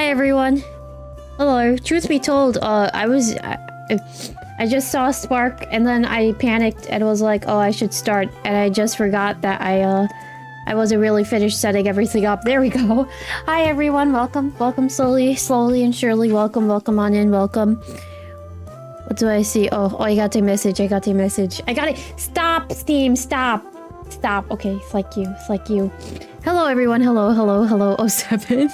Hi everyone. Hello. Truth be told, I just saw Spark and then I panicked and was like, oh, I should start, and I just forgot that I wasn't really finished setting everything up. There we go. Hi everyone. Welcome slowly and surely. Welcome on in. Welcome. What do I see? Oh, I got a message. I got it. Stop, Steam. Stop. Okay, it's like you. Hello everyone. Hello. 07s.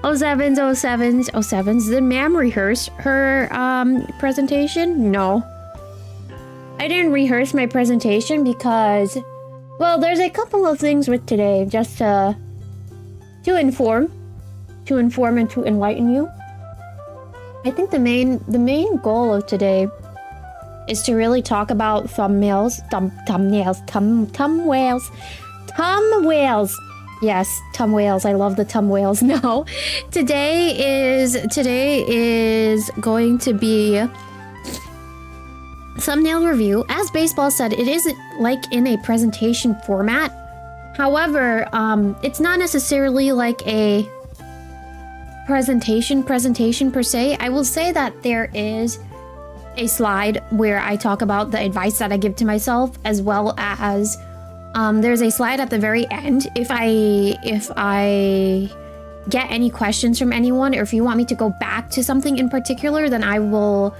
07s. Did ma'am rehearse her presentation? No. I didn't rehearse my presentation because, well, there's a couple of things with today, just to inform and to enlighten you. I think the main goal of today is to really talk about thumbnails. Yes, tum whales. I love the tum whales. No, today is going to be thumbnail review. As Baseball said, it isn't like in a presentation format. However, it's not necessarily like a presentation per se. I will say that there is a slide where I talk about the advice that I give to myself, as well as there's a slide at the very end. If I get any questions from anyone, or if you want me to go back to something in particular, then I will,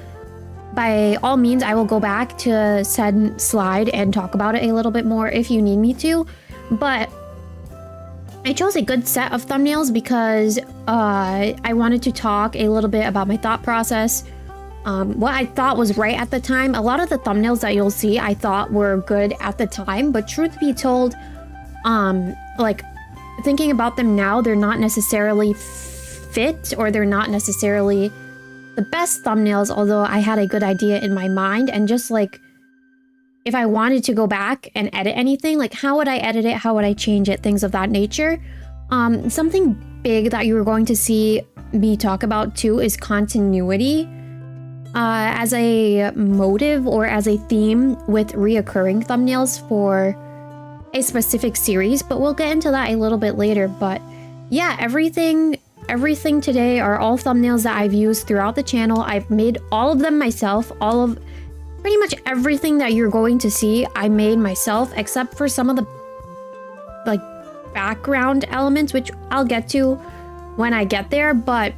by all means, I will go back to said slide and talk about it a little bit more if you need me to. But I chose a good set of thumbnails because I wanted to talk a little bit about my thought process, what I thought was right at the time. A lot of the thumbnails that you'll see I thought were good at the time, but truth be told, like thinking about them now, they're not necessarily fit, or they're not necessarily the best thumbnails, although I had a good idea in my mind. And just like, if I wanted to go back and edit anything, like how would I edit it? How would I change it? Things of that nature. Something big that you're going to see me talk about too is continuity as a motive or as a theme with reoccurring thumbnails for a specific series, but we'll get into that a little bit later. But yeah, everything today are all thumbnails that I've used throughout the channel. I've made all of them myself. Pretty much everything that you're going to see I made myself, except for some of the like background elements, which I'll get to when I get there. But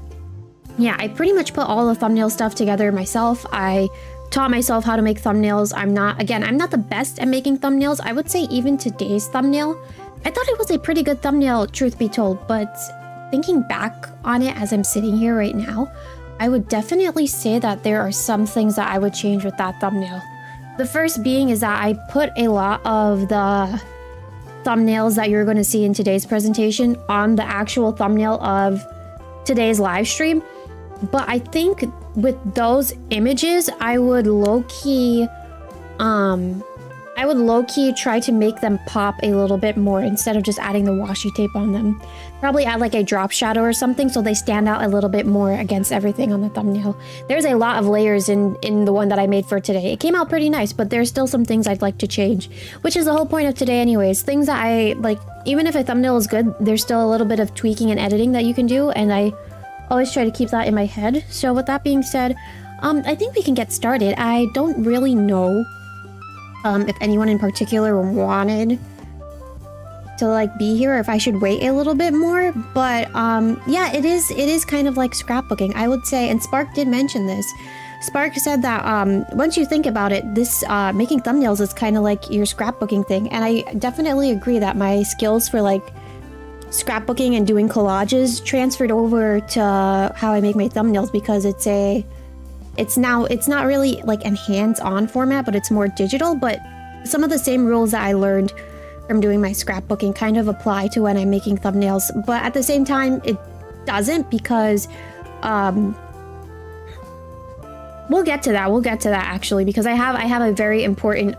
yeah, I pretty much put all the thumbnail stuff together myself. I taught myself how to make thumbnails. I'm not the best at making thumbnails. I would say even today's thumbnail, I thought it was a pretty good thumbnail, truth be told. But thinking back on it as I'm sitting here right now, I would definitely say that there are some things that I would change with that thumbnail. The first being is that I put a lot of the thumbnails that you're going to see in today's presentation on the actual thumbnail of today's live stream. But I think with those images, I would low-key try to make them pop a little bit more instead of just adding the washi tape on them. Probably add like a drop shadow or something so they stand out a little bit more against everything on the thumbnail. There's a lot of layers in the one that I made for today. It came out pretty nice, but there's still some things I'd like to change, which is the whole point of today anyways. Things that I like, even if a thumbnail is good, there's still a little bit of tweaking and editing that you can do, and I always try to keep that in my head. So with that being said, I think we can get started. I don't really know if anyone in particular wanted to like be here, or if I should wait a little bit more. But yeah, it is kind of like scrapbooking, I would say. And Spark did mention this. Spark said that once you think about it, this making thumbnails is kind of like your scrapbooking thing. And I definitely agree that my skills for like scrapbooking and doing collages transferred over to how I make my thumbnails, because it's not really like a hands-on format, but it's more digital. But some of the same rules that I learned from doing my scrapbooking kind of apply to when I'm making thumbnails. But at the same time, it doesn't, because we'll get to that actually, because I have a very important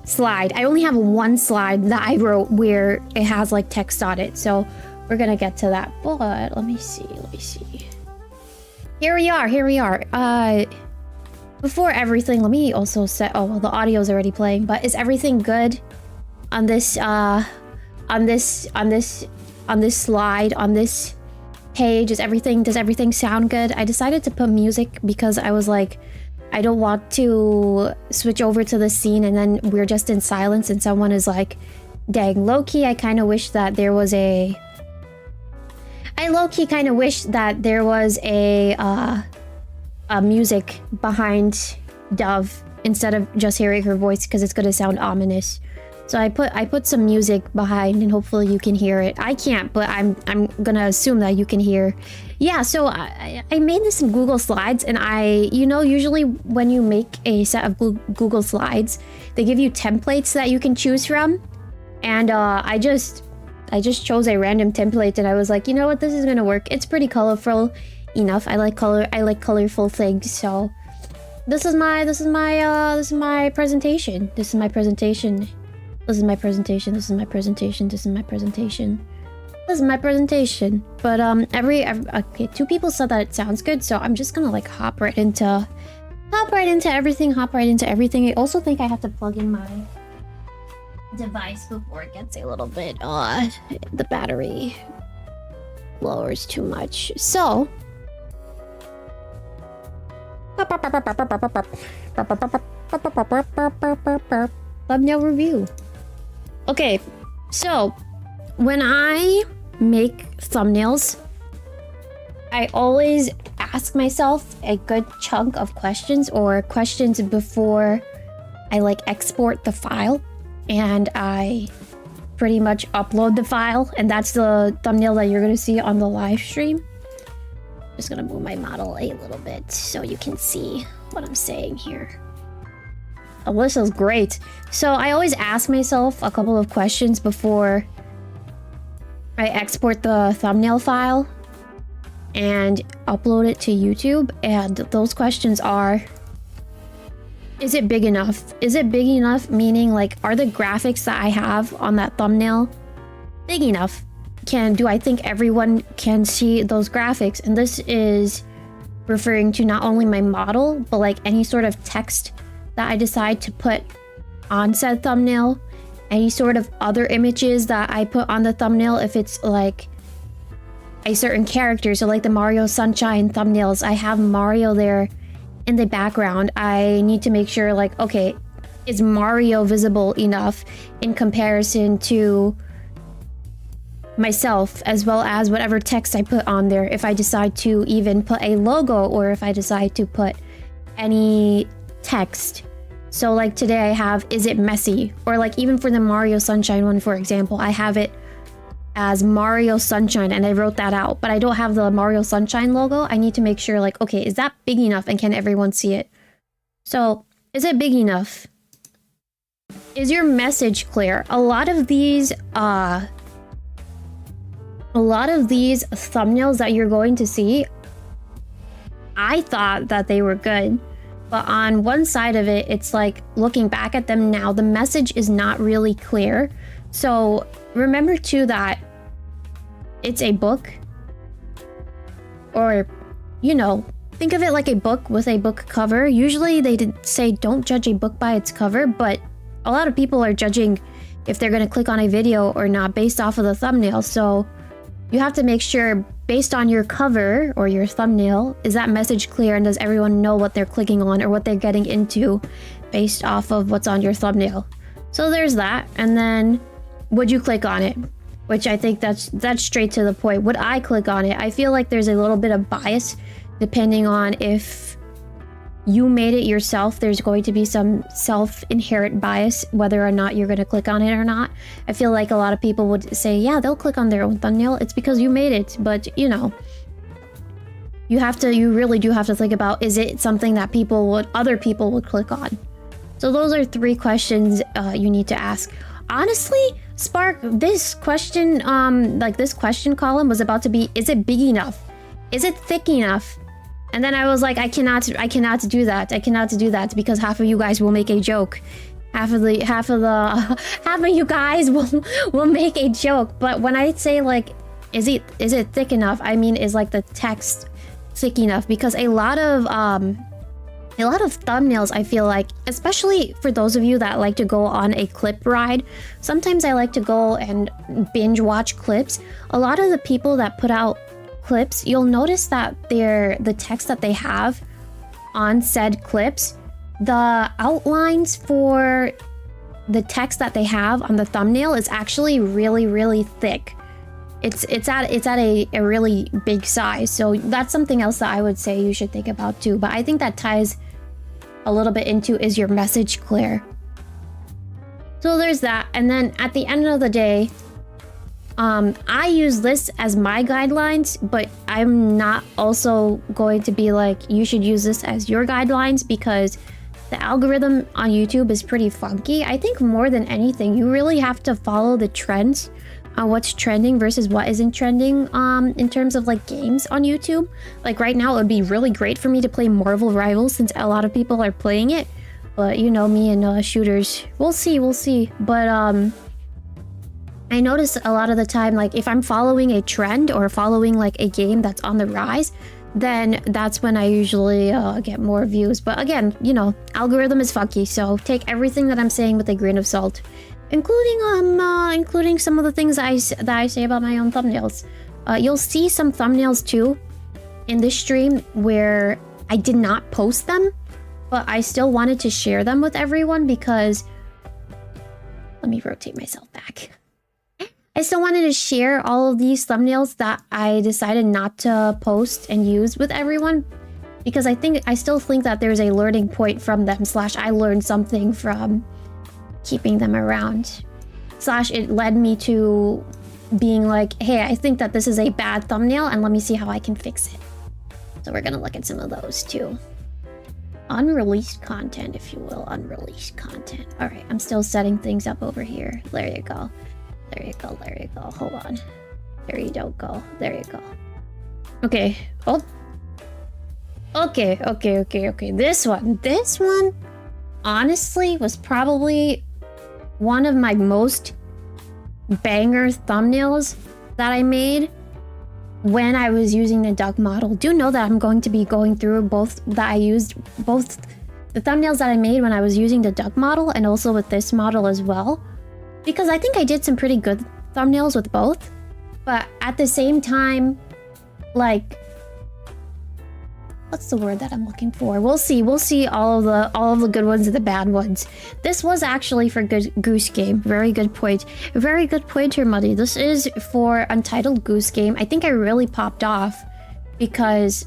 slide. I only have one slide that I wrote where it has like text on it, so we're gonna get to that. But let me see. Here we are. Before everything, let me also set, oh well, the audio's already playing, but is everything good on this slide, on this hey, does everything sound good? I decided to put music because I was like, I don't want to switch over to the scene and then we're just in silence and someone is like, dang, low-key, I kind of wish that there was a... I low-key kind of wish that there was a music behind Dove instead of just hearing her voice because it's gonna sound ominous. So I put some music behind and hopefully you can hear it. I can't, but I'm gonna assume that you can hear. Yeah, so I made this in Google Slides, and usually when you make a set of Google Slides, they give you templates that you can choose from. And I just chose a random template, and I was like, you know what, this is gonna work. It's pretty colorful enough. I like colorful things, so this is my presentation. This is my presentation. This is my presentation. This is my presentation. This is my presentation. This is my presentation. But okay, 2 people said that it sounds good, so I'm just gonna like hop right into everything. I also think I have to plug in my device before it gets a little bit the battery lowers too much. So thumbnail review. Okay, so when I make thumbnails, I always ask myself a good chunk of questions before I like export the file, and I pretty much upload the file, and that's the thumbnail that you're gonna see on the live stream. Just gonna move my model a little bit so you can see what I'm saying here. Oh, this is great. So I always ask myself a couple of questions before I export the thumbnail file and upload it to YouTube. And those questions are, is it big enough? Is it big enough? Meaning, like, are the graphics that I have on that thumbnail big enough? Do I think everyone can see those graphics? And this is referring to not only my model, but like any sort of text that I decide to put on said thumbnail, any sort of other images that I put on the thumbnail, if it's like a certain character. So like the Mario Sunshine thumbnails, I have Mario there in the background. I need to make sure, like, okay, is Mario visible enough in comparison to myself, as well as whatever text I put on there, if I decide to even put a logo or if I decide to put any text. So like today I have, is it messy? Or like even for the Mario Sunshine one, for example, I have it as Mario Sunshine and I wrote that out, but I don't have the Mario Sunshine logo. I need to make sure, like, okay, is that big enough and can everyone see it? So is it big enough? Is your message clear? A lot of these thumbnails that you're going to see, I thought that they were good. But on one side of it, it's like, looking back at them now, the message is not really clear. So remember too that it's a book. Or, you know, think of it like a book with a book cover. Usually they say don't judge a book by its cover, but a lot of people are judging if they're going to click on a video or not based off of the thumbnail. So you have to make sure, based on your cover or your thumbnail, is that message clear and does everyone know what they're clicking on or what they're getting into based off of what's on your thumbnail? So there's that. And then, would you click on it? Which I think that's straight to the point. Would I click on it? I feel like there's a little bit of bias depending on if you made it yourself. There's going to be some self-inherent bias whether or not you're going to click on it or not. I feel like a lot of people would say, yeah, they'll click on their own thumbnail. It's because you made it. But, you know, you really do have to think about, is it something that other people would click on? So those are 3 questions you need to ask. Honestly, Spark, this question, this question column was about to be, is it big enough? Is it thick enough? And then I was like, I cannot do that. I cannot do that because half of you guys will make a joke. Half of you guys will make a joke. But when I say, like, is it thick enough? I mean, is like the text thick enough? Because a lot of thumbnails, I feel like, especially for those of you that like to go on a clip ride, sometimes I like to go and binge watch clips. A lot of the people that put out clips, you'll notice that the text that they have on said clips, the outlines for the text that they have on the thumbnail is actually really, really thick. It's at a really big size. So that's something else that I would say you should think about too. But I think that ties a little bit into, is your message clear? So there's that. And then at the end of the day, I use this as my guidelines, but I'm not also going to be like, you should use this as your guidelines, because the algorithm on YouTube is pretty funky. I think more than anything, you really have to follow the trends on what's trending versus what isn't trending in terms of like games on YouTube. Like right now, it would be really great for me to play Marvel Rivals since a lot of people are playing it. But you know me and shooters, we'll see. But I notice a lot of the time, like if I'm following a trend or following like a game that's on the rise, then that's when I usually get more views. But again, you know, algorithm is funky, so take everything that I'm saying with a grain of salt, including some of the things that I say about my own thumbnails. You'll see some thumbnails too in this stream where I did not post them, but I still wanted to share them with everyone because... Let me rotate myself back. I still wanted to share all of these thumbnails that I decided not to post and use with everyone, because I still think that there's a learning point from them, / I learned something from keeping them around, / it led me to being like, hey, I think that this is a bad thumbnail and let me see how I can fix it. So we're gonna look at some of those too. Unreleased content, if you will. Unreleased content. All right, I'm still setting things up over here. There you go. There you go. Hold on. There you don't go. There you go. Okay. Oh. Okay. This one, honestly, was probably one of my most banger thumbnails that I made when I was using the duck model. Do know that I'm going to be going through both the thumbnails that I made when I was using the duck model and also with this model as well, because I think I did some pretty good thumbnails with both. But at the same time, like, what's the word that I'm looking for? We'll see all of the good ones and the bad ones. This was actually for Goose Game. Very good point. Very good point here, Muddy. This is for Untitled Goose Game. I think I really popped off because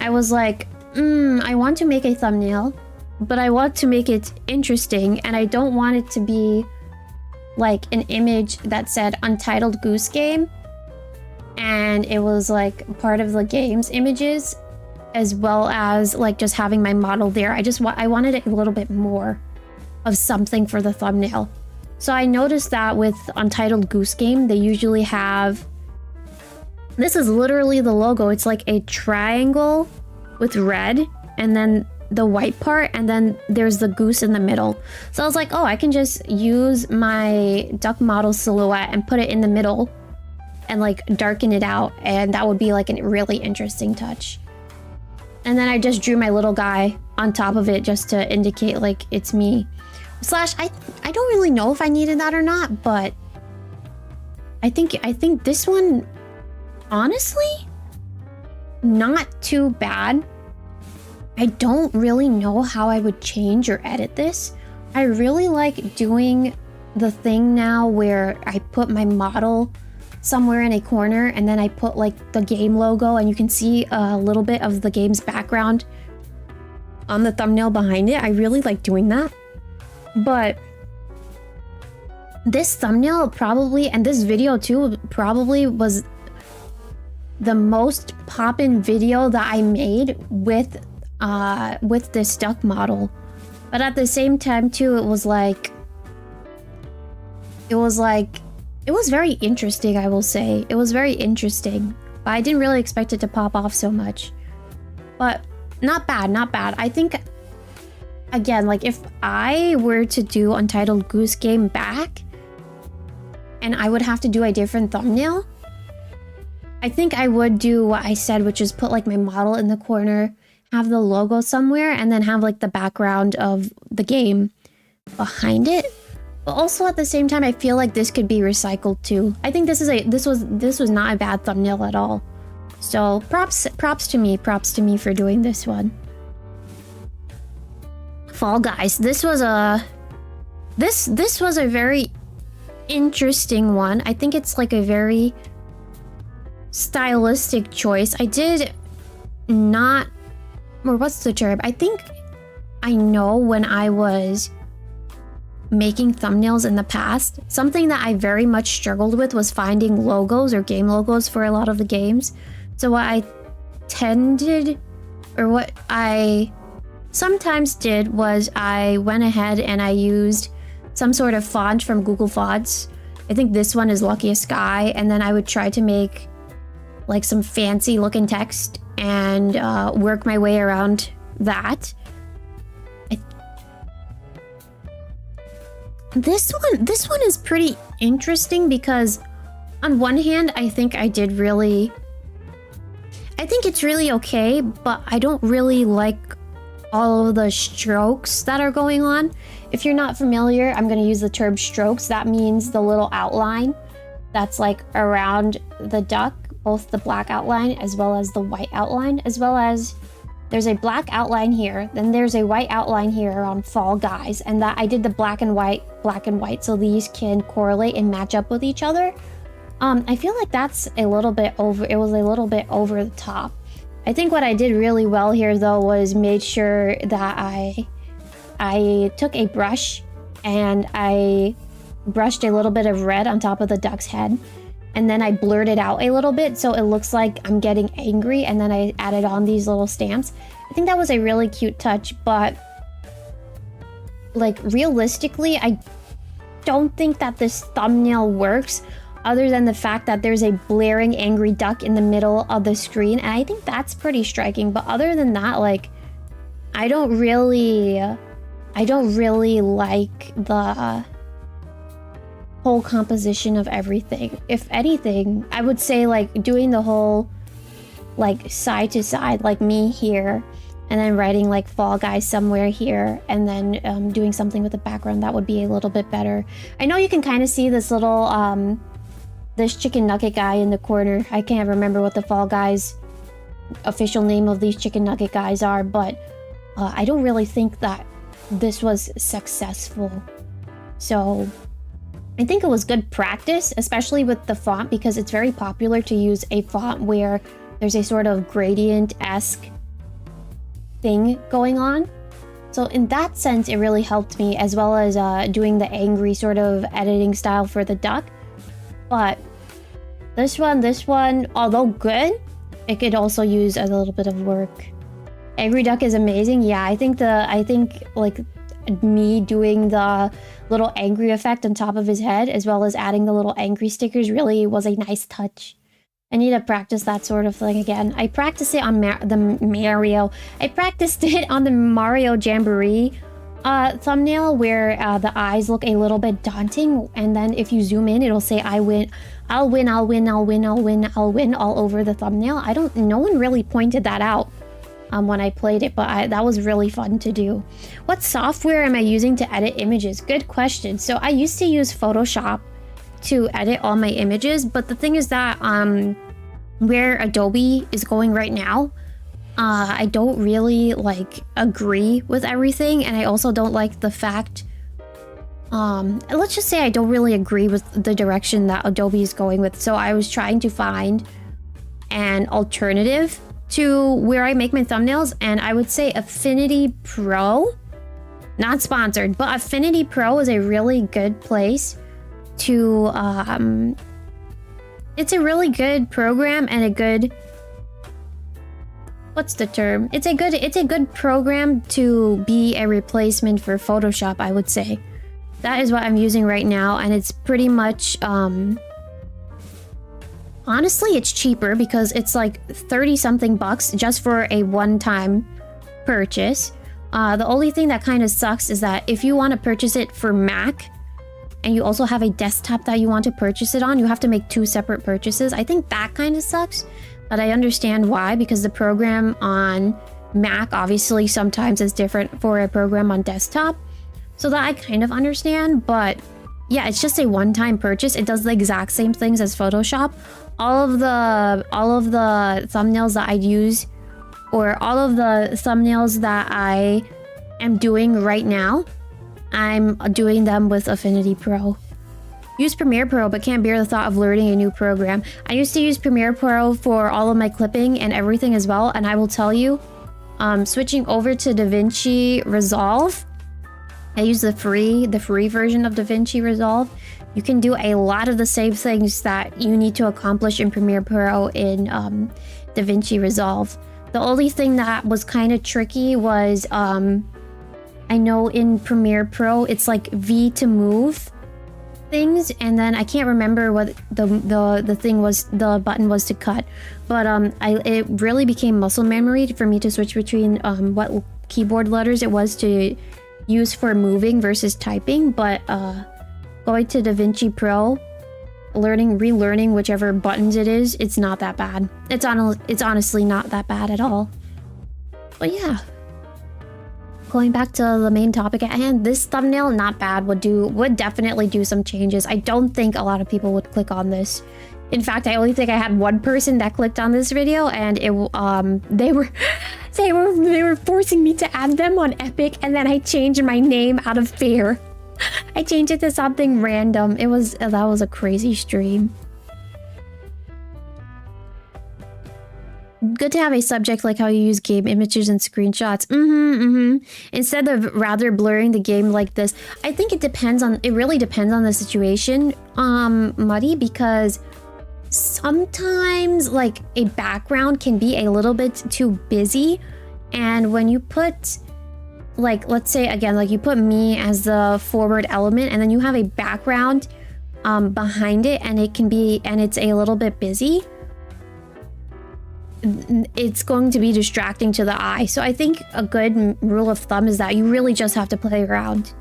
I was like, I want to make a thumbnail, but I want to make it interesting, and I don't want it to be like an image that said Untitled Goose Game, and it was like part of the game's images, as well as like just having my model there. I wanted a little bit more of something for the thumbnail. So I noticed that with Untitled Goose Game, they usually have... This is literally the logo. It's like a triangle with red, and then the white part, and then there's the goose in the middle. So I was like, oh, I can just use my duck model silhouette and put it in the middle and like darken it out, and that would be like a really interesting touch. And then I just drew my little guy on top of it just to indicate like it's me. / I don't really know if I needed that or not, but I think this one, honestly, not too bad. I don't really know how I would change or edit this. I really like doing the thing now where I put my model somewhere in a corner and then I put like the game logo, and you can see a little bit of the game's background on the thumbnail behind it. I really like doing that. But this thumbnail probably, and this video too, probably was the most poppin' video that I made with this duck model. But at the same time too, it was very interesting, I will say. It was very interesting, but I didn't really expect it to pop off so much. But not bad. I think, again, like if I were to do Untitled Goose Game back and I would have to do a different thumbnail, I think I would do what I said, which is put like my model in the corner, have the logo somewhere, and then have like the background of the game behind it. But also at the same time, I feel like this could be recycled too. I think this was not a bad thumbnail at all. So props to me for doing this one. Fall Guys. This was a very interesting one. I think it's like a very stylistic choice. I did not, or what's the term? I think I know when I was making thumbnails in the past, something that I very much struggled with was finding logos or game logos for a lot of the games. So what I tended, or what I sometimes did, was I went ahead and I used some sort of font from Google Fonts. I think this one is Luckiest Sky, and then I would try to make like some fancy looking text and work my way around that. This one is pretty interesting because on one hand, I think it's really okay, but I don't really like all of the strokes that are going on. If you're not familiar, I'm going to use the term strokes. That means the little outline that's like around the duck, both the black outline as well as the white outline, as well as there's a black outline here, then there's a white outline here around Fall Guys, and that I did the black and white, so these can correlate and match up with each other. I feel like that's a little bit over, it was a little bit over the top. I think what I did really well here though was made sure that I took a brush and I brushed a little bit of red on top of the duck's head, and then I blurred it out a little bit so it looks like I'm getting angry, and then I added on these little stamps. I think that was a really cute touch, but like realistically, I don't think that this thumbnail works other than the fact that there's a blaring angry duck in the middle of the screen, and I think that's pretty striking. But other than that, like, I don't really like the whole composition of everything. If anything, I would say like doing the whole like side to side, like me here, and then writing like Fall Guys somewhere here, and then doing something with the background, that would be a little bit better. I know you can kind of see this little this chicken nugget guy in the corner. I can't remember what the Fall Guys official name of these chicken nugget guys are, but I don't really think that this was successful. So I think it was good practice, especially with the font, because it's very popular to use a font where there's a sort of gradient-esque thing going on. So in that sense, it really helped me, as well as doing the angry sort of editing style for the duck. But this one, although good, it could also use a little bit of work. Angry duck is amazing. Yeah, I think like me doing the little angry effect on top of his head, as well as adding the little angry stickers, really was a nice touch. I need to practice that sort of thing again. I practiced it on I practiced it on the Mario Jamboree thumbnail, where the eyes look a little bit daunting, and then if you zoom in, it'll say I win, I'll win, I'll win, I'll win, I'll win, I'll win all over the thumbnail. No one really pointed that out when I played it, but that was really fun to do. What software am I using to edit images? Good question. So I used to use Photoshop to edit all my images, but the thing is that where Adobe is going right now, I don't really like agree with everything, and I also don't like the fact, let's just say I don't really agree with the direction that Adobe is going with. So I was trying to find an alternative to where I make my thumbnails, and I would say Affinity Pro, not sponsored, but Affinity Pro is a really good place to it's a really good program and a good, what's the term? It's a good program to be a replacement for Photoshop, I would say. That is what I'm using right now, and it's pretty much honestly, it's cheaper because it's like 30 something bucks just for a one-time purchase. The only thing that kind of sucks is that if you want to purchase it for Mac and you also have a desktop that you want to purchase it on, you have to make 2 separate purchases. I think that kind of sucks, but I understand why, because the program on Mac obviously sometimes is different for a program on desktop. So that I kind of understand, but yeah, it's just a one-time purchase. It does the exact same things as Photoshop. all of the thumbnails that I use, or all of the thumbnails that I am doing right now, I'm doing them with Affinity Pro. Use Premiere Pro, but can't bear the thought of learning a new program. I used to use Premiere Pro for all of my clipping and everything as well, and I will tell you, switching over to DaVinci Resolve, I use the free version of DaVinci Resolve. You can do a lot of the same things that you need to accomplish in Premiere Pro in DaVinci Resolve. The only thing that was kind of tricky was, I know in Premiere Pro, it's like V to move things, and then I can't remember what the thing was, the button was to cut. But it really became muscle memory for me to switch between what keyboard letters it was to use for moving versus typing. But going to DaVinci Pro, relearning whichever buttons it is, it's not that bad. It's honestly not that bad at all. But yeah, going back to the main topic at hand, this thumbnail, not bad, would definitely do some changes. I don't think a lot of people would click on this. In fact, I only think I had one person that clicked on this video, and they were forcing me to add them on Epic, and then I changed my name out of fear. I changed it to something random. That was a crazy stream. Good to have a subject like how you use game images and screenshots. Instead of rather blurring the game like this. I think it really depends on the situation, Muddy, because sometimes like a background can be a little bit too busy, and when you put, like, let's say again, like you put me as the forward element and then you have a background behind it, and it's a little bit busy, it's going to be distracting to the eye. So I think a good rule of thumb is that you really just have to play around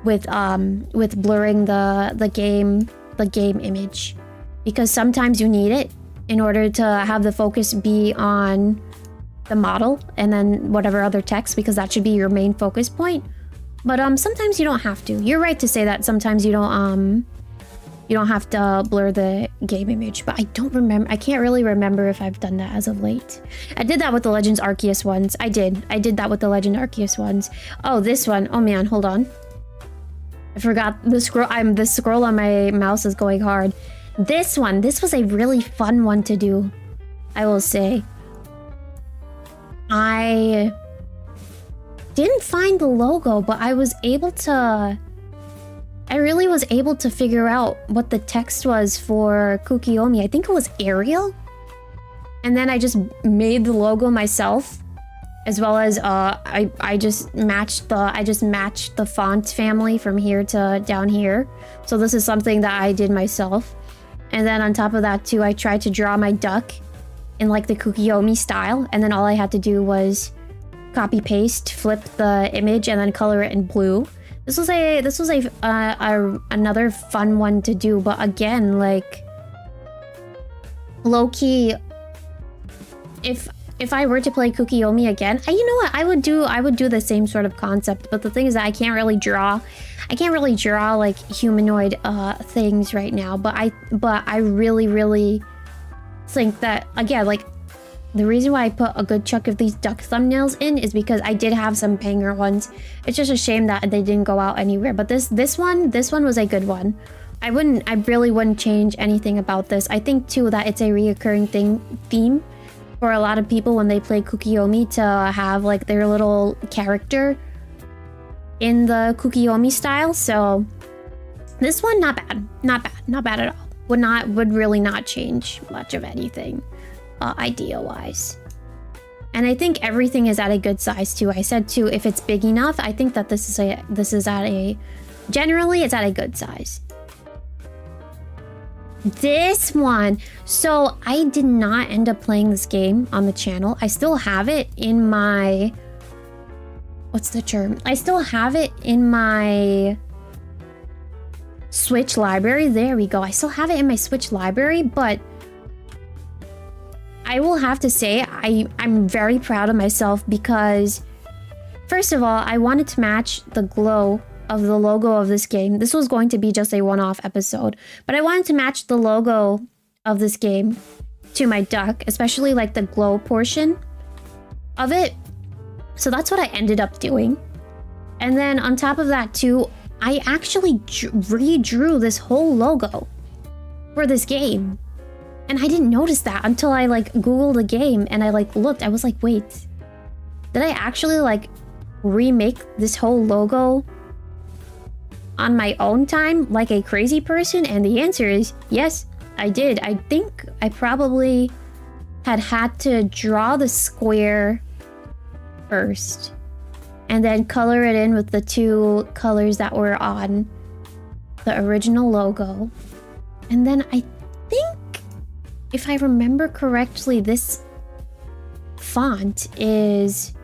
with blurring the game image, because sometimes you need it in order to have the focus be on the model and then whatever other text, because that should be your main focus point. But sometimes you don't have to. You're right to say that sometimes you don't have to blur the game image, but I can't really remember if I've done that as of late. I did that with the Legends Arceus ones. I did that with the Legend Arceus ones. Oh, this one. Oh man, hold on. I forgot the scroll. The scroll on my mouse is going hard. This one. This was a really fun one to do, I will say. I didn't find the logo, but I really was able to figure out what the text was for Kuukiyomi. I think it was Ariel. And then I just made the logo myself, as well as I just matched the font family from here to down here. So this is something that I did myself. And then on top of that too, I tried to draw my duck in like the Kuukiyomi style, and then all I had to do was copy paste, flip the image, and then color it in blue. This was another fun one to do, but again, like, low-key, if I were to play Kuukiyomi again, you know what, I would do the same sort of concept. But the thing is that I can't really draw like humanoid things right now. But I really think that, again, like, the reason why I put a good chunk of these duck thumbnails in is because I did have some banger ones. It's just a shame that they didn't go out anywhere. But this one was a good one. I really wouldn't change anything about this. I think too that it's a reoccurring theme for a lot of people when they play Kuukiyomi, to have like their little character in the Kuukiyomi style. So this one, not bad at all. Would really not change much of anything, idea-wise. And I think everything is at a good size too. I said too, if it's big enough, I think that generally it's at a good size. This one. So I did not end up playing this game on the channel. I still have it in my, what's the term? I still have it in my Switch library. There we go. I still have it in my Switch library, but I will have to say I'm very proud of myself, because first of all, I wanted to match the glow of the logo of this game. This was going to be just a one-off episode, but I wanted to match the logo of this game to my duck, especially like the glow portion of it. So that's what I ended up doing. And then on top of that too, I actually redrew this whole logo for this game. And I didn't notice that until I like Googled the game and I like looked. I was like, wait, did I actually like remake this whole logo on my own time like a crazy person? And the answer is yes, I did. I think I probably had to draw the square first and then color it in with the two colors that were on the original logo. And then I think, if I remember correctly, this font is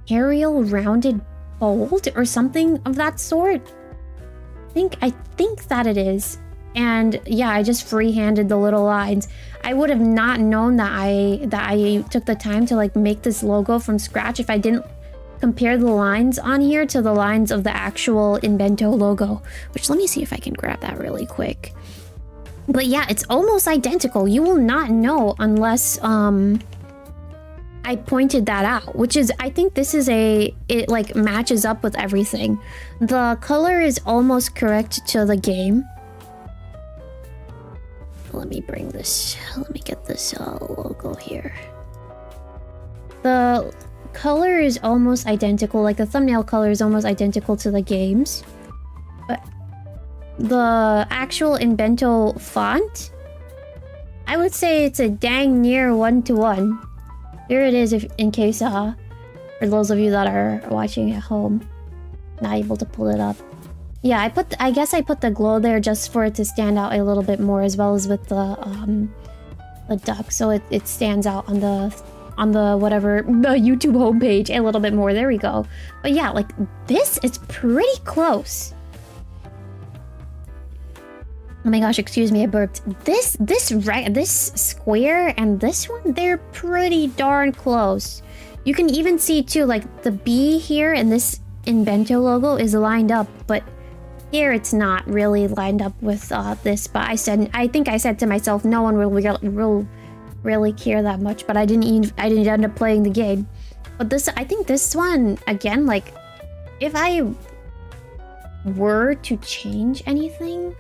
Arial Rounded Bold or something of that sort. I think that it is. And yeah, I just freehanded the little lines. I would have not known that I took the time to like make this logo from scratch if I didn't compare the lines on here to the lines of the actual Inbento logo. Which, let me see if I can grab that really quick. But yeah, it's almost identical. You will not know unless I pointed that out, which is, I think this is it like matches up with everything. The color is almost correct to the game. Let me get this logo here. The color is almost identical, like the thumbnail color is almost identical to the games. But the actual Inbento font, I would say it's a dang near 1-to-1. Here it is, if in case for those of you that are watching at home, not able to pull it up. Yeah, I guess I put the glow there just for it to stand out a little bit more, as well as with the duck, so it stands out on the whatever, the YouTube homepage a little bit more. There we go. But yeah, like this is pretty close. Oh my gosh, excuse me, I burped. This square and this one, they're pretty darn close. You can even see too, like the B here and this Inbento logo is lined up, but here it's not really lined up with this. But I think I said to myself, no one will really care that much. But I didn't end up playing the game. But I think this one again, like if I were to change anything.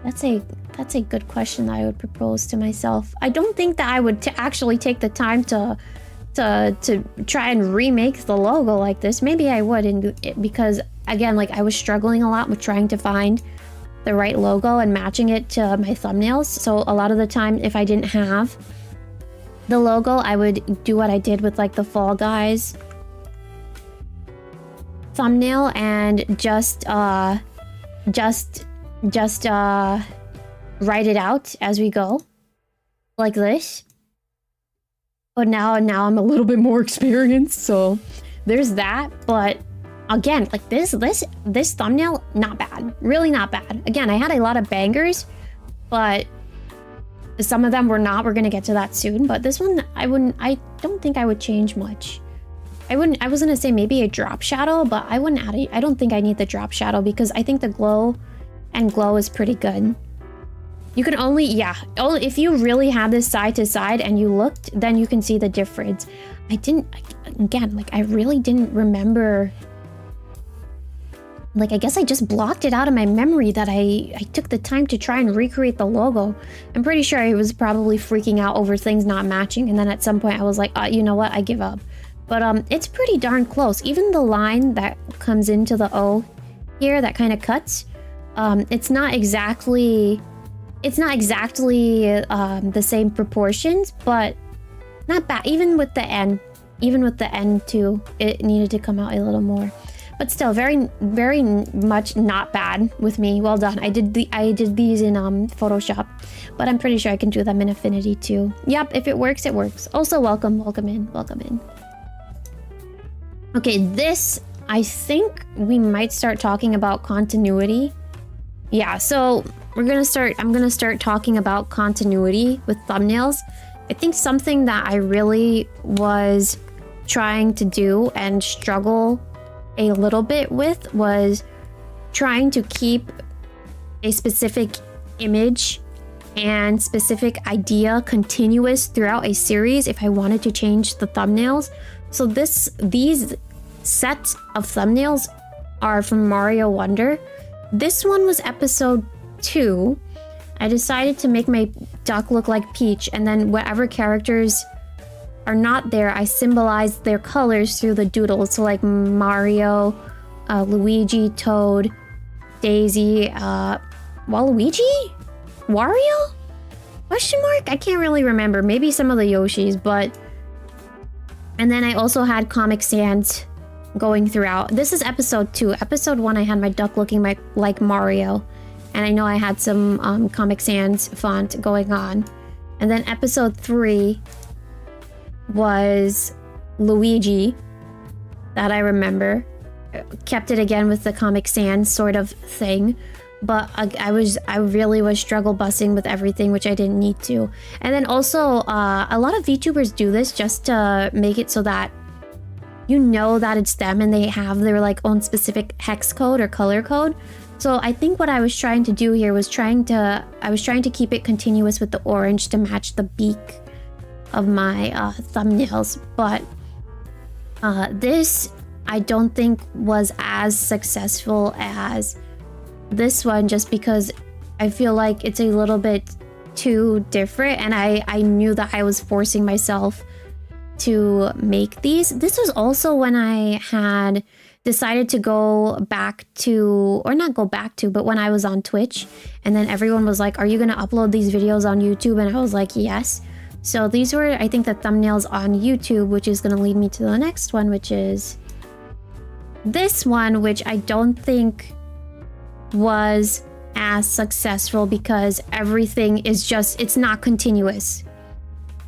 That's a good question that I would propose to myself. I don't think that I would actually take the time to try and remake the logo like this. Maybe I would, because again, like I was struggling a lot with trying to find the right logo and matching it to my thumbnails. So a lot of the time, if I didn't have the logo, I would do what I did with like the Fall Guys thumbnail and just write it out as we go, like this. But now I'm a little bit more experienced, so there's that. But again, like this thumbnail, not bad, really not bad. Again, I had a lot of bangers, but some of them were not. We're gonna get to that soon. But this one, I don't think I would change much. I was gonna say maybe a drop shadow, but I wouldn't add it. I don't think I need the drop shadow because I think the glow is pretty good. You can only if you really had this side to side and you looked, then you can see the difference. I really didn't remember. Like, I guess I just blocked it out of my memory that I took the time to try and recreate the logo. I'm pretty sure I was probably freaking out over things not matching, and then at some point I was like, you know what, I give up. But it's pretty darn close. Even the line that comes into the O here that kind of cuts, it's not exactly the same proportions, but not bad. Even with the N too, it needed to come out a little more. But still, very, very much not bad with me. Well done. I did these in Photoshop, but I'm pretty sure I can do them in Affinity too. Yep, if it works, it works. Also, welcome in. Okay, this, I think we might start talking about continuity. Yeah, so I'm gonna start talking about continuity with thumbnails. I think something that I really was trying to do and struggle a little bit with was trying to keep a specific image and specific idea continuous throughout a series if I wanted to change the thumbnails. So these sets of thumbnails are from Mario Wonder. This one was episode 2. I decided to make my duck look like Peach, and then whatever characters are not there, I symbolize their colors through the doodles. So like Mario, Luigi, Toad, Daisy, Waluigi? Wario? Question mark? I can't really remember. Maybe some of the Yoshis, but... And then I also had Comic Sans going throughout. This is episode 2. Episode 1, I had my duck looking like Mario. And I know I had some Comic Sans font going on. And then episode 3 was Luigi, that I remember. Kept it again with the Comic Sans sort of thing. But I really was struggle busing with everything, which I didn't need to. And then also, a lot of VTubers do this just to make it so that you know that it's them and they have their like own specific hex code or color code. So I think what I was trying to do here was I was trying to keep it continuous with the orange to match the beak of my thumbnails. But this I don't think was as successful as this one, just because I feel like it's a little bit too different, and I knew that I was forcing myself to make these. This was also when I had decided to go back to, or not go back to, but when I was on Twitch, and then everyone was like, are you gonna upload these videos on YouTube? And I was like, yes. So these were, I think, the thumbnails on YouTube, which is gonna lead me to the next one, which is this one, which I don't think was as successful because everything is just, it's not continuous.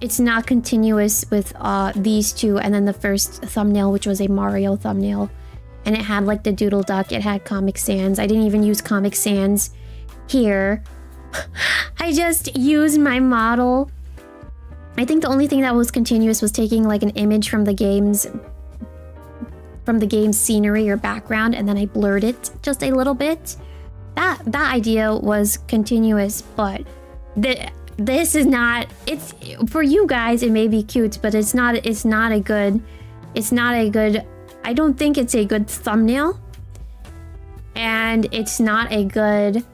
It's not continuous with these two, and then the first thumbnail, which was a Mario thumbnail, and it had like the doodle duck, it had Comic Sans. I didn't even use Comic Sans here. I just used my model. I think the only thing that was continuous was taking like an image from the game's scenery or background, and then I blurred it just a little bit. That idea was continuous, but this is not. It's for you guys, it may be cute, but it's not a good. I don't think it's a good thumbnail, and it's not a good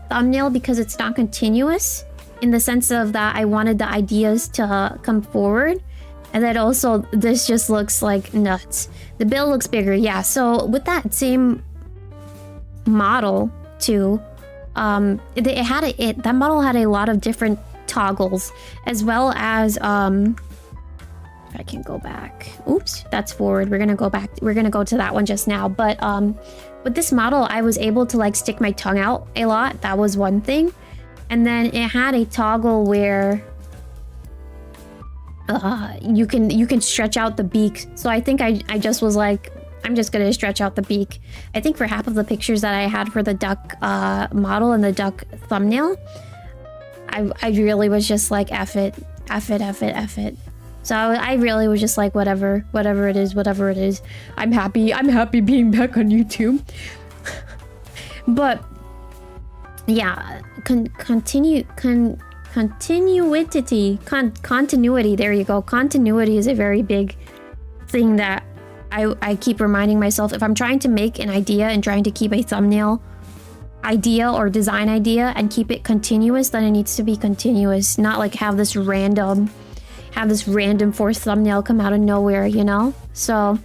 thumbnail because it's not continuous, in the sense of that I wanted the ideas to come forward. And then also, this just looks like nuts. The bill looks bigger, yeah. So with that same model too, that model had a lot of different toggles, as well as if I can go back. Oops, that's forward. We're gonna go back. We're gonna go to that one just now. But with this model, I was able to like stick my tongue out a lot. That was one thing, and then it had a toggle where you can stretch out the beak. So I think I just was like, I'm just gonna stretch out the beak. I think for half of the pictures that I had for the duck model and the duck thumbnail, I really was just like, F it. So I really was just like, whatever it is. I'm happy being back on YouTube. But yeah, continuity, there you go. Continuity is a very big thing that I keep reminding myself. If I'm trying to make an idea and trying to keep a thumbnail idea or design idea and keep it continuous, then it needs to be continuous, not like have this random fourth thumbnail come out of nowhere, you know? So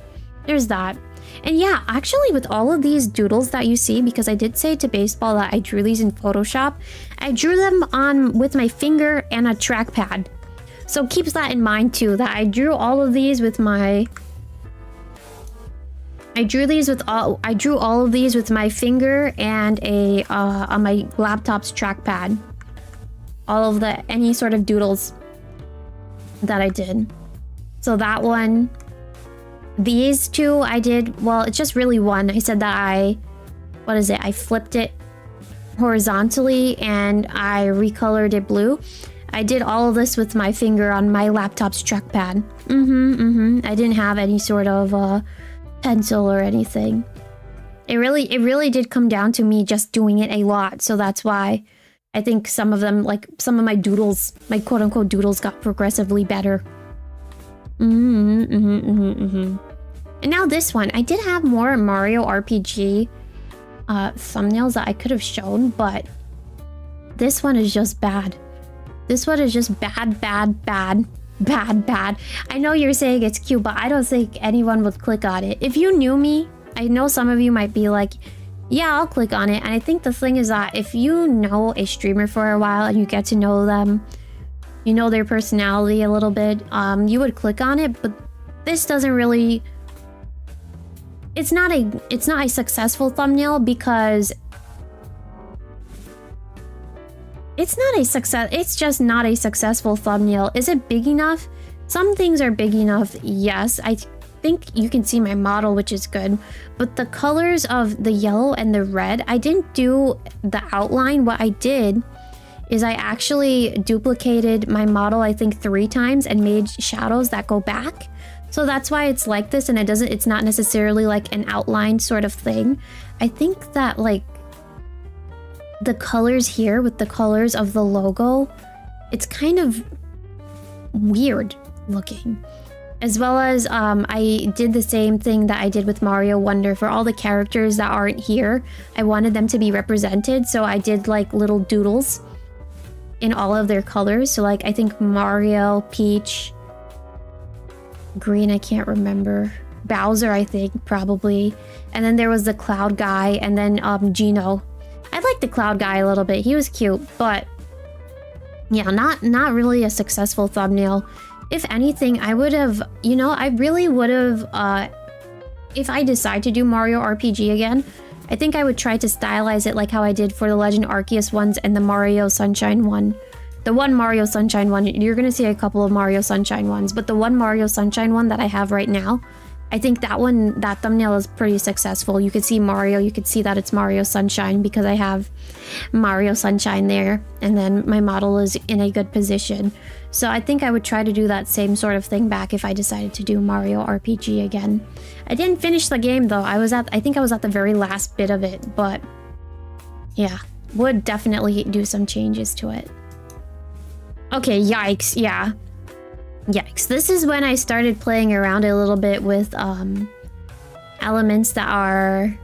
there's that. And yeah, actually with all of these doodles that you see, because I did say to Baseball that I drew these in Photoshop, I drew them on with my finger and a trackpad. So keep that in mind too, that I drew all of these with my... I drew all of these with my finger and on my laptop's trackpad. All of any sort of doodles that I did. So that one, these two I did, well, it's just really one. I said that I flipped it horizontally and I recolored it blue. I did all of this with my finger on my laptop's trackpad. I didn't have any sort of pencil or anything. It really did come down to me just doing it a lot. So that's why I think some of them, like some of my doodles, my quote-unquote doodles got progressively better. And now this one. I did have more Mario RPG thumbnails that I could have shown, but this one is just bad. This one is just bad. I know you're saying it's cute, but I don't think anyone would click on it. If you knew me, I know some of you might be like, yeah, I'll click on it. And I think the thing is that if you know a streamer for a while and you get to know them, you know their personality a little bit, you would click on it. But this doesn't really... It's not a successful thumbnail because it's just not a successful thumbnail. Is it big enough? Some things are big enough, yes. I think you can see my model, which is good. But the colors of the yellow and the red, I didn't do the outline. What I did is I actually duplicated my model, I think 3 times, and made shadows that go back. So that's why it's like this, and it's not necessarily like an outline sort of thing. I think that like the colors here with the colors of the logo, it's kind of weird looking. As well as I did the same thing that I did with Mario Wonder for all the characters that aren't here. I wanted them to be represented, so I did like little doodles in all of their colors. So like I think Mario, Peach, Green, I can't remember. Bowser, I think, probably. And then there was the Cloud guy, and then Gino. I liked the Cloud guy a little bit. He was cute, but yeah, not really a successful thumbnail. If anything, I would have, you know, I really would have, if I decide to do Mario RPG again, I think I would try to stylize it like how I did for the Legend Arceus ones and the Mario Sunshine one. The one Mario Sunshine one, you're gonna see a couple of Mario Sunshine ones, but the one Mario Sunshine one that I have right now, I think that thumbnail is pretty successful. You could see Mario, you could see that it's Mario Sunshine because I have Mario Sunshine there, and then my model is in a good position. So I think I would try to do that same sort of thing back if I decided to do Mario RPG again. I didn't finish the game though. I think I was at the very last bit of it, but yeah, would definitely do some changes to it. Okay, yikes, yeah. Yikes. This is when I started playing around a little bit with elements that are...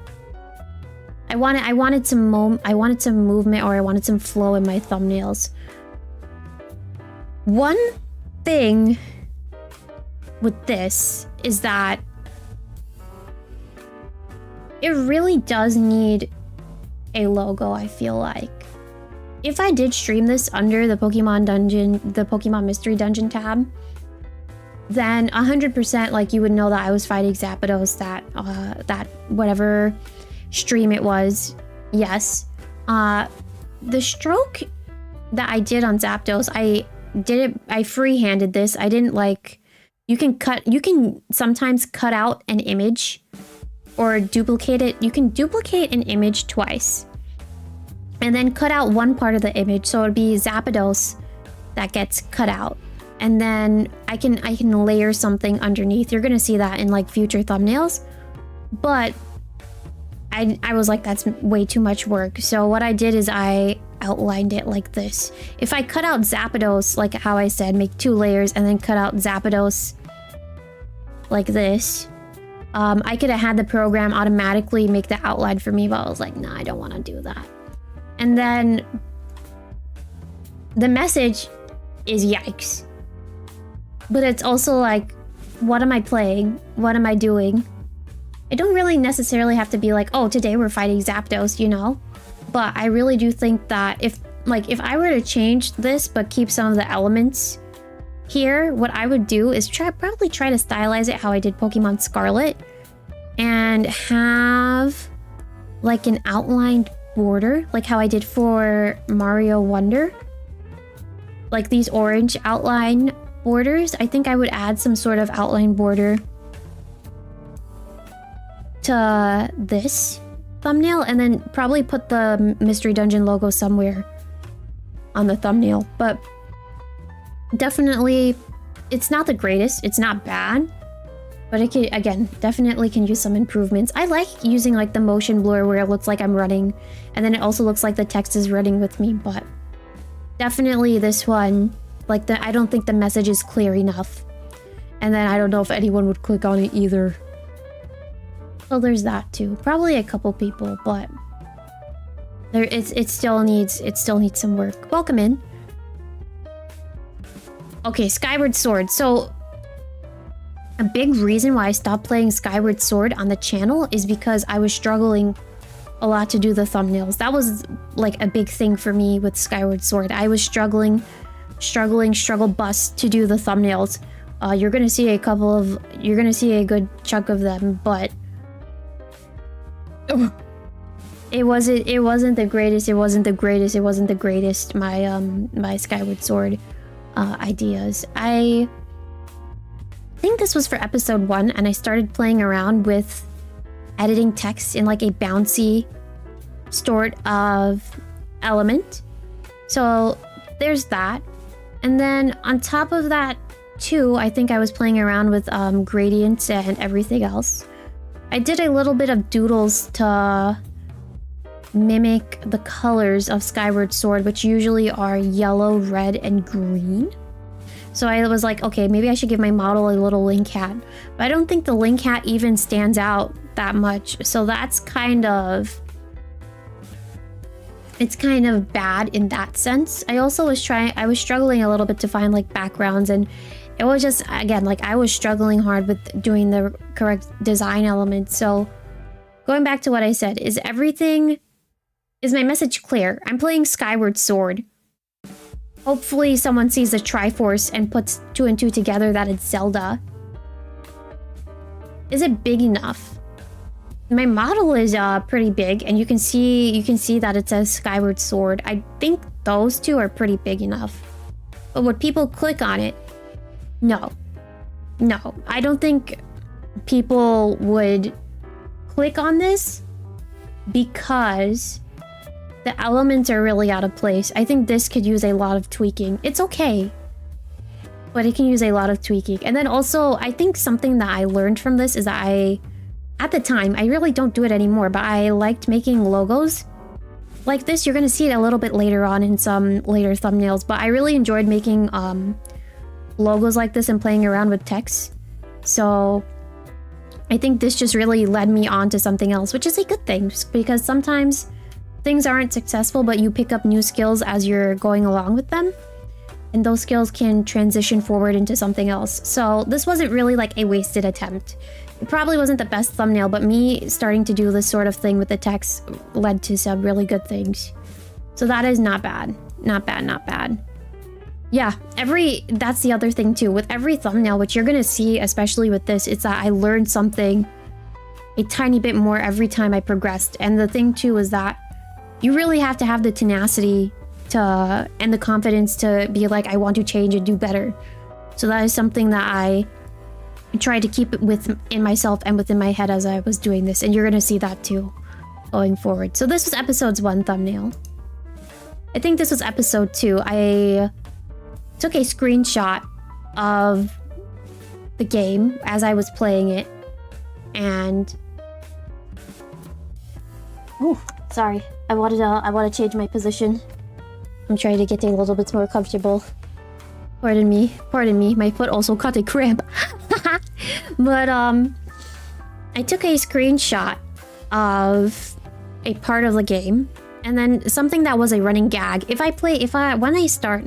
I wanted some movement, or I wanted some flow in my thumbnails. One thing with this is that it really does need a logo, I feel like. If I did stream this under the Pokemon Dungeon, the Pokemon Mystery Dungeon tab, then 100% like you would know that I was fighting Zapdos, that whatever stream it was. Yes. The stroke that I did on Zapdos, I free-handed this. I didn't like... You can sometimes cut out an image or duplicate it. You can duplicate an image twice and then cut out one part of the image. So it'd be Zapdos that gets cut out. And then I can layer something underneath. You're gonna see that in like future thumbnails. But I was like, that's way too much work. So what I did is I outlined it like this. If I cut out Zapdos, like how I said, make 2 layers and then cut out Zapdos like this, I could have had the program automatically make the outline for me, but I was like, nah, I don't want to do that. And then the message is yikes. But it's also like, what am I playing? What am I doing? I don't really necessarily have to be like, oh, today we're fighting Zapdos, you know? But I really do think that if I were to change this but keep some of the elements here, what I would do is probably try to stylize it how I did Pokemon Scarlet and have like an outlined border, like how I did for Mario Wonder. Like these orange outline borders. I think I would add some sort of outline border to this thumbnail and then probably put the Mystery Dungeon logo somewhere on the thumbnail. But definitely, it's not the greatest. It's not bad. But it can, again, definitely can use some improvements. I like using like the motion blur where it looks like I'm running, and then it also looks like the text is running with me, but definitely this one, like I don't think the message is clear enough. And then I don't know if anyone would click on it either. So there's that too. Probably a couple people, but it still needs some work. Welcome in. Okay, Skyward Sword. So a big reason why I stopped playing Skyward Sword on the channel is because I was struggling a lot to do the thumbnails. That was like a big thing for me with Skyward Sword. I was struggle bus to do the thumbnails. You're gonna see a good chunk of them, but it wasn't the greatest. My Skyward Sword ideas. I think this was for episode 1, and I started playing around with editing text in like a bouncy sort of element. So there's that. And then on top of that too, I think I was playing around with gradients and everything else. I did a little bit of doodles to mimic the colors of Skyward Sword, which usually are yellow, red, and green. So I was like, okay, maybe I should give my model a little link hat. But I don't think the link hat even stands out that much. So that's kind of... it's kind of bad in that sense. I also was struggling a little bit to find like backgrounds, and it was just, again, like I was struggling hard with doing the correct design elements. So going back to what I said, is my message clear? I'm playing Skyward Sword. Hopefully someone sees the Triforce and puts 2 and 2 together that it's Zelda. Is it big enough? My model is pretty big, and you can see that it says Skyward Sword. I think those two are pretty big enough. But would people click on it? No. No, I don't think people would click on this because the elements are really out of place. I think this could use a lot of tweaking. It's okay, but it can use a lot of tweaking. And then also, I think something that I learned from this is that at the time, I really don't do it anymore, but I liked making logos like this. You're gonna see it a little bit later on in some later thumbnails, but I really enjoyed making logos like this and playing around with text. So I think this just really led me on to something else, which is a good thing, because sometimes things aren't successful, but you pick up new skills as you're going along with them, and those skills can transition forward into something else. So this wasn't really like a wasted attempt. It probably wasn't the best thumbnail, but me starting to do this sort of thing with the text led to some really good things. So that is not bad. Not bad, not bad. Yeah, that's the other thing too. With every thumbnail, which you're gonna see, especially with this, it's that I learned something a tiny bit more every time I progressed. And the thing too is that you really have to have the tenacity and the confidence to be like, I want to change and do better. So that is something that I tried to keep it in myself and within my head as I was doing this. And you're gonna see that too going forward. So this was episode 1 thumbnail. I think this was episode 2. I took a screenshot of the game as I was playing it, and sorry, I want to change my position. I'm trying to get a little bit more comfortable. Pardon me, my foot also caught a cramp. But I took a screenshot of a part of the game, and then something that was a running gag. When I start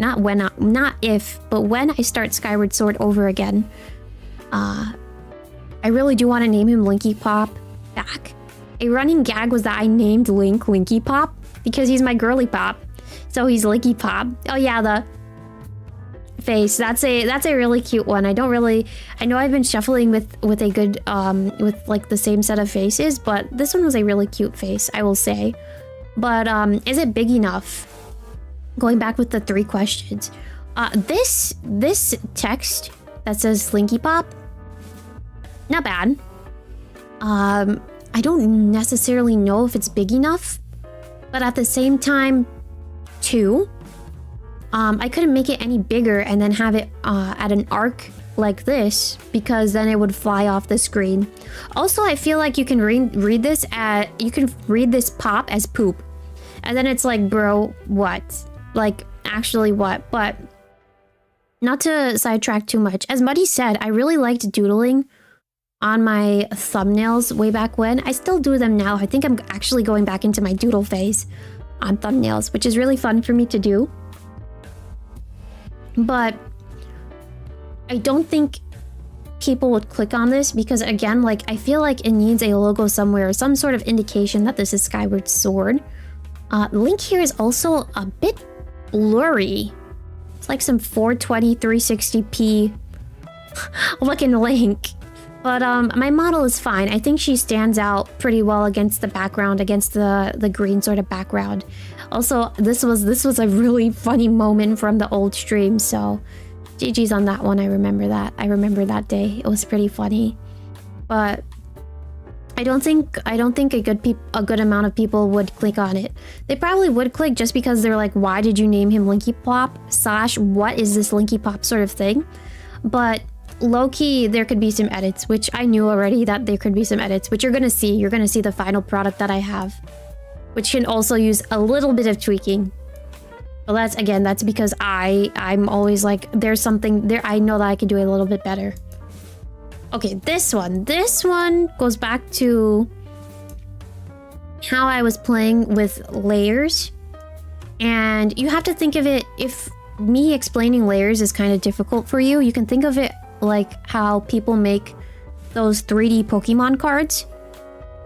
Skyward Sword over again, I really do want to name him 𝗩𝗡𝗙𝗢𝗥 back. A running gag was that I named Link 𝗩𝗩𝗙𝗡 because he's my girly pop. So he's 𝗩𝗩𝗙𝗡. Oh yeah, the face. That's a really cute one. I know I've been shuffling with a good with like the same set of faces, but this one was a really cute face, I will say. But is it big enough? Going back with the 3 questions. This text that says 𝗩𝗩𝗩𝗡𝗙, not bad. I don't necessarily know if it's big enough, but at the same time, too, I couldn't make it any bigger and then have it at an arc like this, because then it would fly off the screen. Also, I feel like you can read this pop as poop. And then it's like, bro, what? Like, actually what? But not to sidetrack too much. As Muddy said, I really liked doodling on my thumbnails way back when. I still do them now. I think I'm actually going back into my doodle phase on thumbnails, which is really fun for me to do. But I don't think people would click on this because, again, like, I feel like it needs a logo somewhere, some sort of indication that this is Skyward Sword. Link here is also a bit blurry. It's like some 420 360p looking Link. But my model is fine. I think she stands out pretty well against the background, against the green sort of background. Also, this was a really funny moment from the old stream, so GG's on that one. I remember that. I remember that day. It was pretty funny. But I don't think a good amount of people would click on it. They probably would click just because they're like, why did you name him Linky Plop? / what is this Linky Pop sort of thing? But low-key, there could be some edits, which I knew already that there could be some edits, which you're gonna see. You're gonna see the final product that I have, which can also use a little bit of tweaking. But that's because I'm always like, there's something there I know that I could do a little bit better. Okay, this one goes back to how I was playing with layers. And you have to think of it, if me explaining layers is kind of difficult for you, you can think of it like how people make those 3D Pokemon cards,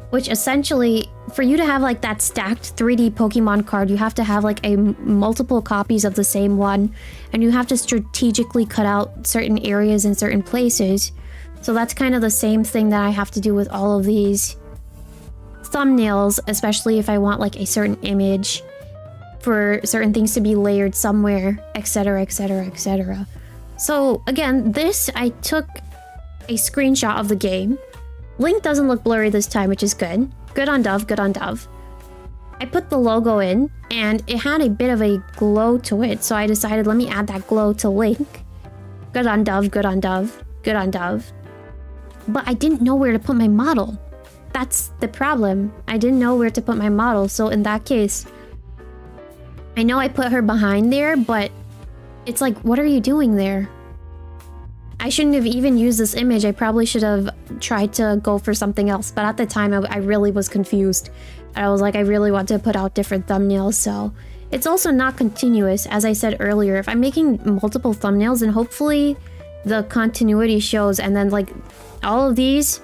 which essentially, for you to have like that stacked 3D Pokemon card, you have to have like multiple copies of the same one, and you have to strategically cut out certain areas in certain places. So that's kind of the same thing that I have to do with all of these thumbnails, especially if I want like a certain image for certain things to be layered somewhere, etc, etc, etc. So again, this, I took a screenshot of the game. Link doesn't look blurry this time, which is good. Good on Dove, good on Dove. I put the logo in, and it had a bit of a glow to it, so I decided, let me add that glow to Link. Good on Dove, good on Dove, good on Dove. But I didn't know where to put my model. That's the problem. I didn't know where to put my model, so in that case, I know I put her behind there, but it's like, what are you doing there? I shouldn't have even used this image. I probably should have tried to go for something else, but at the time I really was confused. And I was like, I really want to put out different thumbnails, so it's also not continuous. As I said earlier, if I'm making multiple thumbnails, then hopefully the continuity shows, and then like all of these,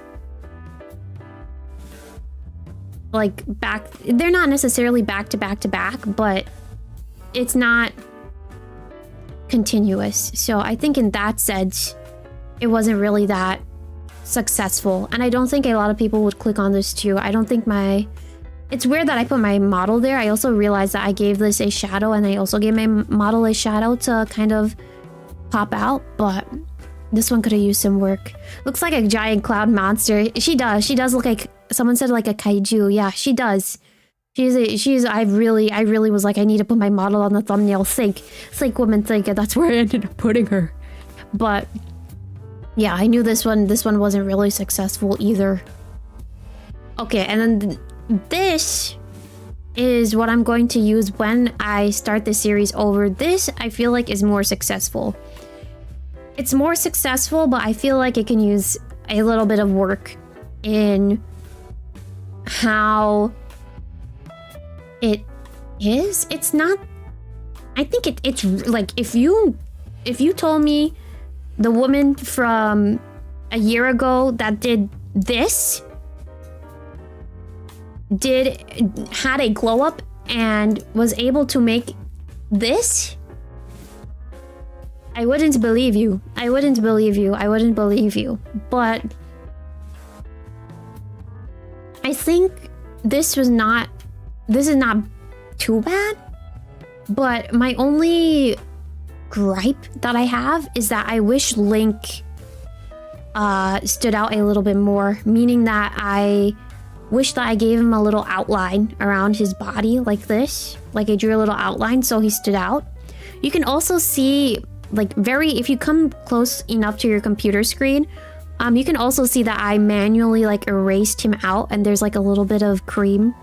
like they're not necessarily back to back to back, but it's not continuous. So I think in that sense, it wasn't really that successful. And I don't think a lot of people would click on this too. I don't think it's weird that I put my model there. I also realized that I gave this a shadow, and I also gave my model a shadow to kind of pop out, but this one could have used some work. Looks like a giant cloud monster. She does look like, someone said like a kaiju. Yeah, she does. I really was like, I need to put my model on the thumbnail. Think woman, think. And that's where I ended up putting her. But yeah, I knew this one wasn't really successful either. Okay, and then this is what I'm going to use when I start the series over. This, I feel like, is more successful. It's more successful, but I feel like it can use a little bit of work in how it is. It's not, I think it's like, if you told me the woman from a year ago that did this had a glow up and was able to make this, I wouldn't believe you. I wouldn't believe you. I wouldn't believe you. But I think this is not too bad. But my only gripe that I have is that I wish Link stood out a little bit more, meaning that I wish that I gave him a little outline around his body like this, like I drew a little outline so he stood out. You can also see like if you come close enough to your computer screen, you can also see that I manually like erased him out, and there's like a little bit of cream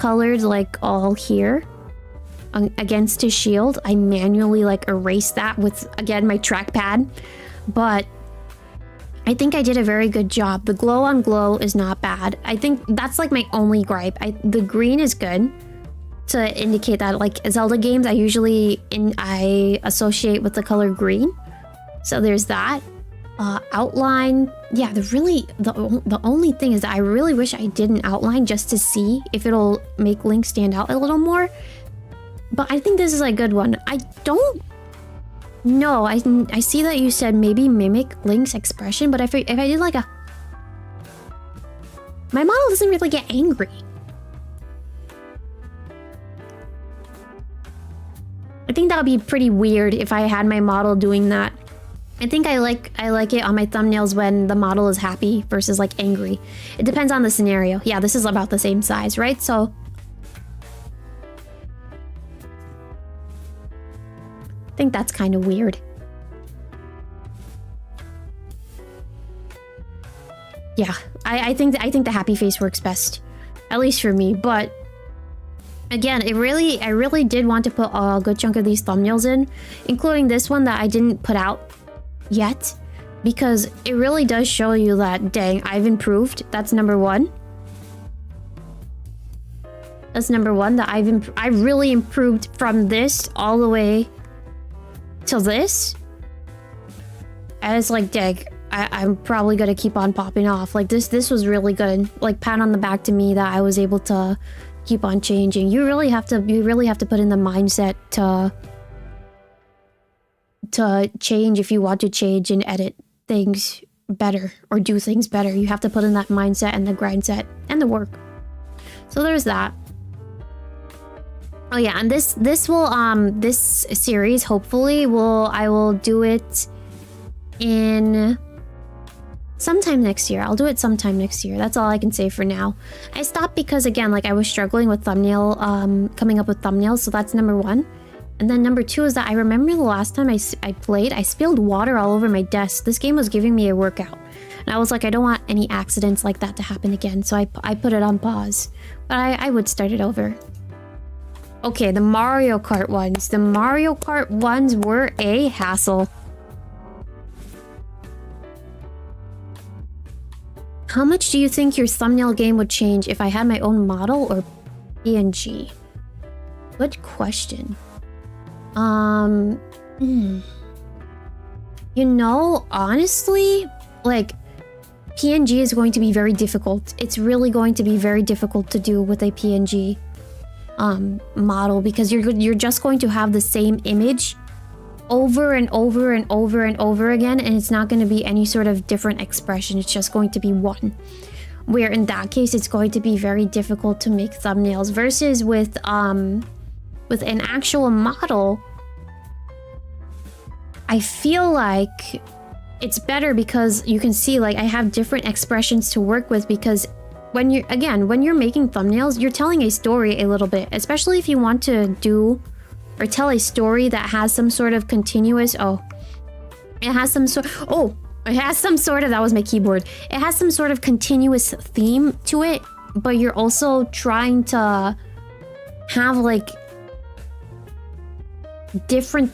colored like all here against his shield. I manually like erased that with, again, my trackpad, but I think I did a very good job. The glow on glow is not bad. I think that's like my only gripe. The green is good to indicate that like Zelda games I associate with the color green. So there's that. Outline, yeah, the only thing is that I really wish I didn't outline just to see if it'll make Link stand out a little more. But I think this is a good one. I don't know. I see that you said maybe mimic Link's expression, but if I did like my model doesn't really get angry. I think that would be pretty weird if I had my model doing that. I think I like it on my thumbnails when the model is happy versus like angry. It depends on the scenario. Yeah, this is about the same size, right? So I think that's kind of weird. Yeah, I think the happy face works best, at least for me. But again, I really did want to put a good chunk of these thumbnails in, including this one that I didn't put out yet, because it really does show you that, dang, I've improved. That's number one. That's number one, that I really improved from this all the way to this. And it's like, dang, I'm probably gonna keep on popping off. Like this was really good. Like, pat on the back to me that I was able to keep on changing. You really have to put in the mindset to change if you want to change and edit things better or do things better. You have to put in that mindset and the grind set and the work. So there's that. Oh yeah, and this series hopefully I will do it in sometime next year. I'll do it sometime next year. That's all I can say for now. I stopped because, again, like I was struggling with coming up with thumbnails, so that's number one. And then number two is that I remember the last time I played, I spilled water all over my desk. This game was giving me a workout. And I was like, I don't want any accidents like that to happen again. So I put it on pause. But I would start it over. Okay, the Mario Kart ones. The Mario Kart ones were a hassle. How much do you think your thumbnail game would change if I had my own model or PNG? Good question. You know, honestly, like, PNG is going to be very difficult. It's really going to be very difficult to do with a PNG model, because you're just going to have the same image over and over and over and over again, and it's not going to be any sort of different expression. It's just going to be one. Where in that case, it's going to be very difficult to make thumbnails, versus with an actual model, I feel like it's better because you can see, like, I have different expressions to work with, because when you're making thumbnails, you're telling a story a little bit, especially if you want to do or tell a story that has some sort of continuous, it has some sort of, that was my keyboard. It has some sort of continuous theme to it, but you're also trying to have like different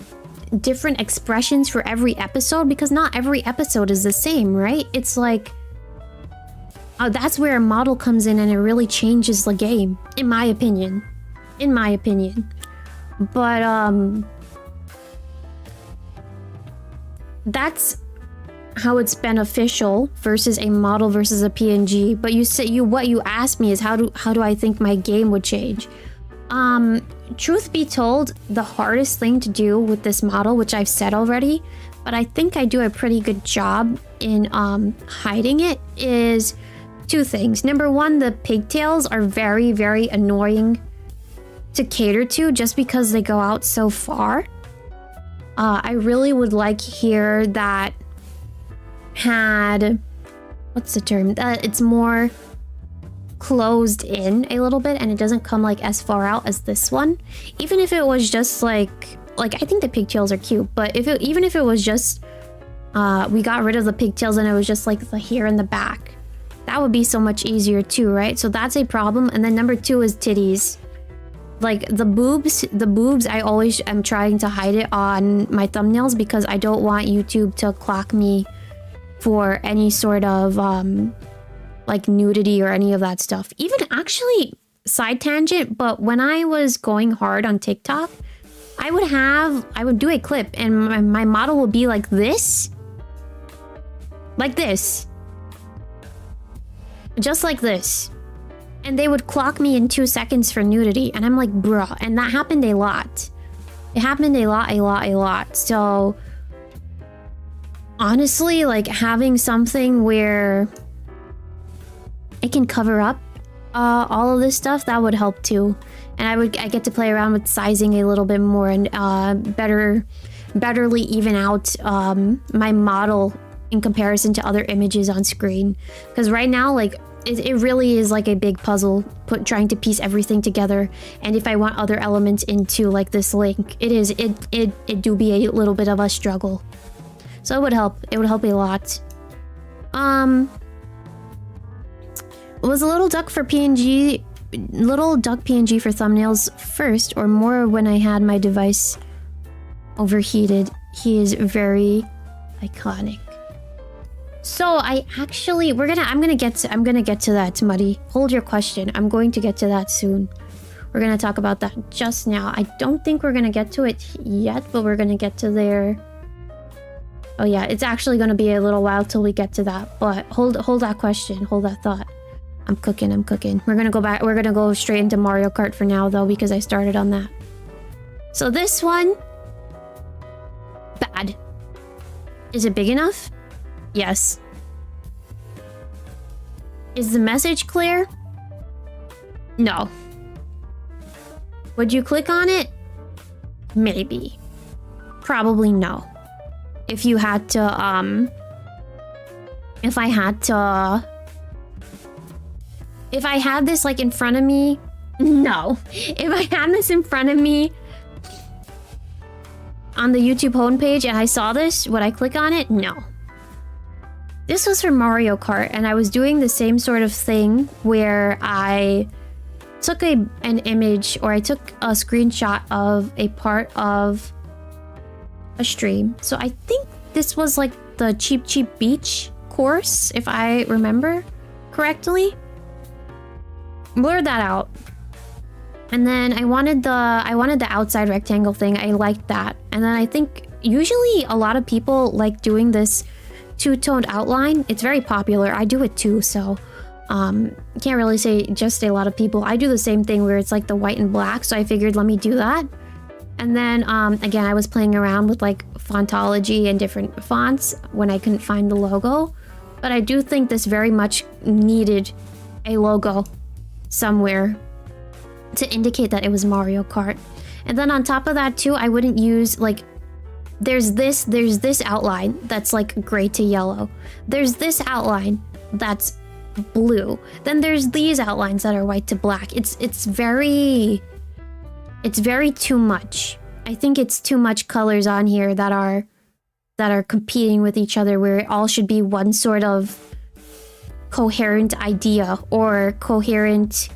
expressions for every episode, because not every episode is the same, right? It's like, that's where a model comes in and it really changes the game, in my opinion. But that's how it's beneficial versus a model versus a PNG. But what you asked me is how do I think my game would change? Truth be told, the hardest thing to do with this model, which I've said already, but I think I do a pretty good job in hiding it, is two things. Number one, the pigtails are very, very annoying to cater to just because they go out so far. I really would like here that had, what's the term? It's more closed in a little bit and it doesn't come like as far out as this one. Even if it was just like like, I think the pigtails are cute, but even if it was just, we got rid of the pigtails and it was just like the hair in the back, that would be so much easier too, right? So that's a problem. And then number 2 is titties. Like the boobs, I always am trying to hide it on my thumbnails because I don't want YouTube to clock me for any sort of like nudity or any of that stuff. Even actually, side tangent, but when I was going hard on TikTok, I would do a clip and my model would be like this. Like this. Just like this. And they would clock me in 2 seconds for nudity. And I'm like, bruh. And that happened a lot. It happened a lot. So, honestly, like, having something where it can cover up all of this stuff, that would help too. And I get to play around with sizing a little bit more and betterly even out my model in comparison to other images on screen. Because right now, like, it really is like a big puzzle trying to piece everything together. And if I want other elements into like this link, it do be a little bit of a struggle. So it would help a lot. Was a little duck PNG for thumbnails first or more when I had my device overheated? He is very iconic. So I'm gonna get to that, Muddy. Hold your question. I'm going to get to that soon. We're gonna talk about that just now. I don't think we're gonna get to it yet, but we're gonna get to there. Oh yeah, it's actually gonna be a little while till we get to that. But hold that question. Hold that thought. I'm cooking. We're gonna go back. We're gonna go straight into Mario Kart for now, though, because I started on that. So this one, bad. Is it big enough? Yes. Is the message clear? No. Would you click on it? Maybe. Probably no. If you had to, if I had this like in front of me, no. If I had this in front of me on the YouTube homepage and I saw this, would I click on it? No. This was for Mario Kart, and I was doing the same sort of thing where I took an image, or I took a screenshot of a part of a stream. So I think this was like the Cheap Beach course, if I remember correctly. Blurred that out. And then I wanted the outside rectangle thing. I liked that. And then I think usually a lot of people like doing this two-toned outline. It's very popular. I do it too, so can't really say just a lot of people. I do the same thing where it's like the white and black, so I figured let me do that. And then again, I was playing around with like fontology and different fonts when I couldn't find the logo. But I do think this very much needed a logo somewhere to indicate that it was Mario Kart. And then on top of that too, I wouldn't use like there's this outline that's like gray to yellow. There's this outline that's blue. Then there's these outlines that are white to black. It's very too much. I think it's too much colors on here that are competing with each other, where it all should be one sort of coherent idea or coherent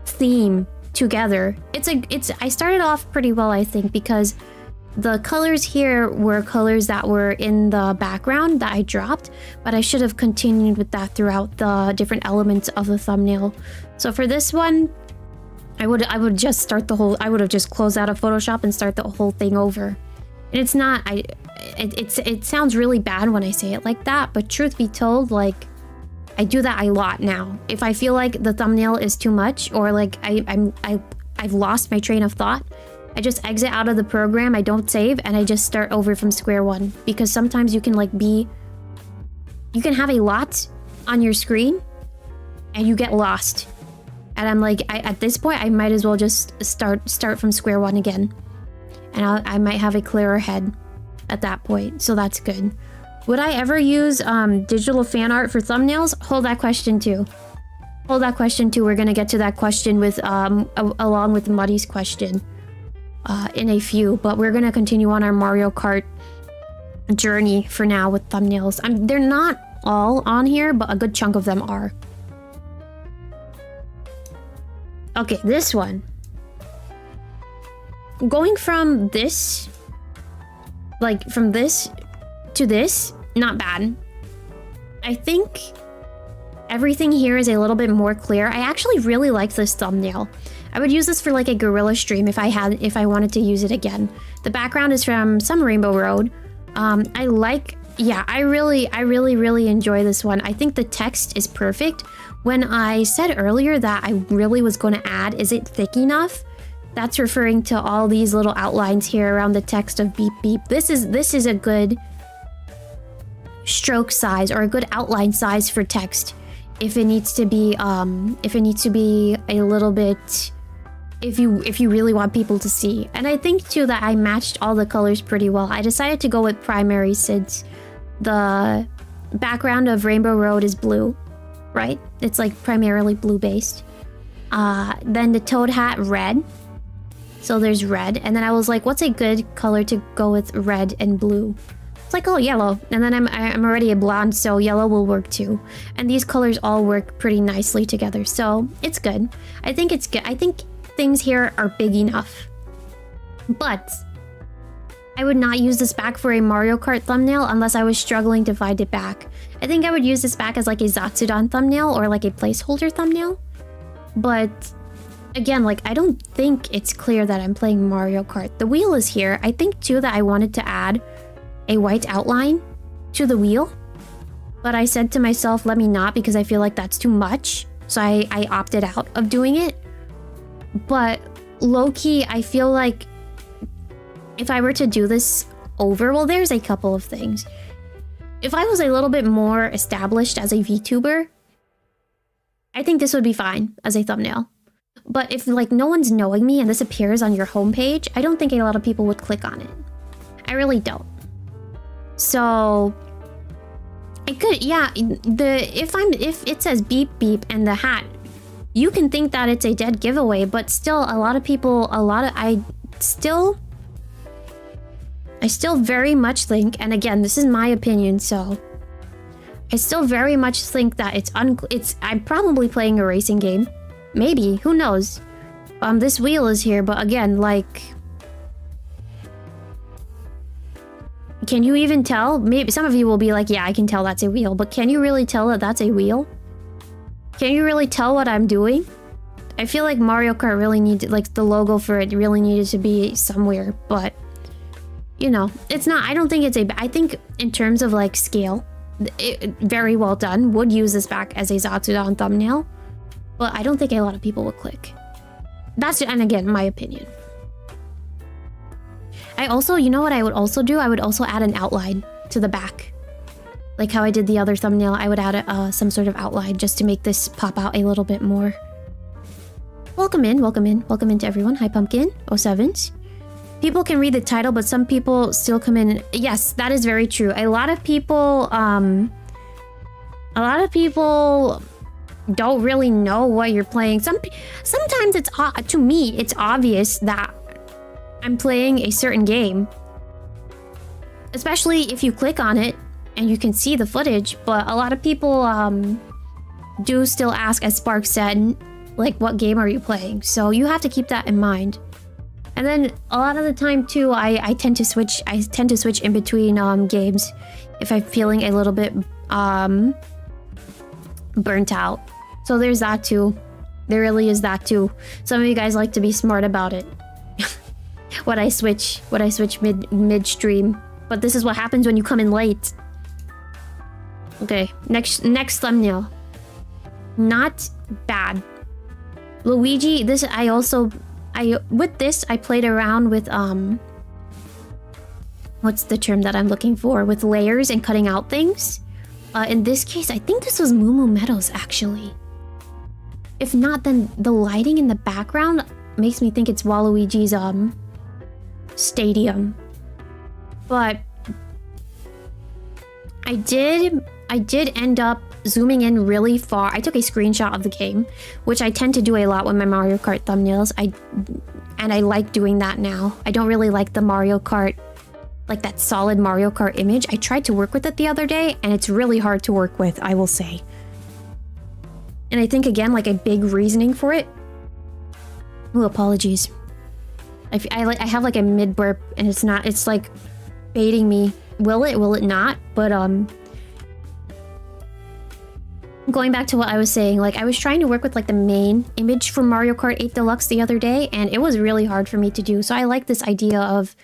theme together. I started off pretty well, I think, because the colors here were colors that were in the background that I dropped, but I should have continued with that throughout the different elements of the thumbnail. So for this one, I would just start the whole, I would have just closed out of Photoshop and start the whole thing over. And it's not, it sounds really bad when I say it like that, but truth be told, like, I do that a lot now. If I feel like the thumbnail is too much, or like I've lost my train of thought, I just exit out of the program, I don't save, and I just start over from square one. Because sometimes you can you can have a lot on your screen and you get lost. And I'm like, at this point, I might as well just start from square one again. And I might have a clearer head at that point, so that's good. Would I ever use digital fan art for thumbnails? Hold that question too. Hold that question too. We're gonna get to that question with along with Muddy's question. in a few, but we're gonna continue on our Mario Kart journey for now with thumbnails. They're not all on here, but a good chunk of them are. Okay, this one. Going from this, like from this to this, not bad. I think everything here is a little bit more clear. I actually really like this thumbnail. I would use this for like a guerrilla stream if I wanted to use it again. The background is from some Rainbow Road. I really enjoy this one. I think the text is perfect. When I said earlier that I really was going to add, is it thick enough? That's referring to all these little outlines here around the text of beep beep. This is a good stroke size or a good outline size for text. If it needs to be a little bit, if you really want people to see. And I think too that I matched all the colors pretty well. I decided to go with primary since the background of Rainbow Road is blue, right? It's like primarily blue based. Then the Toad hat, red. So there's red. And then I was like, what's a good color to go with red and blue? It's like, oh, yellow. And then I'm already a blonde, so yellow will work too. And these colors all work pretty nicely together. So it's good. I think it's good. I think things here are big enough. But I would not use this back for a Mario Kart thumbnail unless I was struggling to find it back. I think I would use this back as like a 𝗧𝗨𝗕𝗥𝗠𝗅𝗡 thumbnail or like a placeholder thumbnail. But again, like I don't think it's clear that I'm playing Mario Kart. The wheel is here. I think too that I wanted to add a white outline to the wheel. But I said to myself, let me not, because I feel like that's too much. So I opted out of doing it. But low-key, I feel like if I were to do this over, well, there's a couple of things. If I was a little bit more established as a VTuber, I think this would be fine as a thumbnail. But if like no one's knowing me and this appears on your homepage, I don't think a lot of people would click on it. I really don't. So I could, yeah, if it says beep beep and the hat, you can think that it's a dead giveaway, but still a lot of people, I still very much think, and again, this is my opinion, so I still very much think that I'm probably playing a racing game. Maybe, who knows? This wheel is here, but again, like, can you even tell? Maybe some of you will be like, yeah, I can tell that's a wheel, but can you really tell that that's a wheel? Can you really tell what I'm doing? I feel like Mario Kart really needed, like the logo for it really needed to be somewhere, but you know, it's not, I don't think it's I think in terms of like scale, very well done. Would use this back as a 𝗧𝗨𝗕𝗥𝗠𝗅𝗡 thumbnail, but I don't think a lot of people would click. That's, and again, my opinion. I also, you know what I would also do? I would also add an outline to the back. Like how I did the other thumbnail, I would add some sort of outline just to make this pop out a little bit more. Welcome in to everyone. Hi, Pumpkin. 07s. People can read the title, but some people still come in. Yes, that is very true. A lot of people don't really know what you're playing. Sometimes it's, to me, it's obvious that I'm playing a certain game. Especially if you click on it and you can see the footage, but a lot of people do still ask, as Spark said, like, what game are you playing? So you have to keep that in mind. And then a lot of the time too, I tend to switch in between games if I'm feeling a little bit burnt out. So there's that too. There really is that too. Some of you guys like to be smart about it. When I switch midstream. But this is what happens when you come in late. Okay, next thumbnail. Not bad. Luigi, this with this I played around with what's the term that I'm looking for? With layers and cutting out things. In this case, I think this was Moo Moo Meadows actually. If not, then the lighting in the background makes me think it's Waluigi's stadium. But I did end up zooming in really far. I took a screenshot of the game, which I tend to do a lot with my Mario Kart thumbnails. and I like doing that now. I don't really like the Mario Kart, like that solid Mario Kart image. I tried to work with it the other day, and it's really hard to work with, I will say. And I think, again, like a big reasoning for it... Ooh, apologies. I have like a mid-burp, and it's like baiting me. Will it not? But, going back to what I was saying, like I was trying to work with like the main image for Mario Kart 8 Deluxe the other day, and it was really hard for me to do. So I like this idea of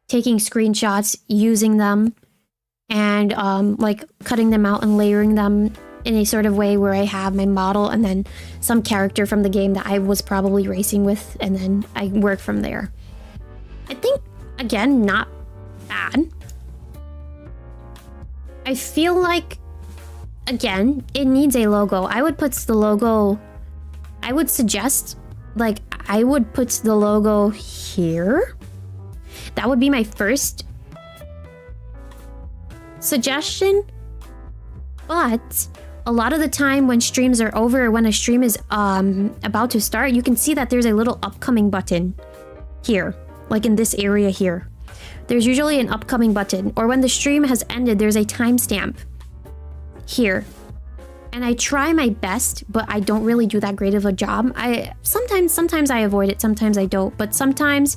taking screenshots, using them, and like cutting them out and layering them in a sort of way where I have my model and then some character from the game that I was probably racing with, and then I work from there. I think, again, not bad. I feel like, again, it needs a logo. I would put the logo... I would suggest, like, I would put the logo here. That would be my first suggestion. But a lot of the time when streams are over, when a stream is about to start, you can see that there's a little upcoming button here, like in this area here. There's usually an upcoming button, or when the stream has ended, there's a timestamp here. And I try my best, but I don't really do that great of a job. Sometimes I avoid it, sometimes I don't, but sometimes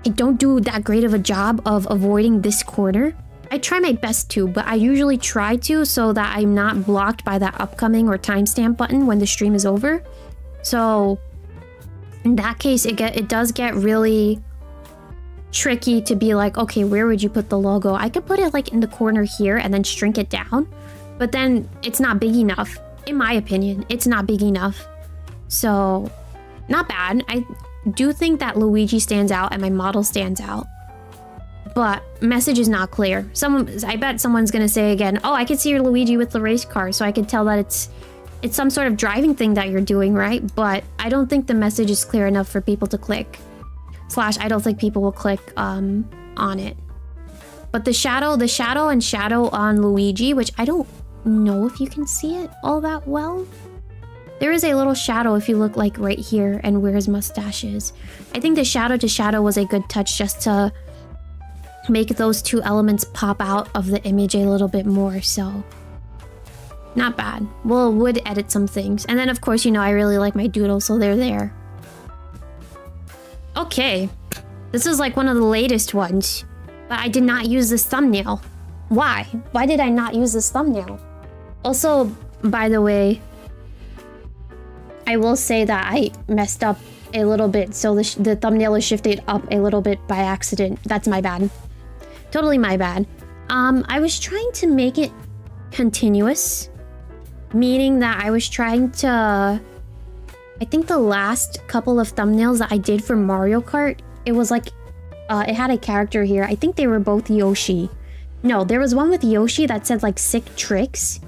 I don't do that great of a job of avoiding this corner. I try my best to, but I usually try to so that I'm not blocked by that upcoming or timestamp button when the stream is over. So in that case, it does get really tricky to be like, okay, where would you put the logo? I could put it like in the corner here and then shrink it down, but then it's not big enough. In my opinion, it's not big enough. So not bad. I do think that Luigi stands out and my model stands out, but message is not clear. I bet someone's gonna say again, oh, I can see your Luigi with the race car, so I can tell that it's some sort of driving thing that you're doing, right? But I don't think the message is clear enough for people to click. I don't think people will click on it. But the shadow on Luigi, which I don't know if you can see it all that well. There is a little shadow if you look like right here and where his mustache is. I think the shadow to shadow was a good touch just to make those two elements pop out of the image a little bit more, so not bad. Would edit some things. And then of course, you know, I really like my doodles, so they're there. Okay, this is like one of the latest ones, but I did not use this thumbnail. Why? Why did I not use this thumbnail? Also, by the way, I will say that I messed up a little bit, so the thumbnail is shifted up a little bit by accident. That's my bad. Totally my bad. I was trying to make it continuous, meaning that I was trying to... I think the last couple of thumbnails that I did for Mario Kart, it was like, it had a character here. I think they were both Yoshi. No, there was one with Yoshi that said like sick tricks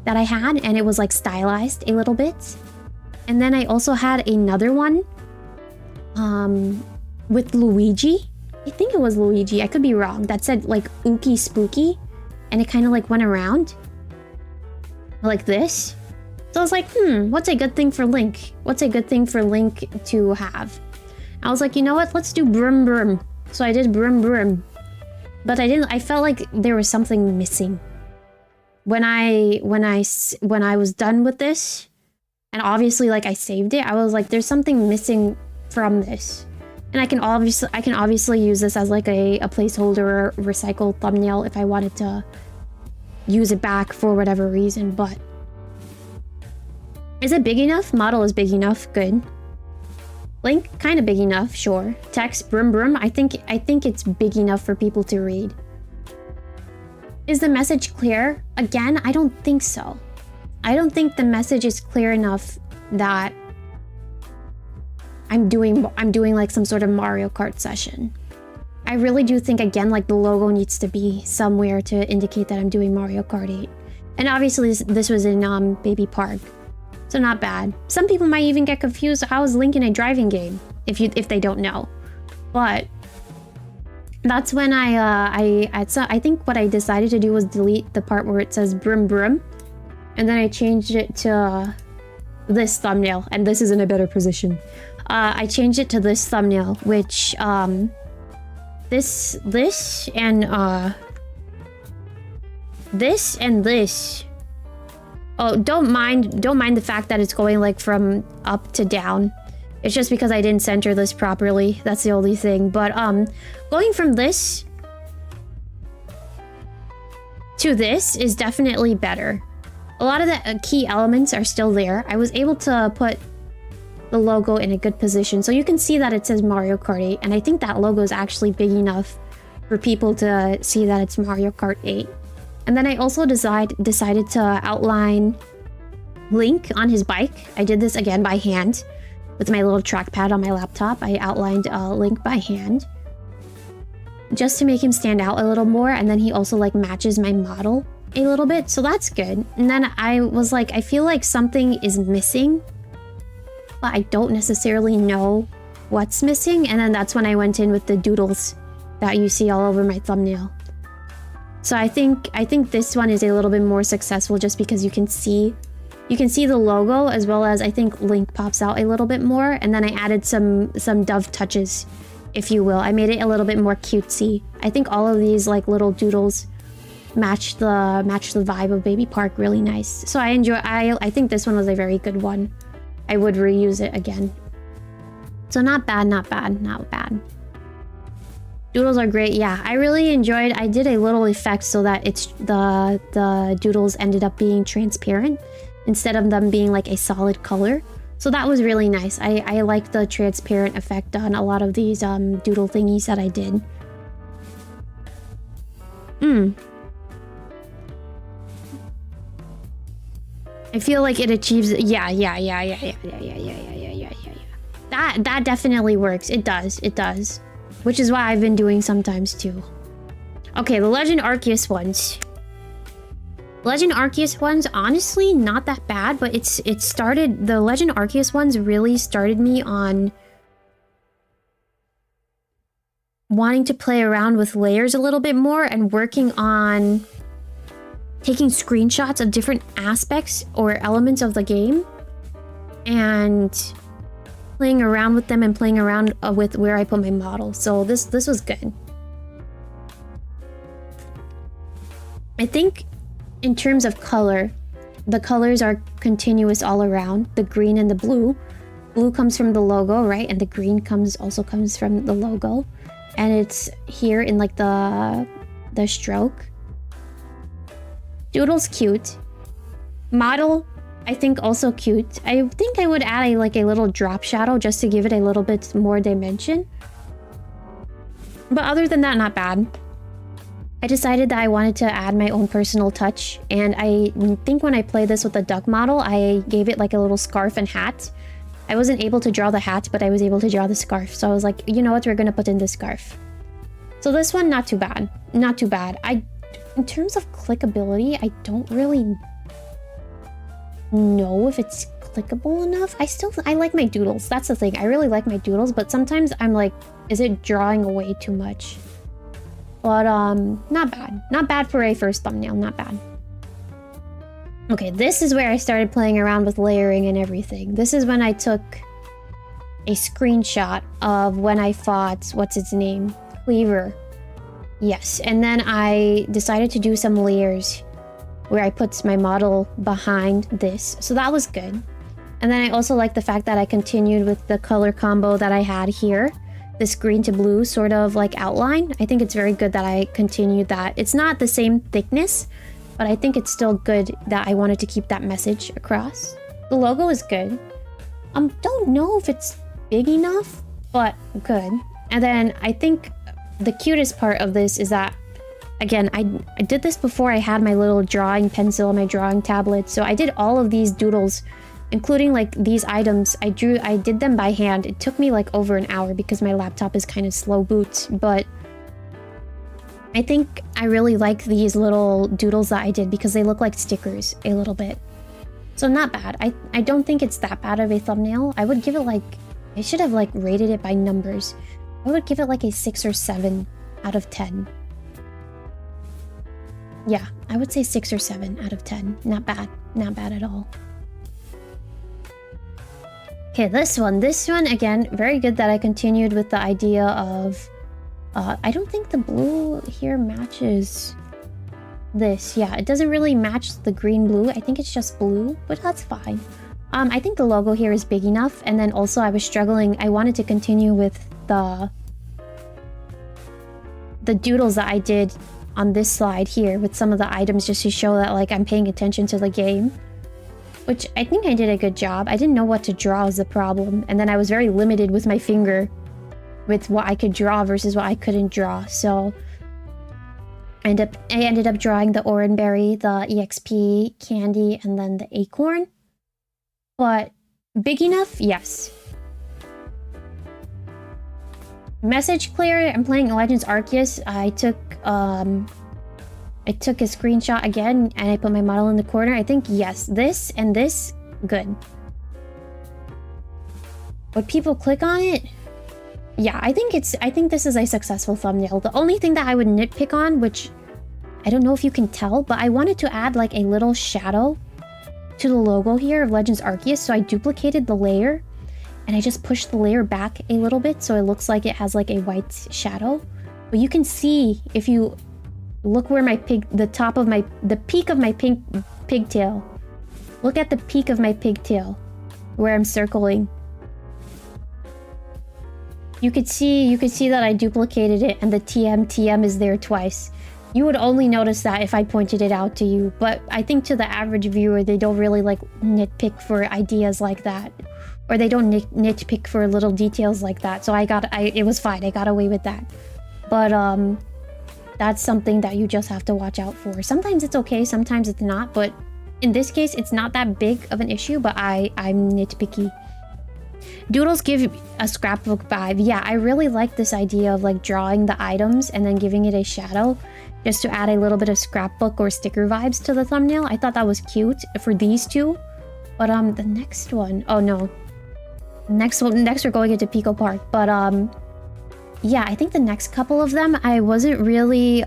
that I had, and it was like stylized a little bit. And then I also had another one with Luigi. I think it was Luigi, I could be wrong. That said like Ookie Spooky, and it kind of like went around like this. So I was like, what's a good thing for Link? What's a good thing for Link to have? I was like, you know what? Let's do Brum Brum. So I did Brum Brum. But I felt like there was something missing. When I was done with this, and obviously like I saved it, I was like, there's something missing from this. And I can obviously use this as like a placeholder or recycled thumbnail if I wanted to use it back for whatever reason, but is it big enough? Model is big enough. Good. Link, kind of big enough. Sure. Text, Brum Brum. I think it's big enough for people to read. Is the message clear? Again, I don't think so. I don't think the message is clear enough that I'm doing like some sort of Mario Kart session. I really do think, again, like the logo needs to be somewhere to indicate that I'm doing Mario Kart 8. And obviously this was in Baby Park. So not bad. Some people might even get confused. How is Link in a driving game if they don't know? But that's when I think what I decided to do was delete the part where it says Brum Brum, and then I changed it to this thumbnail, and this is in a better position. I changed it to this thumbnail, which this and this. Oh, don't mind the fact that it's going like from up to down. It's just because I didn't center this properly. That's the only thing. But going from this to this is definitely better. A lot of the key elements are still there. I was able to put the logo in a good position. So you can see that it says Mario Kart 8. And I think that logo is actually big enough for people to see that it's Mario Kart 8. And then I also decided to outline Link on his bike. I did this again by hand with my little trackpad on my laptop. I outlined Link by hand just to make him stand out a little more. And then he also like matches my model a little bit. So that's good. And then I was like, I feel like something is missing, but I don't necessarily know what's missing. And then that's when I went in with the doodles that you see all over my thumbnail. So I think this one is a little bit more successful just because you can see the logo, as well as I think Link pops out a little bit more. And then I added some dove touches, if you will. I made it a little bit more cutesy. I think all of these like little doodles match the vibe of Baby Park really nice. So I think this one was a very good one. I would reuse it again. So not bad, not bad, not bad. Doodles are great. Yeah, I really enjoyed. I did a little effect so that it's the doodles ended up being transparent instead of them being like a solid color. So that was really nice. I liked the transparent effect on a lot of these doodle thingies that I did. I feel like it achieves. Yeah. That definitely works. It does. Which is why I've been doing sometimes too. Okay, the Legend Arceus ones. Legend Arceus ones, honestly, not that bad, but the Legend Arceus ones really started me on wanting to play around with layers a little bit more and working on taking screenshots of different aspects or elements of the game and playing around with them and playing around with where I put my model. So this was good. I think in terms of color, the colors are continuous all around. The green and the blue. Blue comes from the logo, right? And the green also comes from the logo. And it's here in like the stroke. Doodle's cute. Model, I think also cute. I think I would add a little drop shadow just to give it a little bit more dimension. But other than that, not bad. I decided that I wanted to add my own personal touch, and I think when I played this with the duck model, I gave it like a little scarf and hat. I wasn't able to draw the hat, but I was able to draw the scarf. So I was like, you know what, we're gonna put in the scarf. So this one, not too bad. Not too bad. In terms of clickability, I don't really know if it's clickable enough. I like my doodles. That's the thing. I really like my doodles, but sometimes I'm like, is it drawing away too much? But not bad. Not bad for a first thumbnail. Not bad. Okay, this is where I started playing around with layering and everything. This is when I took a screenshot of when I fought, what's its name? Cleaver. Yes, and then I decided to do some layers where I put my model behind this. So that was good. And then I also like the fact that I continued with the color combo that I had here. This green to blue sort of like outline. I think it's very good that I continued that. It's not the same thickness, but I think it's still good that I wanted to keep that message across. The logo is good. Don't know if it's big enough, but good. And then I think the cutest part of this is that, again, I did this before I had my little drawing pencil, my drawing tablet. So I did all of these doodles, including like these items. I did them by hand. It took me like over an hour because my laptop is kind of slow boot, but I think I really like these little doodles that I did because they look like stickers a little bit. So not bad. I don't think it's that bad of a thumbnail. I would give it like, I should have like rated it by numbers. I would give it like a 6 or 7 out of 10. Yeah, I would say 6 or 7 out of 10. Not bad. Not bad at all. Okay, this one again, very good that I continued with the idea of I don't think the blue here matches this. Yeah, it doesn't really match the green blue. I think it's just blue, but that's fine. I think the logo here is big enough, and then also I was struggling. I wanted to continue with the doodles that I did on this slide here with some of the items just to show that like I'm paying attention to the game. Which I think I did a good job. I didn't know what to draw is the problem. And then I was very limited with my finger with what I could draw versus what I couldn't draw. So I ended up drawing the oranberry, the EXP candy, and then the acorn. But big enough? Yes. Message clear. I'm playing Legends Arceus. I took a screenshot again and I put my model in the corner. I think yes, this and this, good. Would people click on it? Yeah, I think this is a successful thumbnail. The only thing that I would nitpick on, which I don't know if you can tell, but I wanted to add like a little shadow to the logo here of Legends Arceus. So I duplicated the layer and I just pushed the layer back a little bit so it looks like it has like a white shadow. But you can see if you look where my the peak of my pigtail. Look at the peak of my pigtail, where I'm circling. You could see that I duplicated it, and the TM is there twice. You would only notice that if I pointed it out to you, but I think to the average viewer, they don't really like nitpick for ideas like that, or they don't nitpick for little details like that. So it was fine. I got away with that, but that's something that you just have to watch out for. Sometimes it's okay, sometimes it's not, but in this case, it's not that big of an issue, but I'm nitpicky. Doodles give a scrapbook vibe. Yeah, I really like this idea of like drawing the items and then giving it a shadow just to add a little bit of scrapbook or sticker vibes to the thumbnail. I thought that was cute for these two. But the next one, oh no. Next we're going into Pico Park, but yeah, I think the next couple of them, I wasn't really,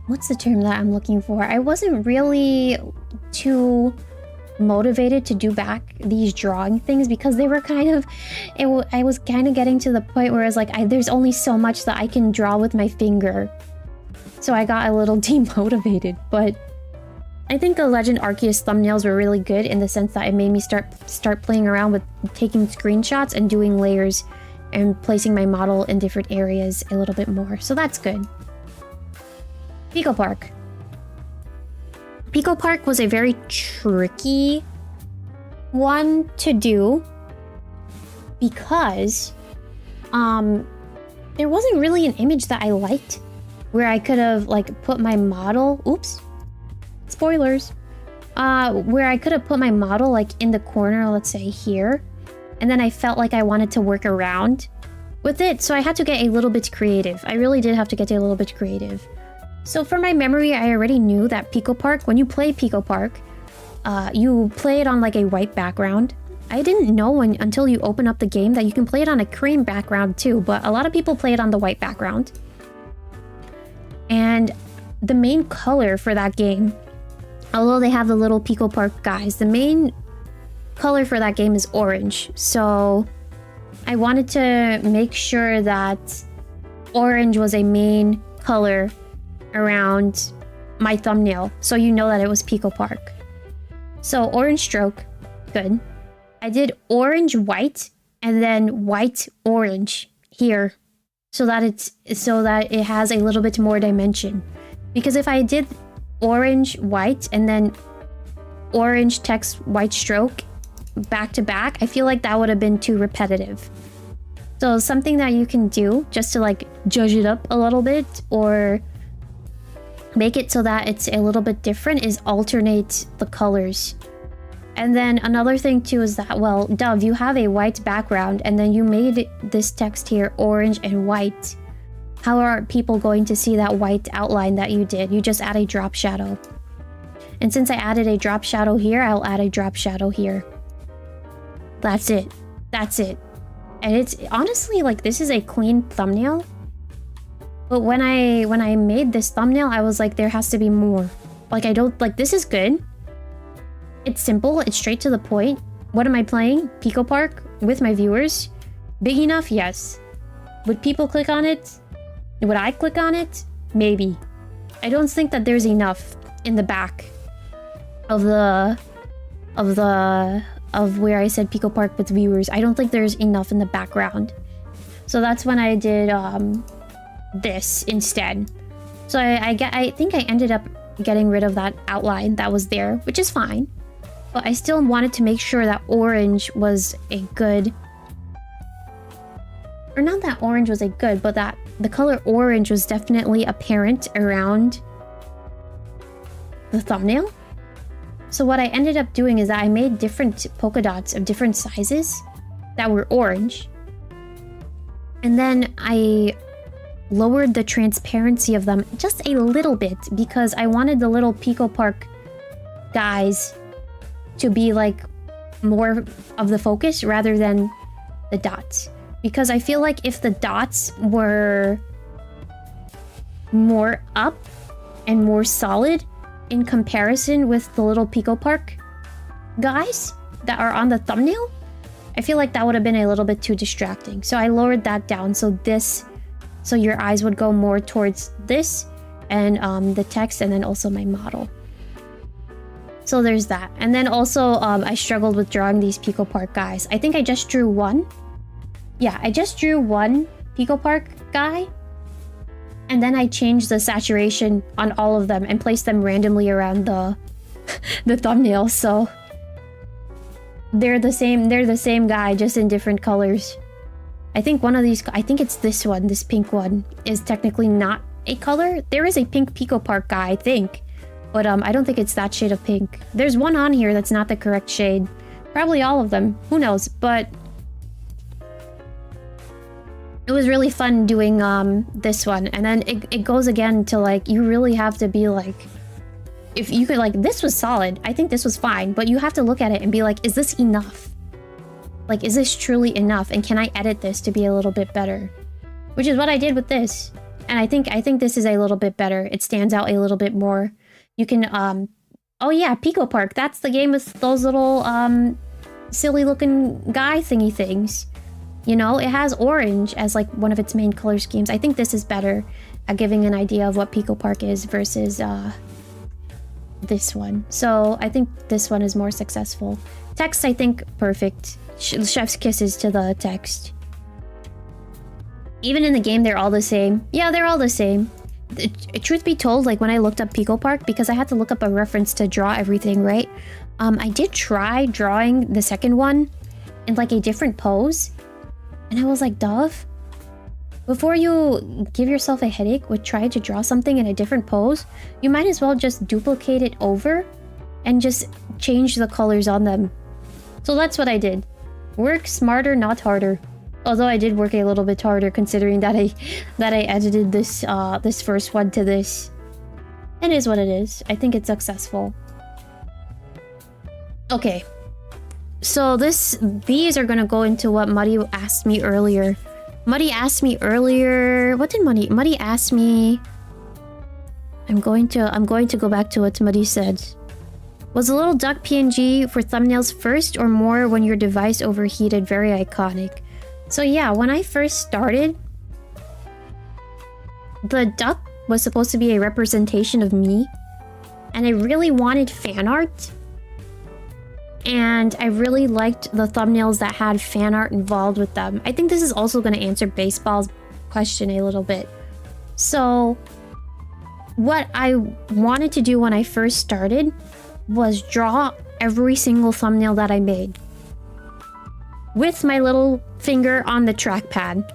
what's the term that I'm looking for? I wasn't really too motivated to do back these drawing things because they were kind of, I was kind of getting to the point where I was like, there's only so much that I can draw with my finger. So I got a little demotivated, but I think the Legend Arceus thumbnails were really good in the sense that it made me start playing around with taking screenshots and doing layers and placing my model in different areas a little bit more. So that's good. Pico Park. Pico Park was a very tricky one to do because there wasn't really an image that I liked where I could have like put my model, oops, spoilers, where I could have put my model like in the corner, let's say here, and then I felt like I wanted to work around with it, so I had to get a little bit creative. I really did have to get a little bit creative. So for my memory, I already knew that Pico Park, when you play Pico Park, you play it on like a white background. I didn't know until you open up the game that you can play it on a cream background too, but a lot of people play it on the white background. And the main color for that game, although they have the little Pico Park guys, the main color for that game is orange. So I wanted to make sure that orange was a main color around my thumbnail, so you know that it was Pico Park. So orange stroke, good. I did orange white and then white orange here, so that it has a little bit more dimension. Because if I did orange white and then orange text white stroke back to back, I feel like that would have been too repetitive. So something that you can do just to like judge it up a little bit or make it so that it's a little bit different is alternate the colors. And then another thing too is that, well, Dove, you have a white background and then you made this text here orange and white. How are people going to see that white outline that you did? You just add a drop shadow. And since I added a drop shadow here, I'll add a drop shadow here. That's it. That's it. And it's honestly like, this is a clean thumbnail. But when I made this thumbnail, I was like, there has to be more. Like, I don't, like, this is good. It's simple. It's straight to the point. What am I playing? Pico Park with my viewers. Big enough? Yes. Would people click on it? Would I click on it? Maybe. I don't think that there's enough in the back of where I said Pico Park with viewers. I don't think there's enough in the background. So that's when I did this instead. So I think I ended up getting rid of that outline that was there, which is fine. But I still wanted to make sure that orange was a good... Or not that orange was a good, but that the color orange was definitely apparent around the thumbnail. So what I ended up doing is that I made different polka dots of different sizes that were orange. And then I lowered the transparency of them just a little bit because I wanted the little Pico Park guys to be like more of the focus rather than the dots. Because I feel like if the dots were more up and more solid in comparison with the little Pico Park guys that are on the thumbnail, I feel like that would have been a little bit too distracting. So I lowered that down so your eyes would go more towards this and the text and then also my model. So there's that. And then also I struggled with drawing these Pico Park guys. I think I just drew one. Yeah, I just drew one Pico Park guy. And then I changed the saturation on all of them and placed them randomly around the thumbnail. So they're the same guy, just in different colors. I think one of these, I think it's this one, this pink one, is technically not a color. There is a pink Pico Park guy, I think. But I don't think it's that shade of pink. There's one on here that's not the correct shade. Probably all of them. Who knows? But it was really fun doing this one. And then it goes again to like, you really have to be like, if you could like, this was solid. I think this was fine. But you have to look at it and be like, is this enough? Like, is this truly enough? And can I edit this to be a little bit better? Which is what I did with this. And I think this is a little bit better. It stands out a little bit more. You can, oh yeah, Pico Park. That's the game with those little, silly looking guy thingy things. You know, it has orange as like one of its main color schemes. I think this is better at giving an idea of what Pico Park is versus, this one. So I think this one is more successful. Text, I think, perfect. Chef's kisses to the text. Even in the game, they're all the same. Yeah, they're all the same. Truth be told, like when I looked up Pico Park, because I had to look up a reference to draw everything, right? I did try drawing the second one in like a different pose. And I was like, Dove, before you give yourself a headache with trying to draw something in a different pose, you might as well just duplicate it over and just change the colors on them. So that's what I did. Work smarter, not harder. Although I did work a little bit harder considering that I edited this this first one to this. It is what it is. I think it's successful. Okay. So these are gonna go into what Muddy asked me earlier. Muddy asked me earlier. What did Muddy asked me? I'm going to go back to what Muddy said. Was a little duck PNG for thumbnails first or more when your device overheated? Very iconic. So yeah, when I first started, the duck was supposed to be a representation of me. And I really wanted fan art. And I really liked the thumbnails that had fan art involved with them. I think this is also going to answer Baseball's question a little bit. So what I wanted to do when I first started was draw every single thumbnail that I made with my little finger on the trackpad.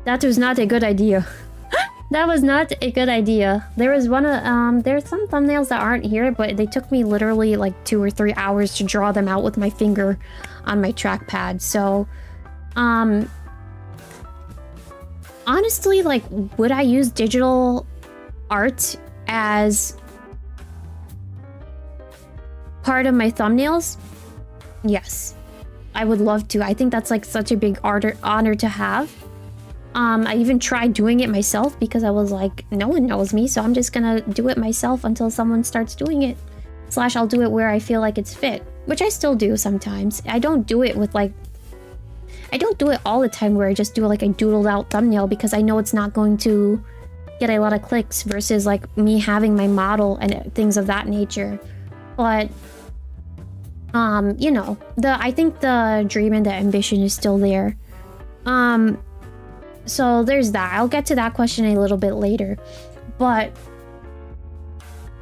That was not a good idea. That was not a good idea. There was there's some thumbnails that aren't here, but they took me literally like 2 or 3 hours to draw them out with my finger on my trackpad. So, honestly, like, would I use digital art as part of my thumbnails? Yes, I would love to. I think that's like such a big honor to have. I even tried doing it myself because I was like, no one knows me, so I'm just gonna do it myself until someone starts doing it. / I'll do it where I feel like it's fit, which I still do sometimes. I don't do it with like... I don't do it all the time where I just do like a doodled out thumbnail because I know it's not going to get a lot of clicks versus like me having my model and things of that nature. But... you know, I think the dream and the ambition is still there. So there's that. I'll get to that question a little bit later. But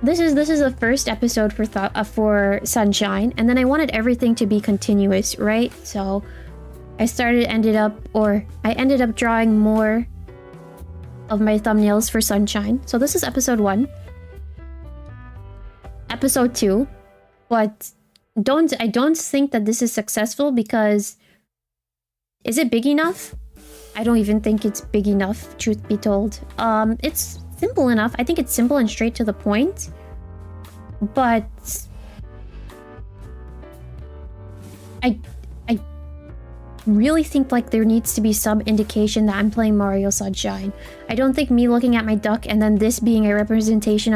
this is the first episode for Sunshine, and then I wanted everything to be continuous, right? So I ended up drawing more of my thumbnails for Sunshine. So this is episode 1. Episode 2. But I don't think that this is successful because... Is it big enough? I don't even think it's big enough, truth be told. It's simple enough. I think it's simple and straight to the point. But... I really think like there needs to be some indication that I'm playing Mario Sunshine. I don't think me looking at my duck and then this being a representation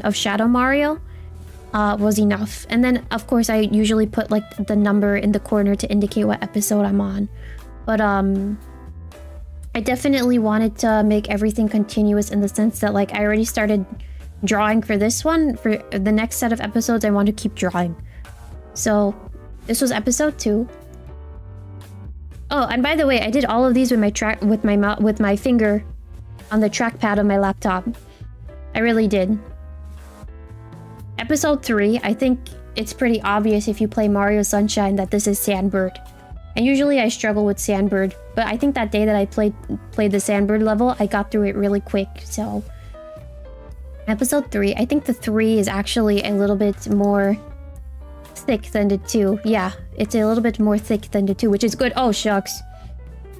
of Shadow Mario was enough. And then of course I usually put like the number in the corner to indicate what episode I'm on. But I definitely wanted to make everything continuous in the sense that like I already started drawing for this one. For the next set of episodes I want to keep drawing. So this was episode 2. Oh, and by the way, I did all of these with my finger on the trackpad of my laptop. I really did. Episode 3, I think it's pretty obvious if you play Mario Sunshine that this is Sandbird. And usually I struggle with Sandbird, but I think that day that I played the Sandbird level, I got through it really quick, so... Episode 3, I think the 3 is actually a little bit more thick than the 2. Yeah, it's a little bit more thick than the 2, which is good. Oh, shucks.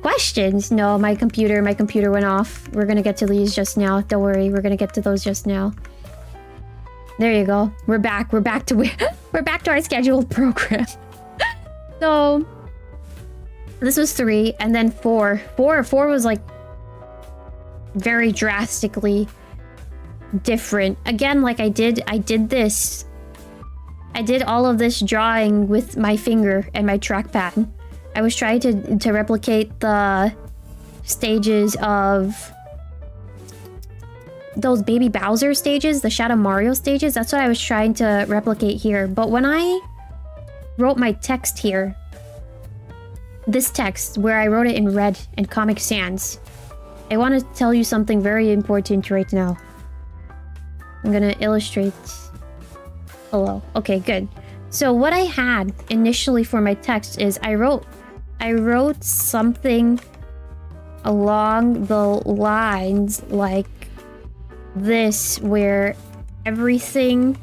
Questions? No, my computer went off. We're gonna get to these just now. Don't worry, we're gonna get to those just now. There you go. We're back to our scheduled program. So this was 3, and then 4. 4 was like very drastically different. Again, like I did this. I did all of this drawing with my finger and my trackpad. I was trying to replicate the stages of those Baby Bowser stages, the Shadow Mario stages. That's what I was trying to replicate here. But when I wrote my text here, this text, where I wrote it in red in Comic Sans, I want to tell you something very important right now. I'm gonna illustrate... Hello. Okay, good. So what I had initially for my text is I wrote something along the lines like this, where everything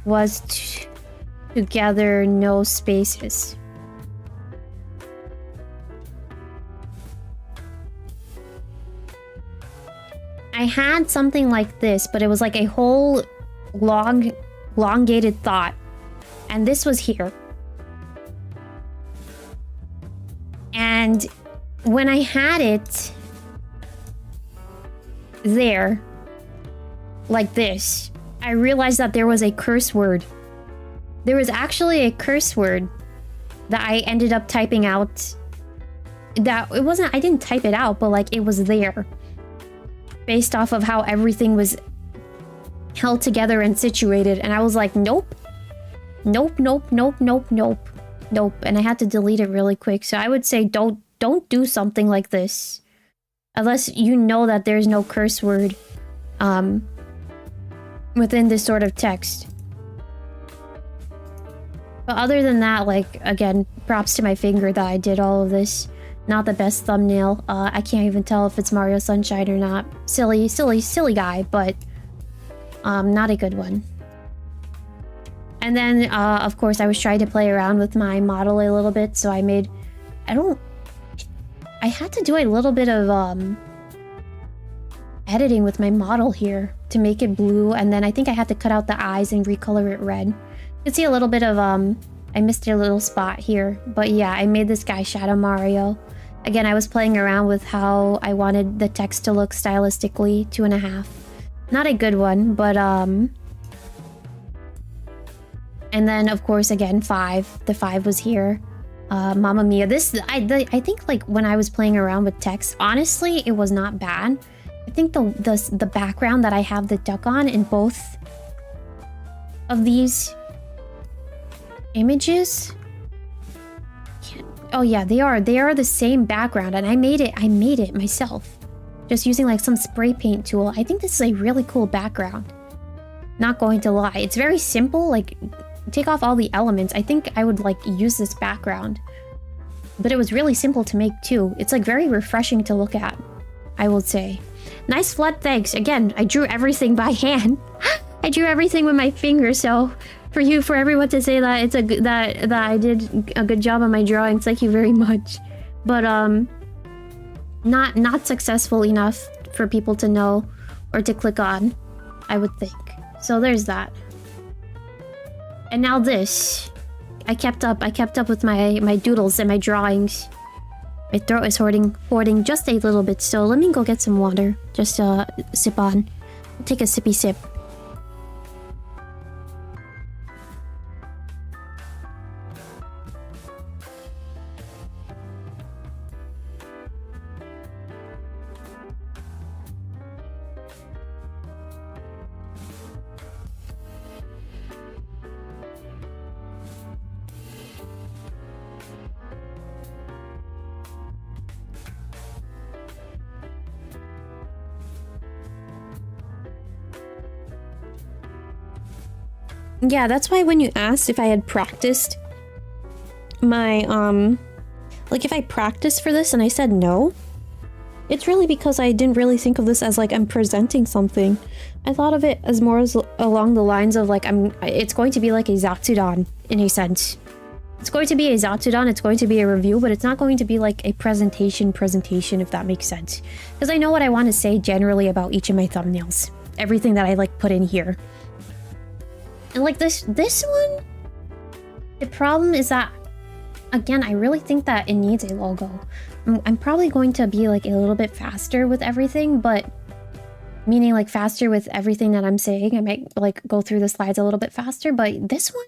was together, no spaces. I had something like this, but it was like a whole elongated thought. And this was here. And when I had it there, like this, I realized that there was a curse word. There was actually a curse word that I ended up typing out. That it wasn't, I didn't type it out, but like it was there. Based off of how everything was held together and situated. And I was like, nope. Nope, nope, nope, nope, nope. Nope. And I had to delete it really quick. So I would say don't do something like this. Unless you know that there's no curse word within this sort of text. But other than that, like, again, props to my finger that I did all of this. Not the best thumbnail. I can't even tell if it's Mario Sunshine or not. Silly guy, but not a good one. And then, of course, I was trying to play around with my model a little bit, so I made... I had to do a little bit of editing with my model here to make it blue, and then I think I had to cut out the eyes and recolor it red. You can see a little bit of... I I missed a little spot here. But yeah, I made this guy Shadow Mario. Again, I was playing around with how I wanted the text to look stylistically. 2.5. Not a good one, but and then of course again 5. The 5 was here. Mamma Mia. I think like when I was playing around with text, honestly, it was not bad. I think the background that I have the duck on in both of these images. Oh yeah, they are the same background, and I made it myself. Just using like some spray paint tool. I think this is a really cool background. Not going to lie. It's very simple, like take off all the elements. I think I would like use this background. But it was really simple to make too. It's like very refreshing to look at, I will say. Nice flood, thanks. Again, I drew everything by hand. I drew everything with my finger, so for everyone to say that that I did a good job on my drawings, thank you very much. But not successful enough for people to know or to click on, I would think. So there's that. And now this. I kept up with my doodles and my drawings. My throat is hoarding just a little bit, so let me go get some water. Just sip on. Take a sippy sip. Yeah, that's why when you asked if I had practiced my, like if I practiced for this and I said no, it's really because I didn't really think of this as like I'm presenting something. I thought of it as more as along the lines of like it's going to be like a Zatsudan in a sense. It's going to be a Zatsudan, it's going to be a review, but it's not going to be like a presentation, if that makes sense. Because I know what I want to say generally about each of my thumbnails. Everything that I like put in here. And like this one, the problem is that, again, I really think that it needs a logo. I'm probably going to be like a little bit faster with everything, but meaning like faster with everything that I'm saying. I might like go through the slides a little bit faster, but this one,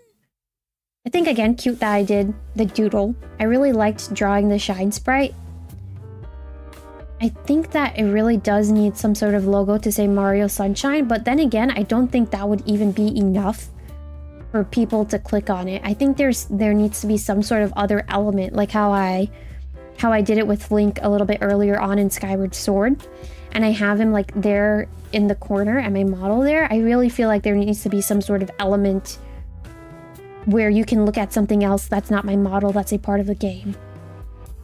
I think again, cute that I did the doodle. I really liked drawing the shine sprite. I think that it really does need some sort of logo to say Mario Sunshine, but then again, I don't think that would even be enough for people to click on it. I think there needs to be some sort of other element, like how I did it with Link a little bit earlier on in Skyward Sword, and I have him like there in the corner and my model there. I really feel like there needs to be some sort of element where you can look at something else that's not my model, that's a part of the game.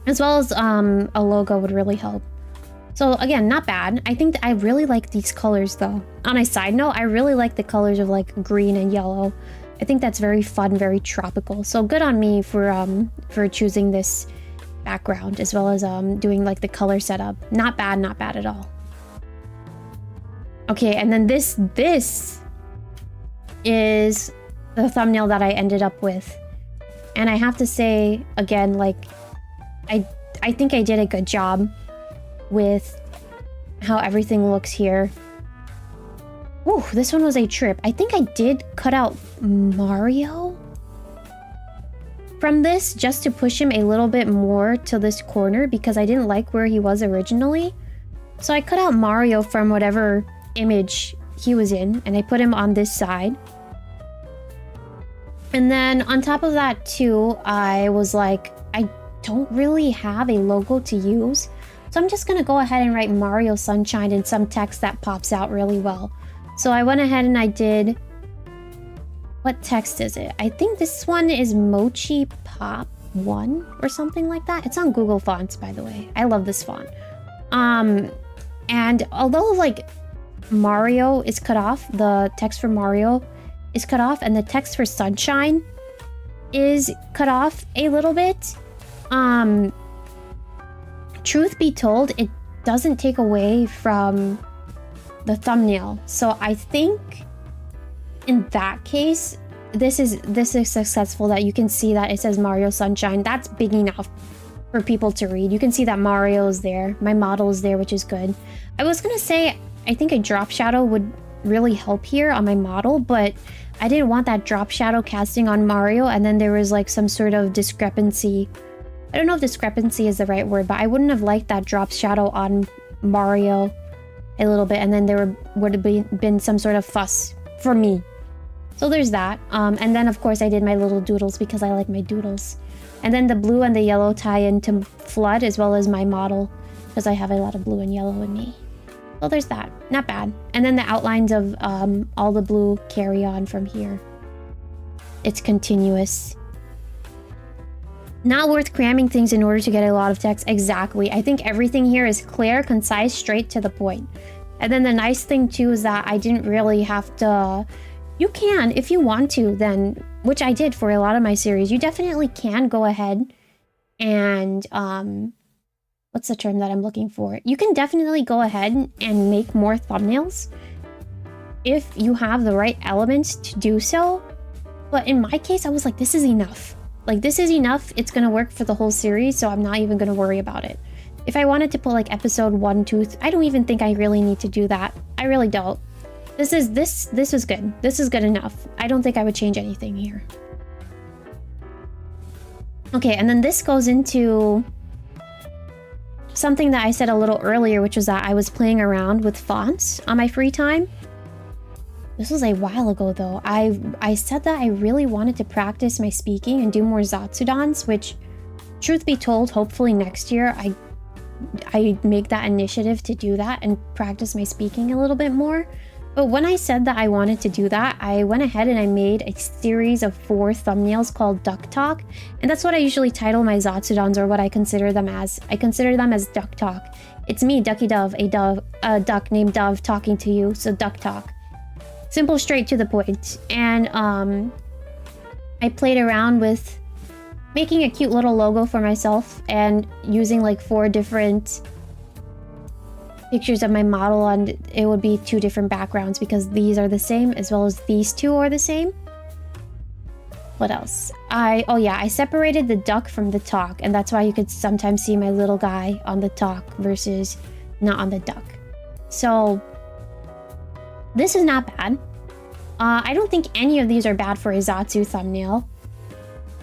As well as a logo would really help. So again, not bad. I think I really like these colors though. On a side note, I really like the colors of like green and yellow. I think that's very fun, very tropical. So good on me for choosing this background as well as doing like the color setup. Not bad at all. Okay, and then this is the thumbnail that I ended up with. And I have to say again, like I think I did a good job with how everything looks here. Ooh, this one was a trip. I think I did cut out Mario from this just to push him a little bit more to this corner because I didn't like where he was originally. So I cut out Mario from whatever image he was in and I put him on this side. And then on top of that too, I was like, I don't really have a logo to use. So I'm just gonna go ahead and write Mario Sunshine in some text that pops out really well. So I went ahead and I did... What text is it? I think this one is Mochi Pop 1 or something like that. It's on Google Fonts, by the way. I love this font. And although like Mario is cut off, the text for Mario is cut off, and the text for Sunshine is cut off a little bit. Truth be told, it doesn't take away from the thumbnail. So I think in that case, this is successful that you can see that it says Mario Sunshine. That's big enough for people to read. You can see that Mario is there. My model is there, which is good. I was gonna say, I think a drop shadow would really help here on my model, but I didn't want that drop shadow casting on Mario, and then there was like some sort of discrepancy. I don't know if discrepancy is the right word, but I wouldn't have liked that drop shadow on Mario a little bit, and then there would have been some sort of fuss for me. So there's that. And then of course I did my little doodles because I like my doodles. And then the blue and the yellow tie into Flood as well as my model because I have a lot of blue and yellow in me. So there's that. Not bad. And then the outlines of all the blue carry on from here. It's continuous. Not worth cramming things in order to get a lot of text. Exactly. I think everything here is clear, concise, straight to the point. And then the nice thing too is that I didn't really have to... You can, if you want to, then, which I did for a lot of my series, you definitely can go ahead and, what's the term that I'm looking for? You can definitely go ahead and make more thumbnails if you have the right elements to do so. But in my case, I was like, this is enough. Like, this is enough. It's gonna work for the whole series, so I'm not even gonna worry about it. If I wanted to put like episode 1, 2, I don't even think I really need to do that. I really don't. This is good. This is good enough. I don't think I would change anything here. Okay, and then this goes into something that I said a little earlier, which was that I was playing around with fonts on my free time. This was a while ago though. I said that I really wanted to practice my speaking and do more Zatsudans, which, truth be told, hopefully next year I make that initiative to do that and practice my speaking a little bit more. But when I said that I wanted to do that, I went ahead and I made a series of 4 thumbnails called Duck Talk. And that's what I usually title my Zatsudans, or what I consider them as. I consider them as Duck Talk. It's me, Ducky Dove, a duck named Dove talking to you, so Duck Talk. Simple, straight to the point. And I played around with making a cute little logo for myself and using like 4 different pictures of my model, and it would be 2 different backgrounds because these are the same as well as these 2 are the same. What else? Oh yeah, I separated the duck from the talk, and that's why you could sometimes see my little guy on the talk versus not on the duck. So this is not bad. I don't think any of these are bad for a Zatsu thumbnail.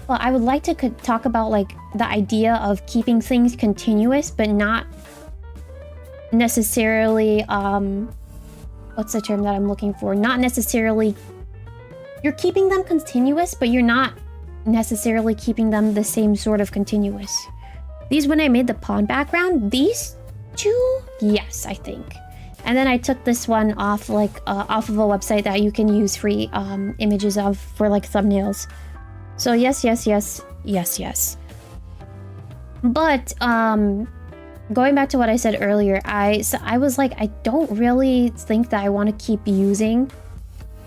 Well, I would like to talk about like the idea of keeping things continuous, but not necessarily, what's the term that I'm looking for? Not necessarily, you're keeping them continuous, but you're not necessarily keeping them the same sort of continuous. These, when I made the pawn background, these 2, yes, I think. And then I took this one off, like, off of a website that you can use free images of for like thumbnails. So yes, yes, yes, yes, yes. But, going back to what I said earlier, I was like, I don't really think that I want to keep using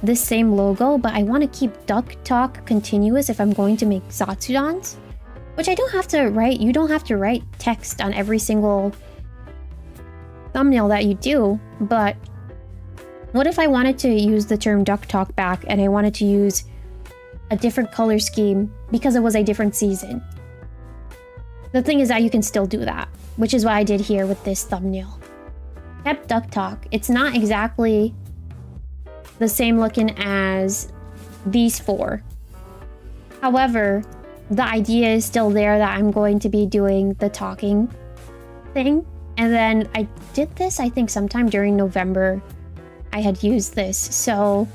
this same logo, but I want to keep Duck Talk continuous if I'm going to make Zatsudans. Which I don't have to write, you don't have to write text on every single thumbnail that you do, but what if I wanted to use the term Duck Talk back and I wanted to use a different color scheme because it was a different season? The thing is that you can still do that, which is what I did here with this thumbnail. Kept Duck Talk. It's not exactly the same looking as these 4. However, the idea is still there that I'm going to be doing the talking thing. And then I did this, I think, sometime during November. I had used this. So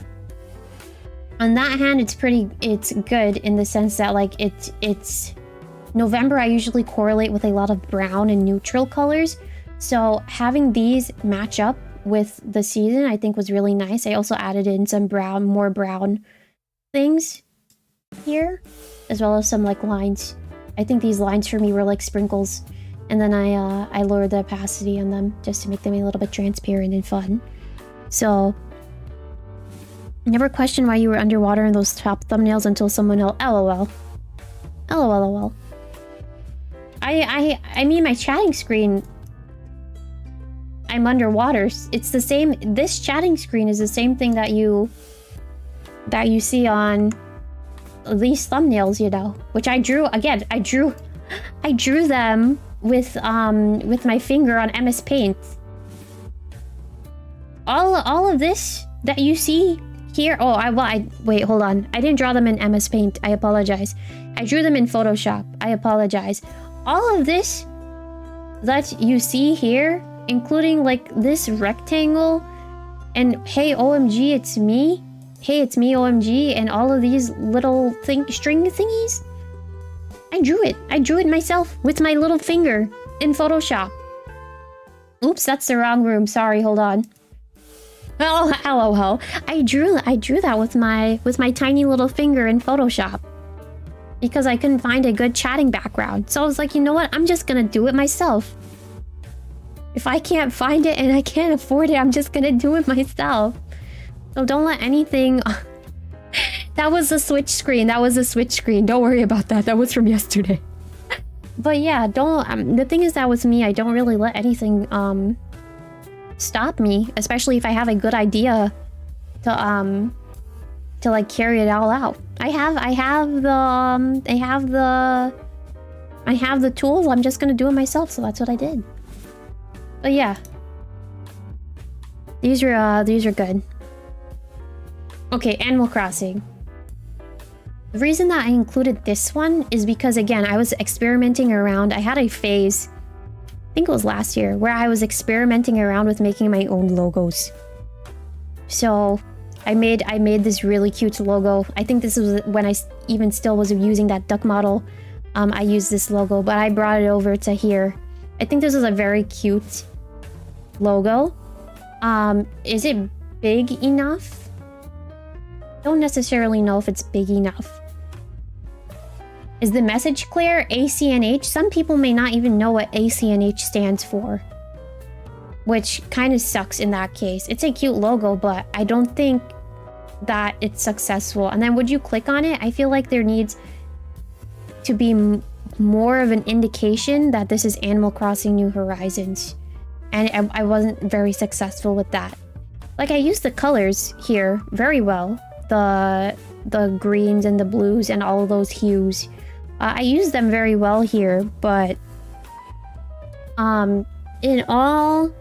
on that hand, it's good in the sense that like it's November, I usually correlate with a lot of brown and neutral colors. So having these match up with the season, I think was really nice. I also added in some more brown things here, as well as some like lines. I think these lines for me were like sprinkles. And then I lowered the opacity on them just to make them a little bit transparent and fun. So I never questioned why you were underwater in those top thumbnails until someone else. LOL. LOL. I mean, my chatting screen, I'm underwater. It's the same. This chatting screen is the same thing that you see on thumbnails, you know, which I drew again. I drew them with my finger on MS Paint. All of this that you see here. Oh, wait, hold on. I didn't draw them in MS Paint. I apologize. I drew them in Photoshop. I apologize. All of this that you see here, including like this rectangle and hey OMG it's me, hey it's me OMG, and all of these little string thingies, I drew it myself with my little finger in Photoshop. Oops, that's the wrong room. Sorry, hold on. Oh, hello. I drew that with my tiny little finger in Photoshop because I couldn't find a good chatting background. So I was like, you know what? I'm just gonna do it myself. If I can't find it and I can't afford it, I'm just gonna do it myself. So don't let anything... That was the Switch screen. Don't worry about that. That was from yesterday. But yeah, don't... the thing is that with me, I don't really let anything stop me, especially if I have a good idea to like carry it all out. I have the tools. I'm just gonna do it myself, so that's what I did. But yeah, these are good. Okay, Animal Crossing. The reason that I included this one is because, again, I was experimenting around. I had a phase, I think it was last year, where I was experimenting around with making my own logos. So I made this really cute logo. I think this was when I even still was using that duck model. I used this logo, but I brought it over to here. I think this is a very cute logo. Is it big enough? Don't necessarily know if it's big enough. Is the message clear? ACNH? Some people may not even know what ACNH stands for, which kind of sucks in that case. It's a cute logo, but I don't think that it's successful. And then would you click on it? I feel like there needs to be more of an indication that this is Animal Crossing New Horizons. And I wasn't very successful with that. Like, I used the colors here very well. The greens and the blues and all of those hues. I used them very well here, but in all,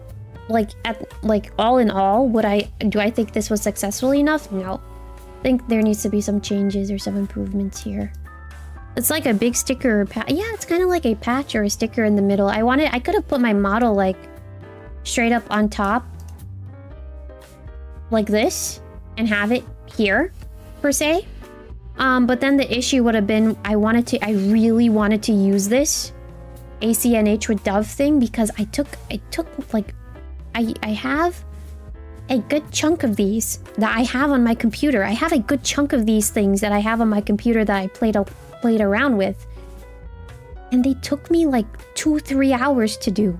all in all, do I think this was successful enough? No. I think there needs to be some changes or some improvements here. It's like a big sticker yeah, it's kind of like a patch or a sticker in the middle. I could have put my model like straight up on top like this and have it here per se. But then the issue would have been I really wanted to use this ACNH with Dove thing because I have a good chunk of these that I have on my computer. I have a good chunk of these things that I have on my computer that I played around with. And they took me like 2-3 hours to do.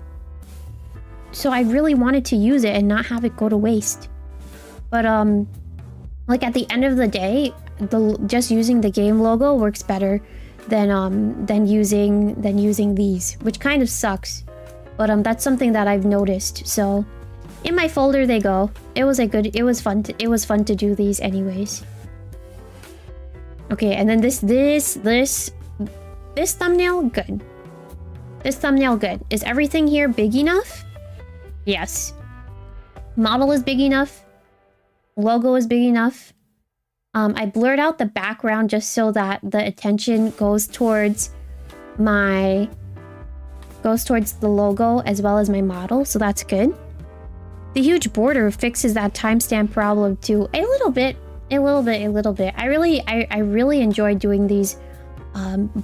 So I really wanted to use it and not have it go to waste. But like at the end of the day, just using the game logo works better than using these, which kind of sucks. But that's something that I've noticed. So in my folder they go. It was fun to do these anyways. Okay, and then this thumbnail, good. This thumbnail, good. Is everything here big enough? Yes. Model is big enough. Logo is big enough. I blurred out the background just so that the attention goes towards the logo as well as my model, so that's good. The huge border fixes that timestamp problem too. A little bit. I really enjoy doing these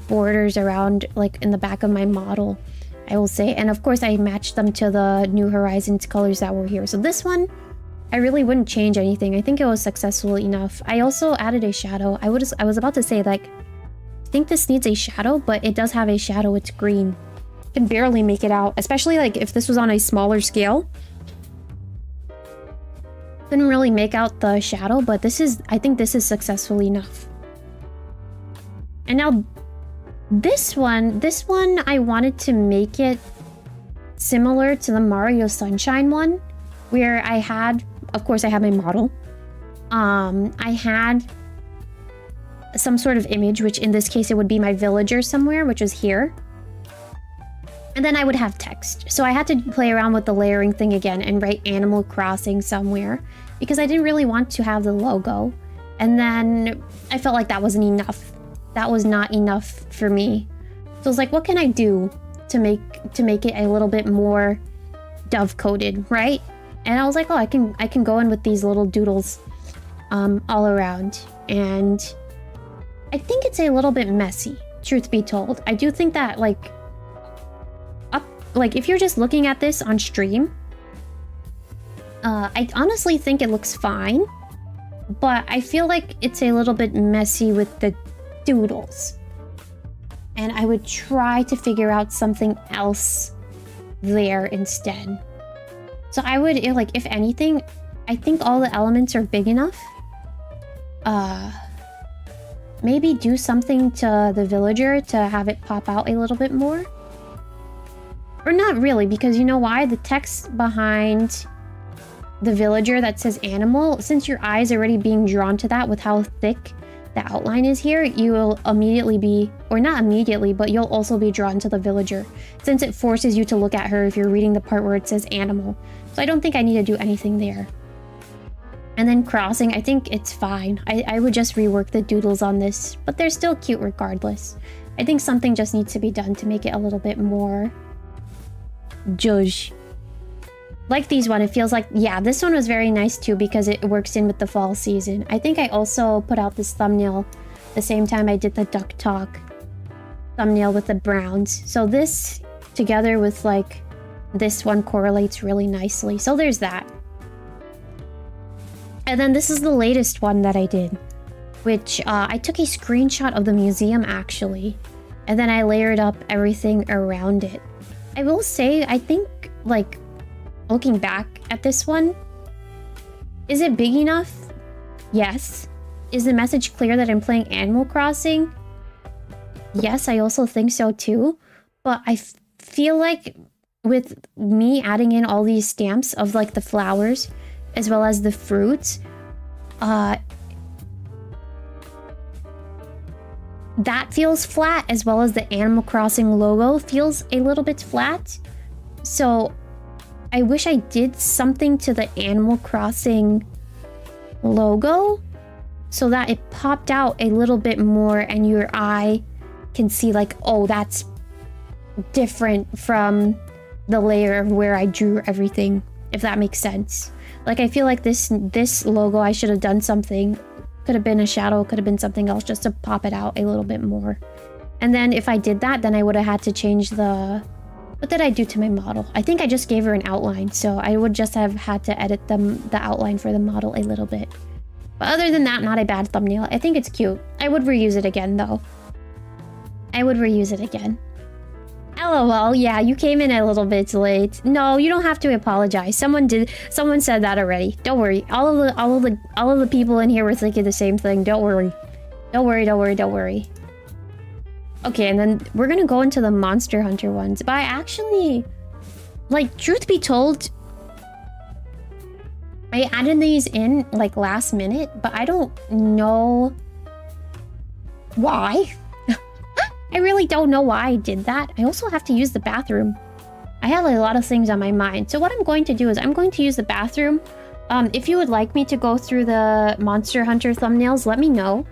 borders around like in the back of my model, I will say. And of course I matched them to the New Horizons colors that were here. So this one, I really wouldn't change anything. I think it was successful enough. I also added a shadow. I was about to say, like, I think this needs a shadow, but it does have a shadow. It's green. I can barely make it out, especially like if this was on a smaller scale. Couldn't really make out the shadow, but I think this is successful enough. And now this one I wanted to make it similar to the Mario Sunshine one, where I had, of course I have my model. I had some sort of image, which in this case, it would be my villager somewhere, which is here. And then I would have text. So I had to play around with the layering thing again and write Animal Crossing somewhere because I didn't really want to have the logo. And then I felt like that wasn't enough. That was not enough for me. So I was like, what can I do to make it a little bit more dove-coated, right? And I was like, oh, I can go in with these little doodles all around. And I think it's a little bit messy, truth be told. I do think that like if you're just looking at this on stream, I honestly think it looks fine, but I feel like it's a little bit messy with the doodles. And I would try to figure out something else there instead. So I would, like, if anything, I think all the elements are big enough. Maybe do something to the villager to have it pop out a little bit more. Or not really, because you know why? The text behind the villager that says animal, since your eye is already being drawn to that with how thick the outline is here, you will immediately be, or not immediately, but you'll also be drawn to the villager, since it forces you to look at her if you're reading the part where it says animal. So I don't think I need to do anything there. And then crossing, I think it's fine. I would just rework the doodles on this, but they're still cute regardless. I think something just needs to be done to make it a little bit more judge. Like these one, it feels like, yeah, this one was very nice too because it works in with the fall season. I think I also put out this thumbnail the same time I did the Duck Talk thumbnail with the browns. So this together with like this one correlates really nicely. So there's that. And then this is the latest one that I did, which I took a screenshot of the museum actually, and then I layered up everything around it. I will say, I think, like, looking back at this one, is it big enough? Yes. Is the message clear that I'm playing Animal Crossing? Yes, I also think so too. But I feel like with me adding in all these stamps of like the flowers as well as the fruits, that feels flat, as well as the Animal Crossing logo feels a little bit flat. So I wish I did something to the Animal Crossing logo so that it popped out a little bit more and your eye can see like, oh, that's different from the layer of where I drew everything, if that makes sense. Like, I feel like this logo, I should have done something. Could have been a shadow, could have been something else just to pop it out a little bit more. And then if I did that, then I would have had to change the... What did I do to my model? I think I just gave her an outline, so I would just have had to edit the outline for the model a little bit. But other than that, not a bad thumbnail. I think it's cute. I would reuse it again, though. I would reuse it again. LOL, yeah, you came in a little bit late. No, you don't have to apologize. Someone said that already. Don't worry. All of the people in here were thinking the same thing. Don't worry. Don't worry, don't worry, don't worry. Okay, and then we're gonna go into the Monster Hunter ones. But I actually, like, truth be told, I added these in like last minute, but I don't know why. I really don't know why I did that. I also have to use the bathroom. I have a lot of things on my mind. So what I'm going to do is I'm going to use the bathroom. If you would like me to go through the Monster Hunter thumbnails, let me know.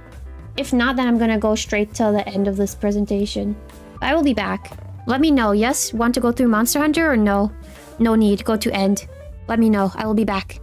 If not, then I'm going to go straight to the end of this presentation. I will be back. Let me know. Yes? Want to go through Monster Hunter or no? No need. Go to end. Let me know. I will be back.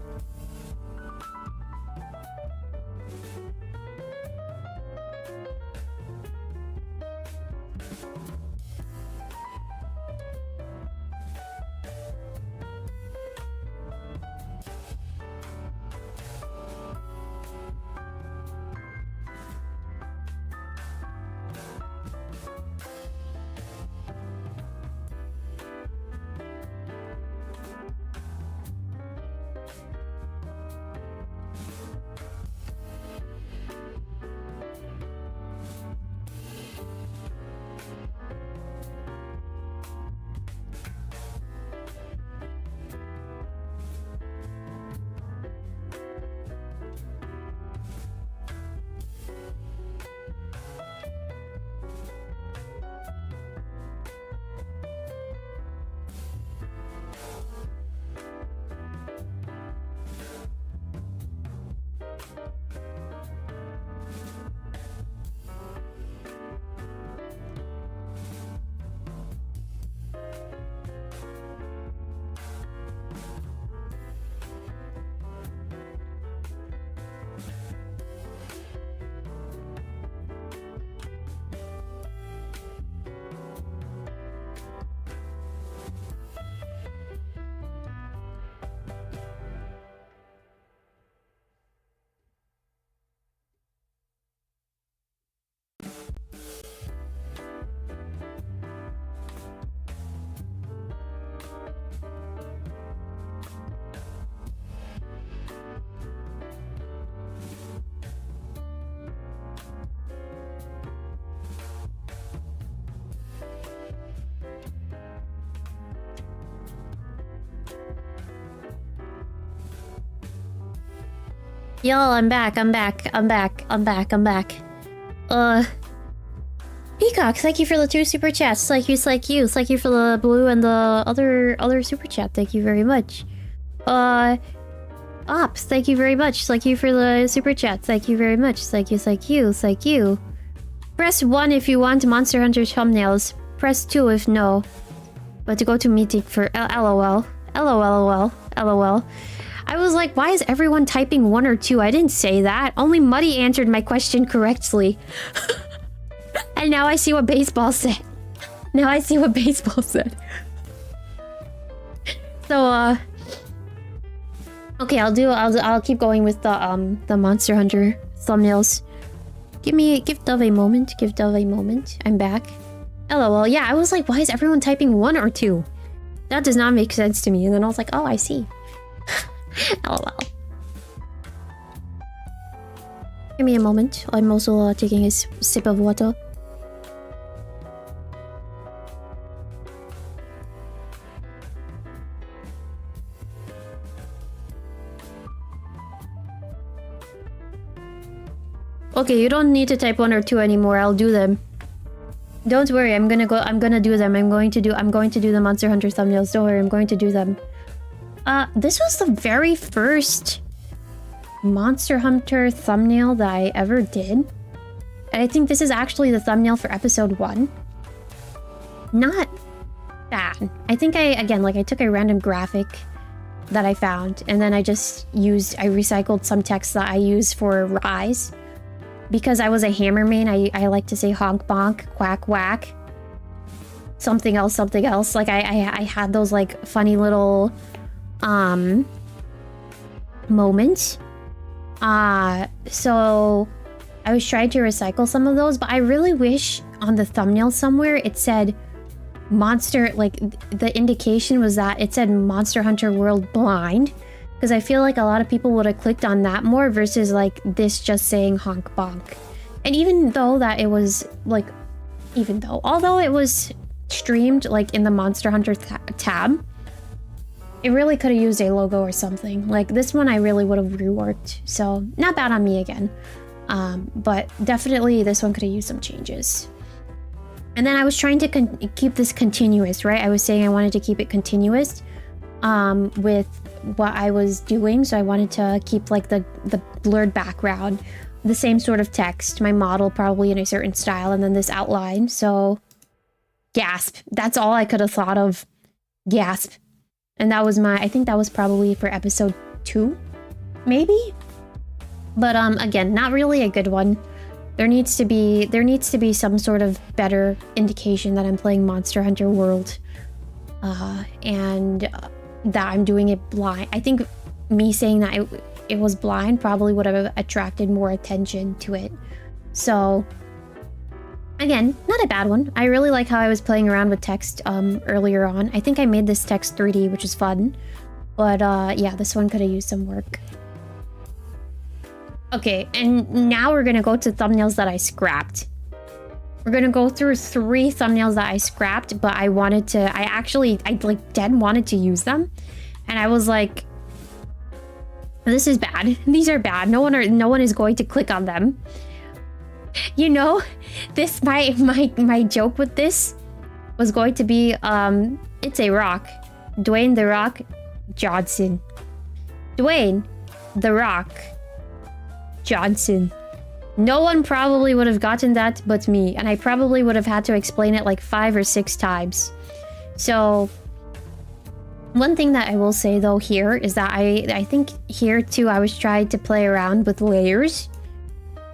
Y'all, I'm back. Peacock, thank you for the 2 super chats. Thank you for the blue and the other super chat. Thank you very much. Ops, thank you very much. Thank you for the super chat. Thank you very much. Thank you. Press 1 if you want Monster Hunter thumbnails. Press 2 if no. But to go to meeting for LOL. I was like, why is everyone typing 1 or 2? I didn't say that. Only Muddy answered my question correctly. And now I see what baseball said. So, okay, I'll keep going with the Monster Hunter thumbnails. Give Dove a moment. I'm back. LOL. Yeah, I was like, why is everyone typing 1 or 2? That does not make sense to me. And then I was like, oh, I see. LOL. Give me a moment. I'm also taking a sip of water. Okay, you don't need to type 1 or 2 anymore. I'll do them. Don't worry, I'm gonna do them. I'm going to do the Monster Hunter thumbnails. Don't worry, I'm going to do them. This was the very first Monster Hunter thumbnail that I ever did. And I think this is actually the thumbnail for episode 1. Not bad. I think I took a random graphic that I found, and then I recycled some text that I use for Rise. Because I was a Hammer main, I like to say honk bonk, quack whack. Something else. Like I had those like funny little moments. So I was trying to recycle some of those, but I really wish on the thumbnail somewhere it said Monster, like the indication was that it said Monster Hunter World Blind. Because I feel like a lot of people would have clicked on that more versus like this just saying honk bonk. And although it was streamed like in the Monster Hunter tab, it really could have used a logo or something. Like this one I really would have reworked. So not bad on me again. But definitely this one could have used some changes. And then I was trying to keep this continuous, right? I was saying I wanted to keep it continuous with what I was doing, so I wanted to keep like the blurred background, the same sort of text, my model probably in a certain style, and then this outline. So gasp, that's all I could have thought of. Gasp. And that was I think that was probably for episode 2 maybe, but again, not really a good one. There needs to be some sort of better indication that I'm playing Monster Hunter World and that I'm doing it blind. I think me saying that it was blind probably would have attracted more attention to it. So again, not a bad one. I really like how I was playing around with text earlier on. I think I made this text 3D, which is fun. But yeah, this one could have used some work. Okay, and now we're gonna go to thumbnails that I scrapped. We're gonna go through 3 thumbnails that I scrapped, but I like dead wanted to use them. And I was like, this is bad. These are bad. No one is going to click on them. You know, this my joke with this was going to be it's a rock. Dwayne The Rock Johnson. Dwayne The Rock Johnson. No one probably would have gotten that but me, and I probably would have had to explain it like 5 or 6 times. So one thing that I will say though here is that I think here too I was trying to play around with layers,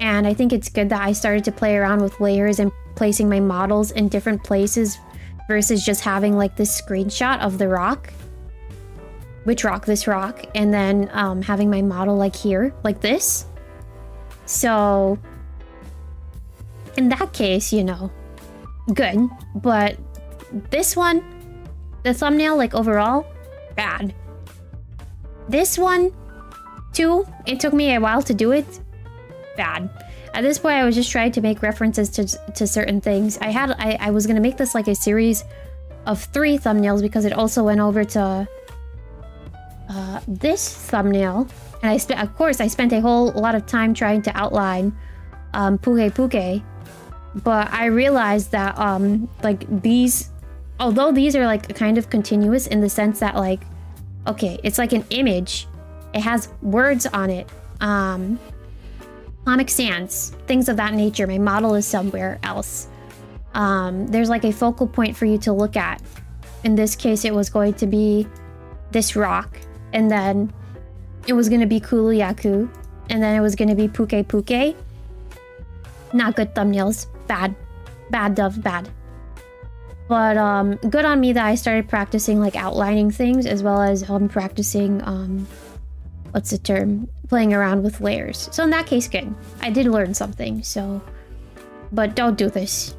and I think it's good that I started to play around with layers and placing my models in different places versus just having like this screenshot of the rock. Which rock? This rock. And then having my model like here, like this. So in that case, you know, good. But this one, the thumbnail, like overall, bad. This one, too, it took me a while to do it. Bad. At this point, I was just trying to make references to certain things. I was gonna make this like a series of 3 thumbnails because it also went over to this thumbnail, and of course I spent a whole lot of time trying to outline 𝗩𝗡𝗙𝗥𝗠𝗔𝗧𝗜𝗢𝗡, but I realized that like these, although these are like kind of continuous in the sense that like, okay, it's like an image, it has words on it, Comic Sans, things of that nature. My model is somewhere else. There's like a focal point for you to look at. In this case, it was going to be this rock, and then it was going to be Kuukiyomi, and then it was going to be 𝗩𝗡𝗙𝗥𝗠𝗔𝗧𝗜𝗢𝗡. Not good thumbnails. Bad. Bad, Dove, bad. But good on me that I started practicing like outlining things, as well as practicing what's the term? Playing around with layers. So in that case, good. I did learn something, so... But don't do this.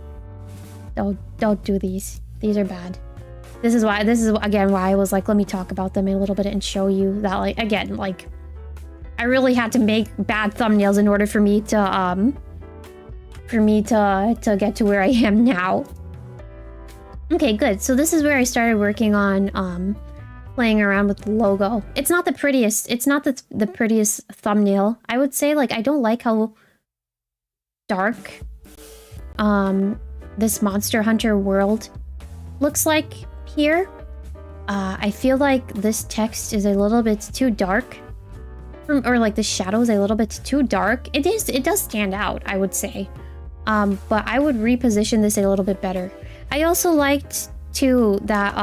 Don't do these. These are bad. This is again why I was like, let me talk about them a little bit and show you that, like, again, like, I really had to make bad thumbnails in order for me to get to where I am now. Okay, good. So this is where I started working on playing around with the logo. It's not the prettiest. It's not the prettiest thumbnail. I would say, like, I don't like how dark this Monster Hunter world looks like here. I feel like this text is a little bit too dark, or like the shadow is a little bit too dark. It does stand out, I would say, but I would reposition this a little bit better. I also liked too that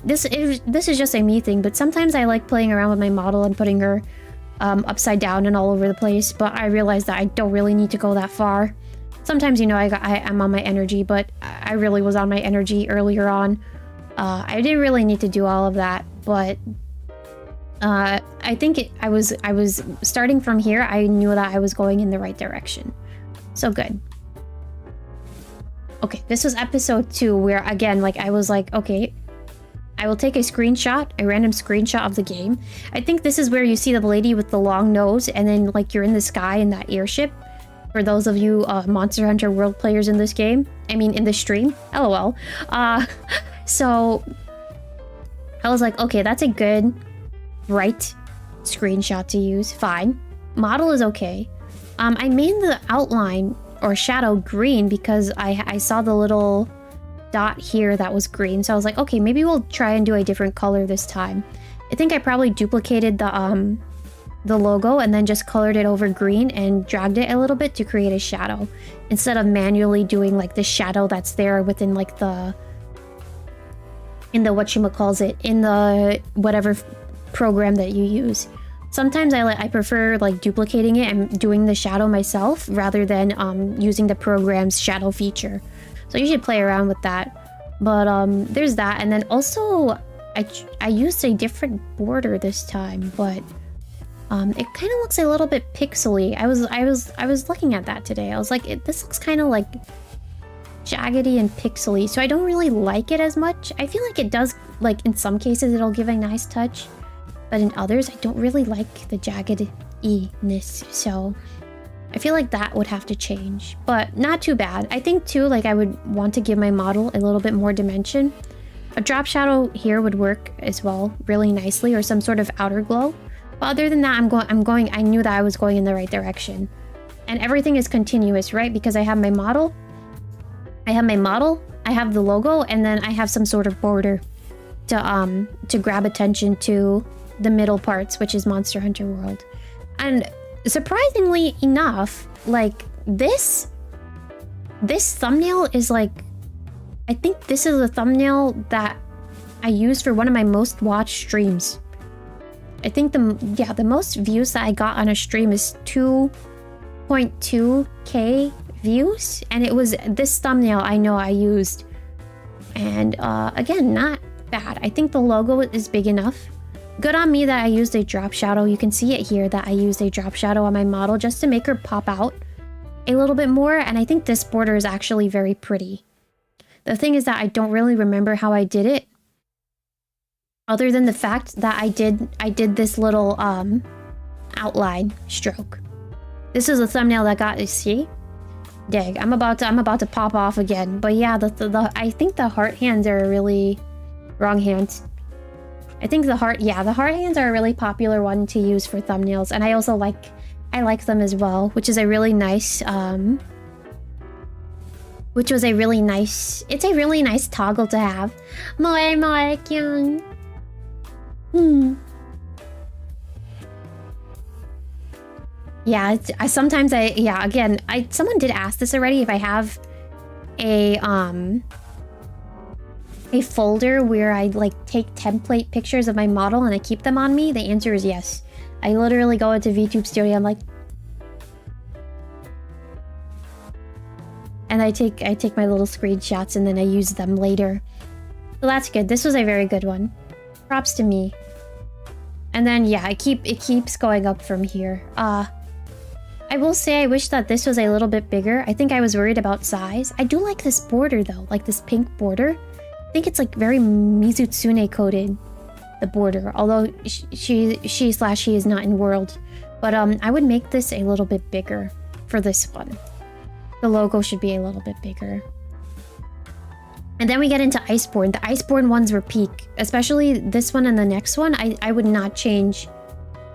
this is just a me thing, but sometimes I like playing around with my model and putting her upside down and all over the place, but I realized that I don't really need to go that far. Sometimes, you know, I'm on my energy, but I really was on my energy earlier on. I didn't really need to do all of that, but I think I was starting from here. I knew that I was going in the right direction, so good. Okay, this was episode 2, where again, like, I was like, okay, I will take a screenshot, a random screenshot of the game. I think this is where you see the lady with the long nose, and then like you're in the sky in that airship. For those of you Monster Hunter World players in this game, I mean in the stream, LOL. So I was like, okay, that's a good, bright screenshot to use. Fine. Model is okay. I made the outline or shadow green because I saw the little dot here that was green. So I was like, okay, maybe we'll try and do a different color this time. I think I probably duplicated the logo and then just colored it over green and dragged it a little bit to create a shadow, instead of manually doing like the shadow that's there within like in the whatever program that you use. Sometimes I prefer like duplicating it and doing the shadow myself rather than using the program's shadow feature. So you should play around with that. But there's that, and then also I used a different border this time, but it kind of looks a little bit pixely. I was looking at that today. I was like, this looks kind of like jaggedy and pixely, so I don't really like it as much. I feel like it does, like in some cases it'll give a nice touch, but in others I don't really like the jagged-iness, so I feel like that would have to change, but not too bad. I think too, like, I would want to give my model a little bit more dimension. A drop shadow here would work as well really nicely, or some sort of outer glow. But other than that, I knew that I was going in the right direction. And everything is continuous, right? Because I have my model, I have the logo, and then I have some sort of border to grab attention to the middle parts, which is Monster Hunter World. And surprisingly enough, like, this thumbnail is like, I think this is a thumbnail that I used for one of my most watched streams. I think the most views that I got on a stream is 2.2k views, and it was this thumbnail I know I used. And again, not bad. I think the logo is big enough. Good on me that I used a drop shadow. You can see it here that I used a drop shadow on my model just to make her pop out a little bit more, and I think this border is actually very pretty. The thing is that I don't really remember how I did it, other than the fact that I did this little outline stroke. This is a thumbnail that got, you see? Dang, I'm about to pop off again. But yeah, I think the heart hands are really wrong hands. I think the heart, yeah, the heart hands are a really popular one to use for thumbnails, and I also like them as well, which is a really nice, it's a really nice toggle to have. Moe kyung. Yeah, someone did ask this already, if I have a folder where I like take template pictures of my model and I keep them on me. The answer is yes. I literally go into VTube Studio, I'm like, and I take my little screenshots and then I use them later. So that's good. This was a very good one. Props to me. And then yeah, it keeps going up from here. I will say I wish that this was a little bit bigger. I think I was worried about size. I do like this border though, like this pink border. I think it's like very Mizutsune coded, the border. Although she is not in world. But I would make this a little bit bigger for this one. The logo should be a little bit bigger. And then we get into Iceborne. The Iceborne ones were peak. Especially this one and the next one. I would not change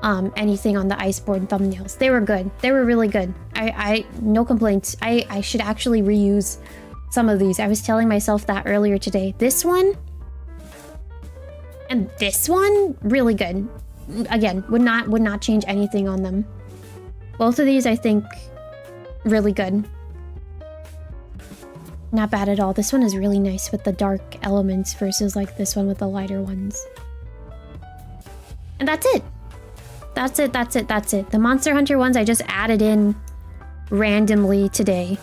anything on the Iceborne thumbnails. They were good. They were really good. No complaints. I should actually reuse some of these. I was telling myself that earlier today. This one and this one, really good. Again, would not change anything on them. Both of these, I think, really good. Not bad at all. This one is really nice with the dark elements versus like this one with the lighter ones. And that's it. That's it. The Monster Hunter ones I just added in randomly today.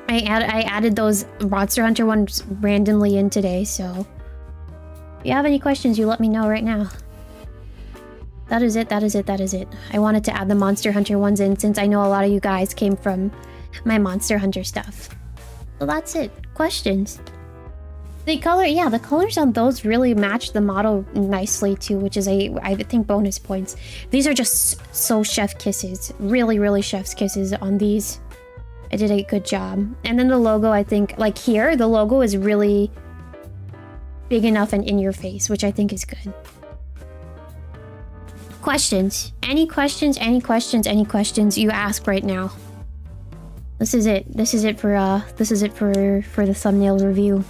I added those Monster Hunter ones randomly in today, so if you have any questions, you let me know right now. That is it. I wanted to add the Monster Hunter ones in since I know a lot of you guys came from my Monster Hunter stuff. So that's it. Questions? The colors on those really match the model nicely too, which is I think bonus points. These are just so chef kisses. Really chef's kisses on these. I did a good job. And then the logo, I think, like here, the logo is really big enough and in your face, which I think is good. Questions? Any questions you ask right now. This is it for the thumbnail review.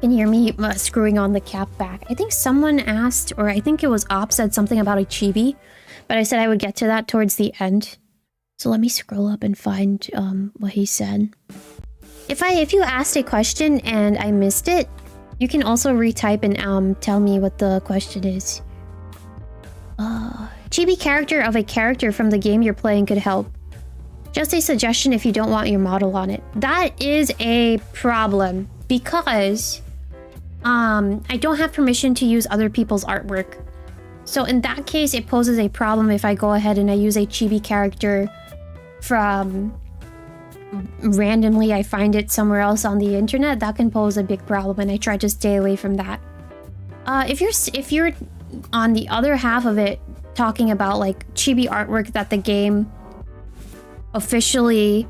Can you hear me screwing on the cap back? I think someone asked, or I think it was Op said something about a chibi, but I said I would get to that towards the end. So let me scroll up and find what he said. If you asked a question and I missed it, you can also retype and tell me what the question is. Chibi character of a character from the game you're playing could help. Just a suggestion if you don't want your model on it. That is a problem because I don't have permission to use other people's artwork. So in that case, it poses a problem if I go ahead and I use a chibi character from randomly I find it somewhere else on the internet. That can pose a big problem, and I try to stay away from that. If you're on the other half of it talking about like chibi artwork that the game officially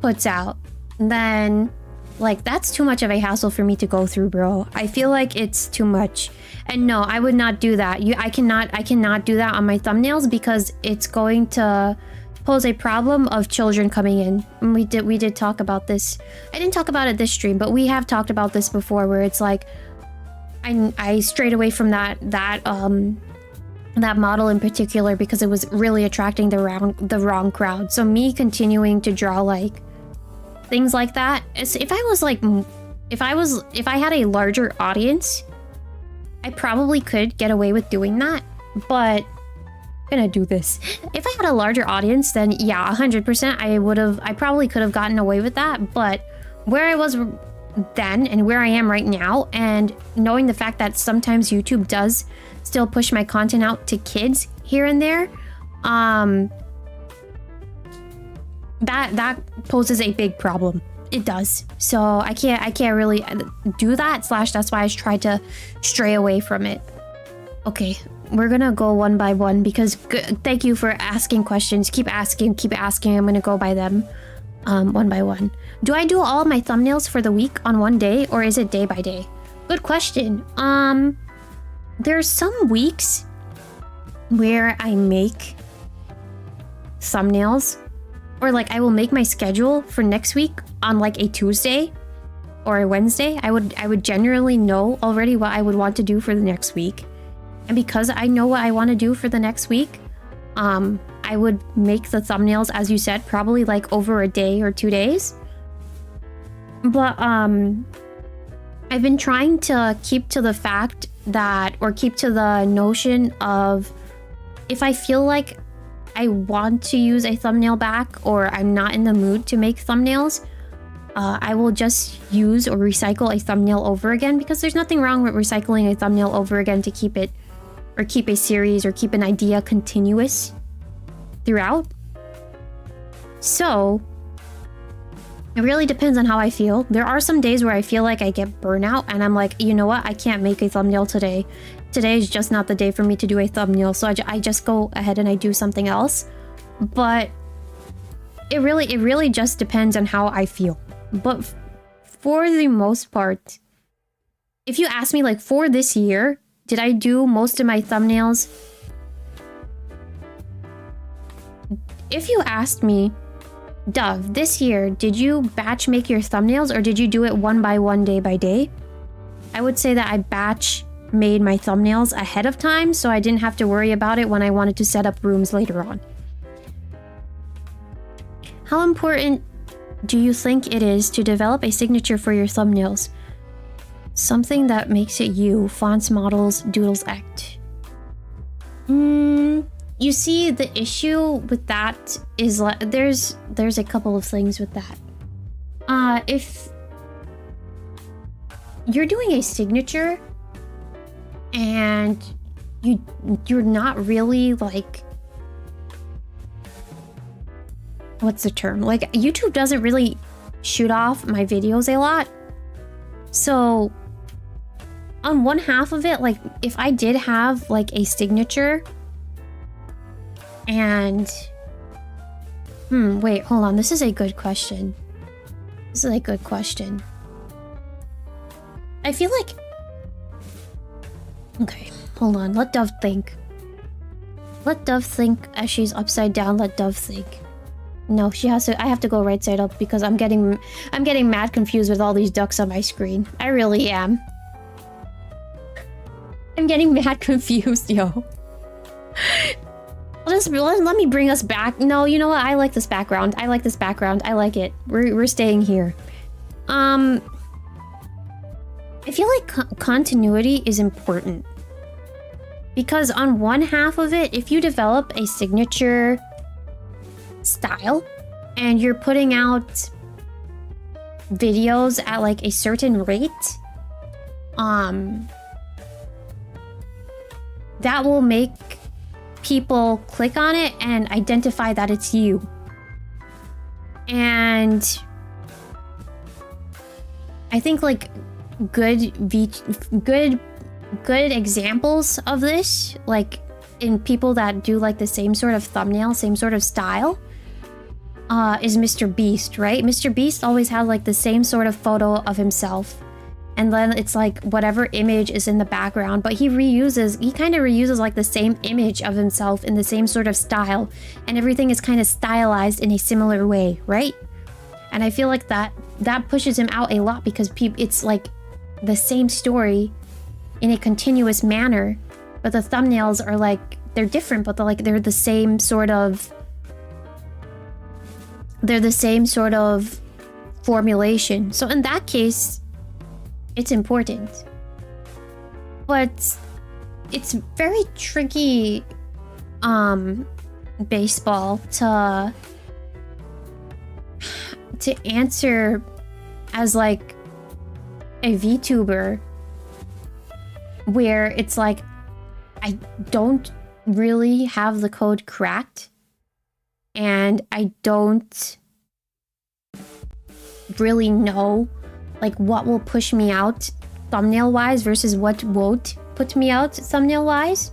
puts out, then like that's too much of a hassle for me to go through, bro. I feel like it's too much. And no, I would not do that. I cannot do that on my thumbnails because it's going to pose a problem of children coming in. And we did talk about this. I didn't talk about it this stream, but we have talked about this before where it's like I strayed away from that model in particular because it was really attracting the wrong crowd. So me continuing to draw like things like that, if I had a larger audience, I probably could get away with doing that, but I'm gonna do this. If I had a larger audience, then yeah, 100% I probably could have gotten away with that, but where I was then and where I am right now, and knowing the fact that sometimes YouTube does still push my content out to kids here and there, that poses a big problem. It does. So I can't really do that, / that's why I tried to stray away from it. Okay, go one by one because thank you for asking questions. Keep asking. I'm gonna go by them one by one. Do I do all my thumbnails for the week on one day, or is it day by day? Good question. There's some weeks where I make thumbnails, or like I will make my schedule for next week on like a Tuesday or a Wednesday. I would generally know already what I would want to do for the next week. And because I know what I want to do for the next week, I would make the thumbnails, as you said, probably like over a day or 2 days. But I've been trying to keep to the fact that, or keep to the notion of, if I feel like I want to use a thumbnail back or I'm not in the mood to make thumbnails, I will just use or recycle a thumbnail over again, because there's nothing wrong with recycling a thumbnail over again to keep it, or keep a series or keep an idea continuous throughout. So it really depends on how I feel. There are some days where I feel like I get burnout and I'm like, you know what? I can't make a thumbnail today. Today is just not the day for me to do a thumbnail. So I just go ahead and I do something else. But it really just depends on how I feel. But for the most part, if you ask me like for this year, did I do most of my thumbnails? If you asked me, Dove, this year, did you batch make your thumbnails or did you do it one by one, day by day? I would say that I batch made my thumbnails ahead of time, so I didn't have to worry about it when I wanted to set up rooms later on. How important do you think it is to develop a signature for your thumbnails? Something that makes it you. Fonts, models, doodles, act. You see, the issue with that is like there's a couple of things with that. If you're doing a signature and you're not really like, what's the term? Like, YouTube doesn't really shoot off my videos a lot. So on one half of it, like if I did have like a signature and wait, hold on, this is a good question. I feel like, okay, hold on, let Dove think. As she's upside down. Let Dove think. No, she has to. I have to go right side up because I'm getting mad confused with all these ducks on my screen. I really am. I'm getting mad confused, yo. Let me bring us back. No, you know what? I like this background. I like it. We're staying here. I feel like continuity is important. Because on one half of it, if you develop a signature style and you're putting out videos at like a certain rate, that will make people click on it and identify that it's you. And I think like good examples of this, like in people that do like the same sort of thumbnail, same sort of style, is Mr. Beast, right? Mr. Beast always had like the same sort of photo of himself, and then it's like whatever image is in the background, but he kind of reuses like the same image of himself in the same sort of style, and everything is kind of stylized in a similar way, right? And I feel like that pushes him out a lot because it's like the same story in a continuous manner, but the thumbnails are like, they're different, but they're the same sort of formulation. So in that case, it's important. But it's very tricky baseball to answer as like a VTuber, where it's like I don't really have the code cracked and I don't really know like what will push me out thumbnail wise versus what won't put me out thumbnail wise.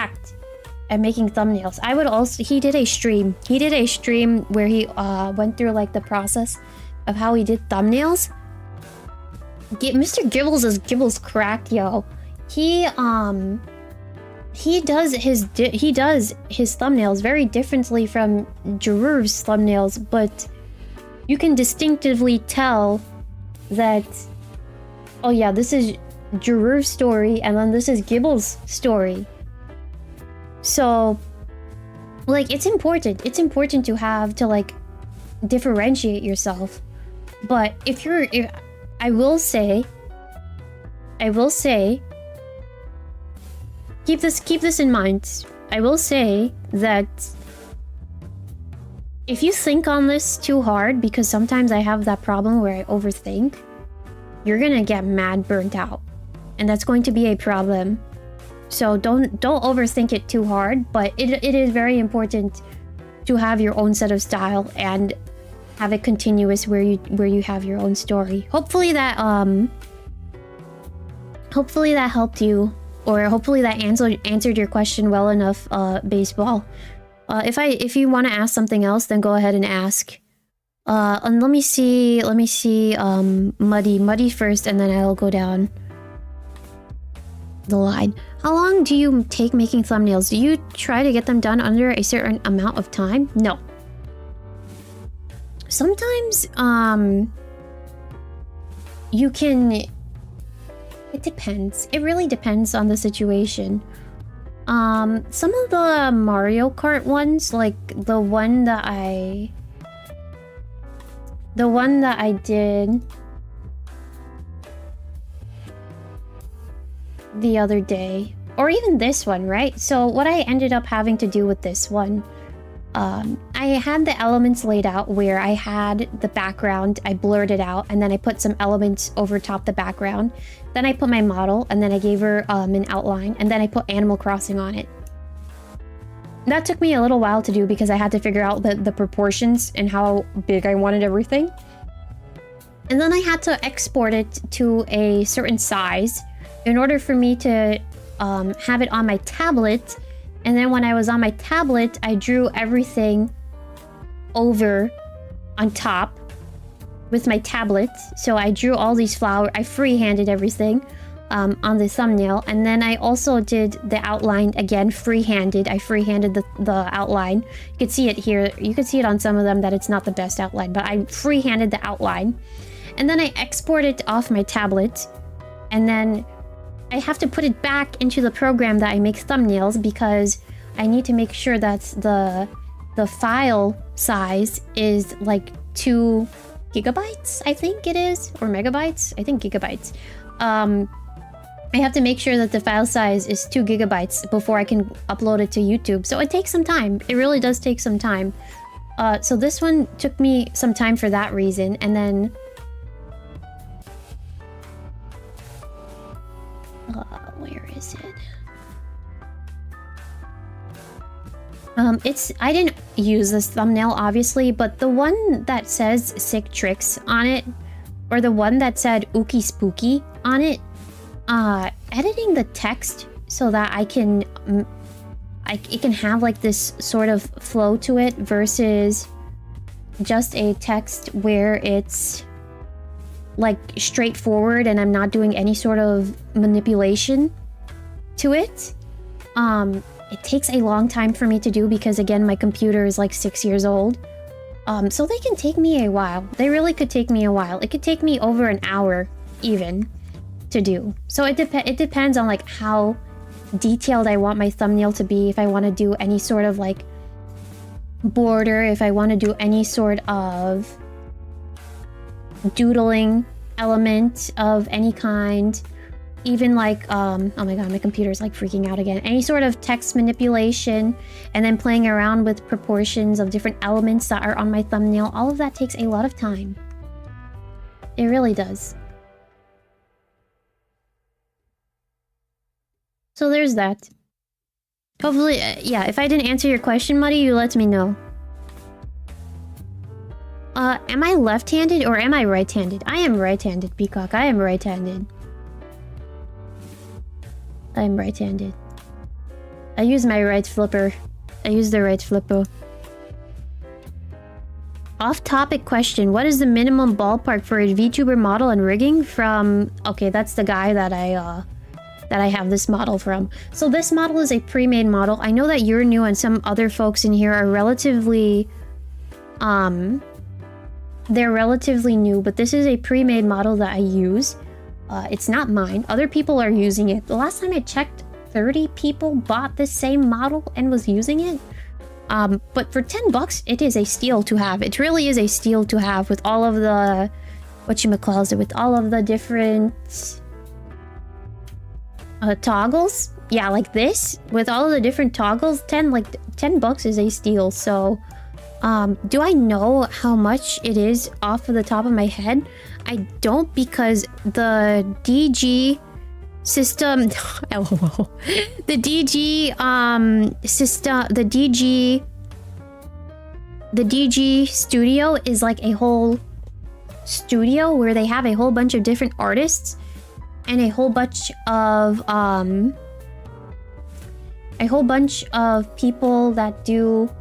cracked at making thumbnails. I would also... He did a stream. He did a stream where he went through like the process of how he did thumbnails. Mr. Gibbles is Gibbles cracked, yo. He does his thumbnails very differently from 𝗓𝗓𝗓𝗏's thumbnails, but you can distinctively tell that, oh yeah, this is 𝗓𝗓𝗓's story, and then this is Gibbles' story. So, like, it's important. It's important to have to like differentiate yourself. But if I will say, keep this in mind. I will say that if you think on this too hard, because sometimes I have that problem where I overthink, you're gonna get mad burnt out, and that's going to be a problem. So don't overthink it too hard, but it is very important to have your own set of style and have it continuous where you have your own story. Hopefully that helped you, or hopefully that answered your question well enough, baseball. If you want to ask something else, then go ahead and ask. And let me see Muddy first, and then I'll go down the line. How long do you take making thumbnails? Do you try to get them done under a certain amount of time? No. Sometimes, you can... It depends. It really depends on the situation. Some of the Mario Kart ones, like the one that I did the other day, or even this one, right? So what I ended up having to do with this one, I had the elements laid out where I had the background, I blurred it out, and then I put some elements over top the background. Then I put my model, and then I gave her an outline, and then I put Animal Crossing on it. That took me a little while to do because I had to figure out the proportions and how big I wanted everything. And then I had to export it to a certain size in order for me to have it on my tablet. And then when I was on my tablet, I drew everything over on top with my tablet. So I drew all these flowers. I freehanded everything on the thumbnail. And then I also did the outline again, freehanded. I freehanded the outline. You can see it here. You can see it on some of them that it's not the best outline, but I freehanded the outline. And then I exported off my tablet. And then I have to put it back into the program that I make thumbnails because I need to make sure that the file size is like gigabytes, I think it is, or megabytes. I think gigabytes. I have to make sure that the file size is 2 gigabytes before I can upload it to YouTube. So it takes some time. It really does take some time. So this one took me some time for that reason. And then... where is it? I didn't use this thumbnail, obviously, but the one that says Sick Tricks on it, or the one that said Ookie Spooky on it, editing the text so that it can have like this sort of flow to it versus just a text where it's like straightforward and I'm not doing any sort of manipulation to it. It takes a long time for me to do because, again, my computer is like 6 years old. So they can take me a while. They really could take me a while. It could take me over an hour even to do. So it depends on like how detailed I want my thumbnail to be. If I want to do any sort of like border, if I want to do any sort of doodling element of any kind. Even like, oh my god, my computer's like freaking out again. Any sort of text manipulation, and then playing around with proportions of different elements that are on my thumbnail. All of that takes a lot of time. It really does. So there's that. Hopefully, yeah, if I didn't answer your question, Muddy, you let me know. Am I left-handed or am I right-handed? I am right-handed, Peacock. I am right-handed. I'm right-handed. I use my right flipper. I use the right flipper. Off-topic question. What is the minimum ballpark for a VTuber model and rigging from... Okay, that's the guy that I have this model from. So this model is a pre-made model. I know that you're new and some other folks in here are relatively... They're relatively new, but this is a pre-made model that I use. It's not mine. Other people are using it. The last time I checked, 30 people bought this same model and was using it. But for 10 bucks, it is a steal to have. It really is a steal to have with all of the... whatchamacallit, with all of the different... toggles. Yeah, like this. With all of the different toggles, 10 bucks is a steal, so... do I know how much it is off of the top of my head? I don't, because the DG system... LOL. The DG, system... The DG studio is like a whole studio where they have a whole bunch of different artists and a whole bunch of, people that do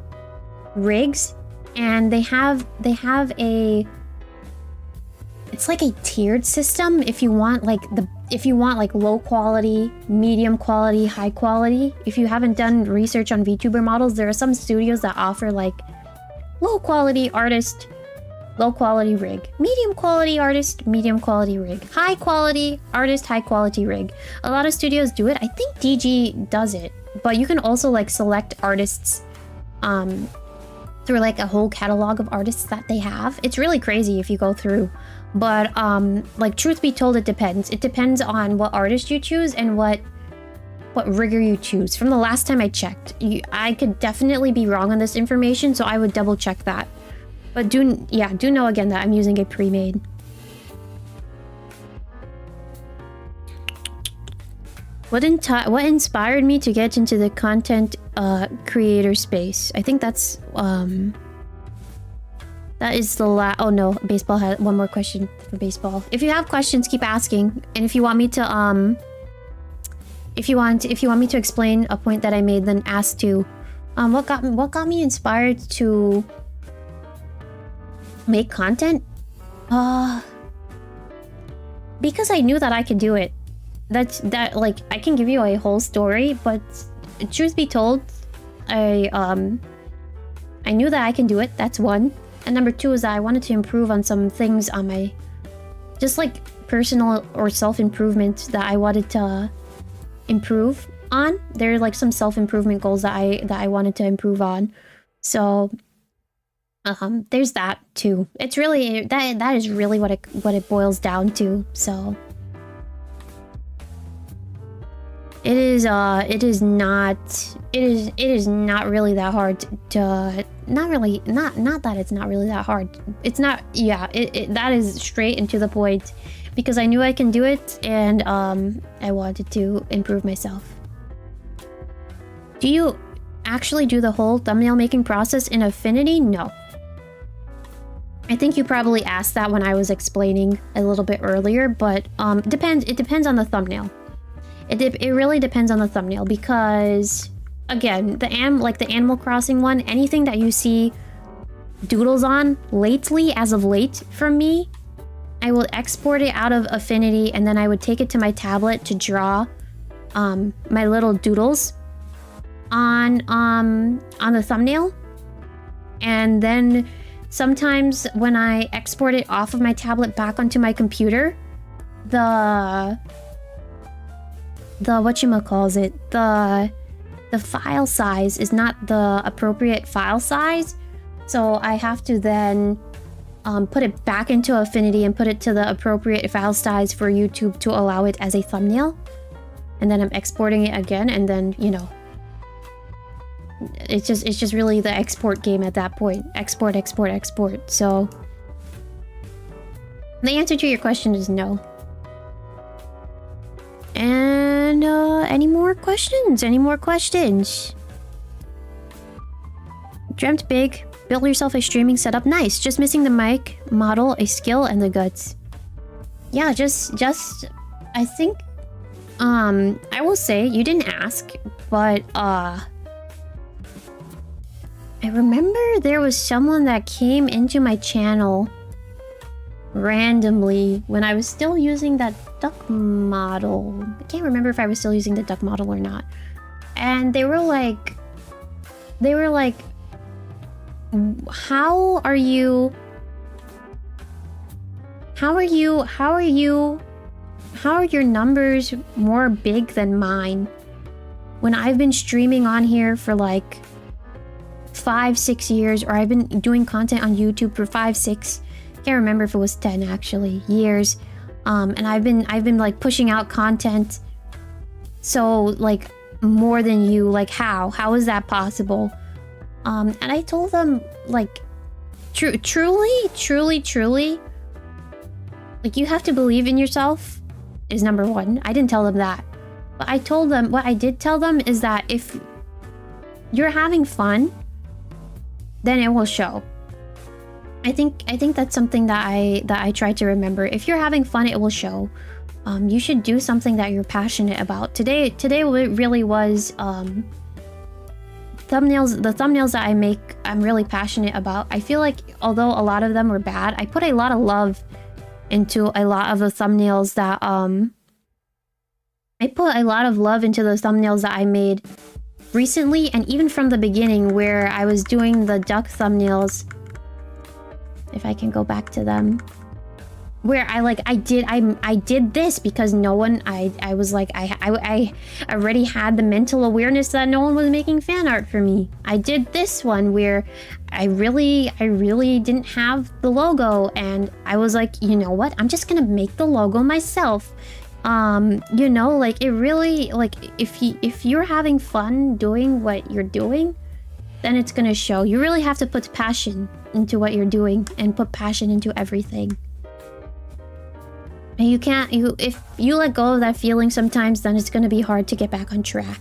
rigs, and they have a... It's like a tiered system. If you want like low quality, medium quality, high quality. If you haven't done research on VTuber models, there are some studios that offer like low quality artist, low quality rig, medium quality artist, medium quality rig, high quality artist, high quality rig. A lot of studios do it. I think DG does it, but you can also like select artists through like a whole catalog of artists that they have. It's really crazy if you go through. But, like, truth be told, it depends. It depends on what artist you choose and what rigger you choose. From the last time I checked, I could definitely be wrong on this information, so I would double check that. But do know again that I'm using a pre-made. What inspired me to get into the content creator space? I think that's, that is the last... Oh no, baseball had one more question for baseball. If you have questions, keep asking. And if you want me to, if you want me to explain a point that I made, then ask too. What got me inspired to make content? Because I knew that I could do it. Like, I can give you a whole story, but truth be told, I knew that I can do it. That's one. And number two is that I wanted to improve on some things on my... just like personal or self-improvement that I wanted to improve on. There are like some self-improvement goals that I wanted to improve on. So There's that too. It's really that is really what it boils down to. So it is not really that hard to not that it's not really that hard. It's not, yeah, that is straight and to the point, because I knew I can do it, and I wanted to improve myself. Do you actually do the whole thumbnail making process in Affinity? No. I think you probably asked that when I was explaining a little bit earlier, but it depends on the thumbnail. It really depends on the thumbnail, because again, like the Animal Crossing one, anything that you see doodles on lately, as of late from me, I will export it out of Affinity, and then I would take it to my tablet to draw my little doodles on the thumbnail. And then sometimes when I export it off of my tablet back onto my computer, the file size is not the appropriate file size, so I have to then put it back into Affinity and put it to the appropriate file size for YouTube to allow it as a thumbnail. And then I'm exporting it again, and then, you know, it's just really the export game at that point. Export, export, export. So the answer to your question is no. And any more questions? Any more questions? Dreamt big. Build yourself a streaming setup. Nice. Just missing the mic, model, a skill, and the guts. Yeah, just I think I will say, you didn't ask, but I remember there was someone that came into my channel randomly when I was still using that duck model. I can't remember if I was still using the duck model or not. And they were like, how are your numbers more big than mine when I've been streaming on here for like 5-6 years, or I've been doing content on YouTube for 5-6, can't remember if it was 10 actually, years. And I've been like pushing out content so like more than you. Like how is that possible? And I told them, like, truly, like, you have to believe in yourself is number one. I didn't tell them that, but I told them, what I did tell them is that if you're having fun, then it will show. I think that's something that I try to remember. If you're having fun, it will show. You should do something that you're passionate about. Today really was thumbnails. The thumbnails that I make, I'm really passionate about. I feel like although a lot of them were bad, I put a lot of love into a lot of the thumbnails that I made recently, and even from the beginning where I was doing the duck thumbnails. If I can go back to them, where I did this because no one, I was like, I already had the mental awareness that no one was making fan art for me. I did this one where I really didn't have the logo, and I was like, you know what, I'm just gonna make the logo myself. You know, like, it really, like, if you're having fun doing what you're doing, then it's gonna show. You really have to put passion into what you're doing and put passion into everything. And if you let go of that feeling sometimes, then it's gonna be hard to get back on track.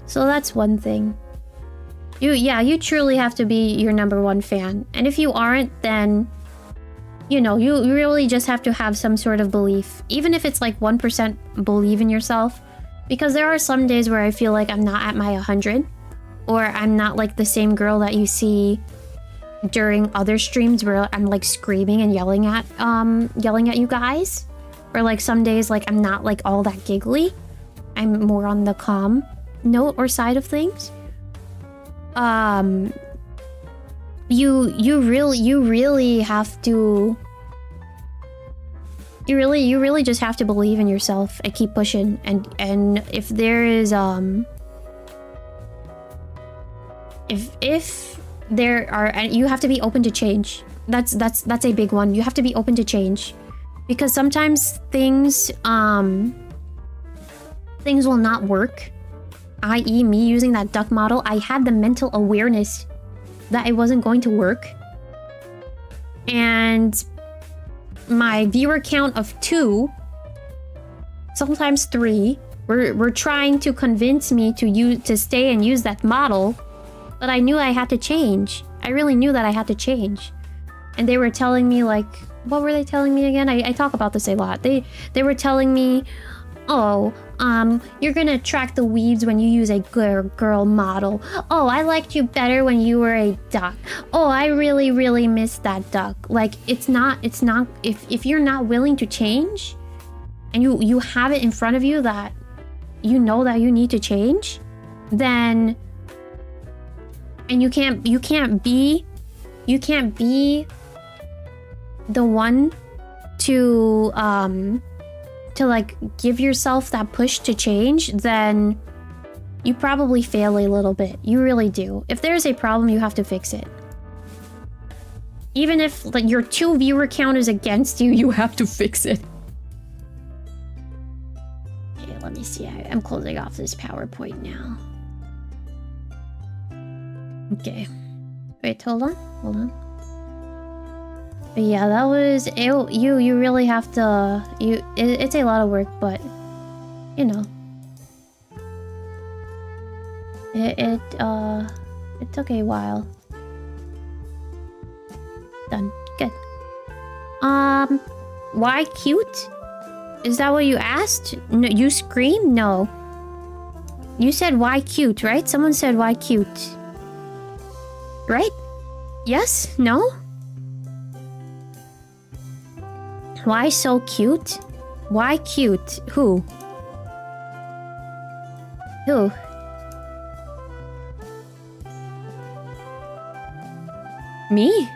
So that's one thing. You truly have to be your #1 fan. And if you aren't, then, you know, you really just have to have some sort of belief. Even if it's like 1% believe in yourself. Because there are some days where I feel like I'm not at my 100. Or I'm not like the same girl that you see during other streams where I'm like screaming and yelling at you guys. Or like some days like I'm not like all that giggly. I'm more on the calm note or side of things. You really have to. You really just have to believe in yourself and keep pushing. And if there is if you have to be open to change. That's a big one. You have to be open to change. Because sometimes things will not work. I.e. me using that duck model, I had the mental awareness that it wasn't going to work. And my viewer count of 2, sometimes 3, were trying to convince me to stay and use that model. But I knew I had to change. I really knew that I had to change. And they were telling me, like, what were they telling me again? I talk about this a lot. They were telling me, oh, you're gonna attract the weeds when you use a girl model. Oh, I liked you better when you were a duck. Oh, I really, really miss that duck. Like, it's not, if you're not willing to change, and you have it in front of you that you know that you need to change, then, and you can't be the one to like give yourself that push to change, then you probably fail a little bit. You really do. If there's a problem, you have to fix it. Even if like your 2 viewer count is against you, you have to fix it. Okay, let me see. I'm closing off this PowerPoint now. Okay. Wait, hold on. But yeah, that was it. You really have to. It's a lot of work, but you know, it took a while. Done. Good. Why cute? Is that what you asked? No, you screamed? No. You said why cute, right? Someone said why cute. Right? Yes? No? Why so cute? Why cute? Who? Who? Me?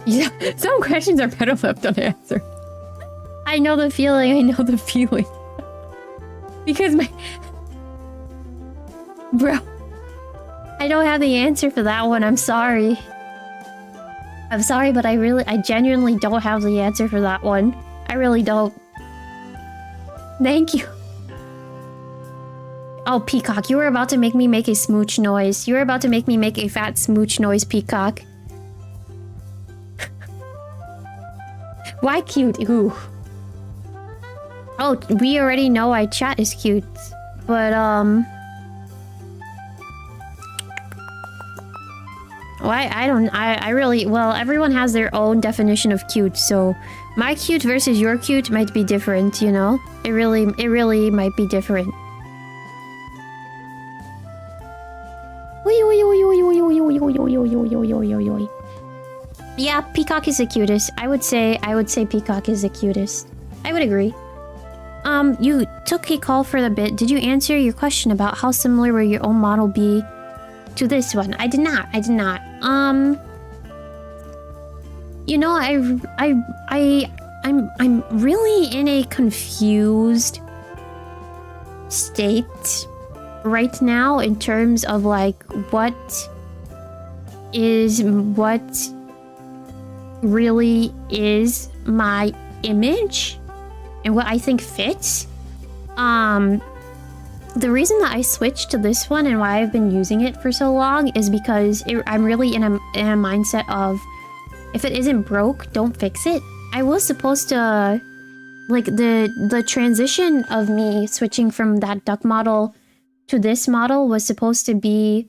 Yeah, some questions are better left unanswered. I know the feeling, Because Bro. I don't have the answer for that one, I'm sorry. I'm sorry, but I genuinely don't have the answer for that one. I really don't. Thank you. Oh, Peacock, you were about to make me make a smooch noise. You were about to make me make a fat smooch noise, Peacock. Why cute? Ooh. Oh, we already know why chat is cute. But, I really, well, everyone has their own definition of cute, so my cute versus your cute might be different, you know? It really might be different. Yeah, Peacock is the cutest. I would say Peacock is the cutest. I would agree. You took a call for the bit. Did you answer your question about how similar will your own model be to this one? I did not. You know, I'm really in a confused state right now in terms of like what really is my image and what I think fits. The reason that I switched to this one and why I've been using it for so long is because I'm really in a mindset of if it isn't broke, don't fix it. I was supposed to, like, the transition of me switching from that duck model to this model was supposed to be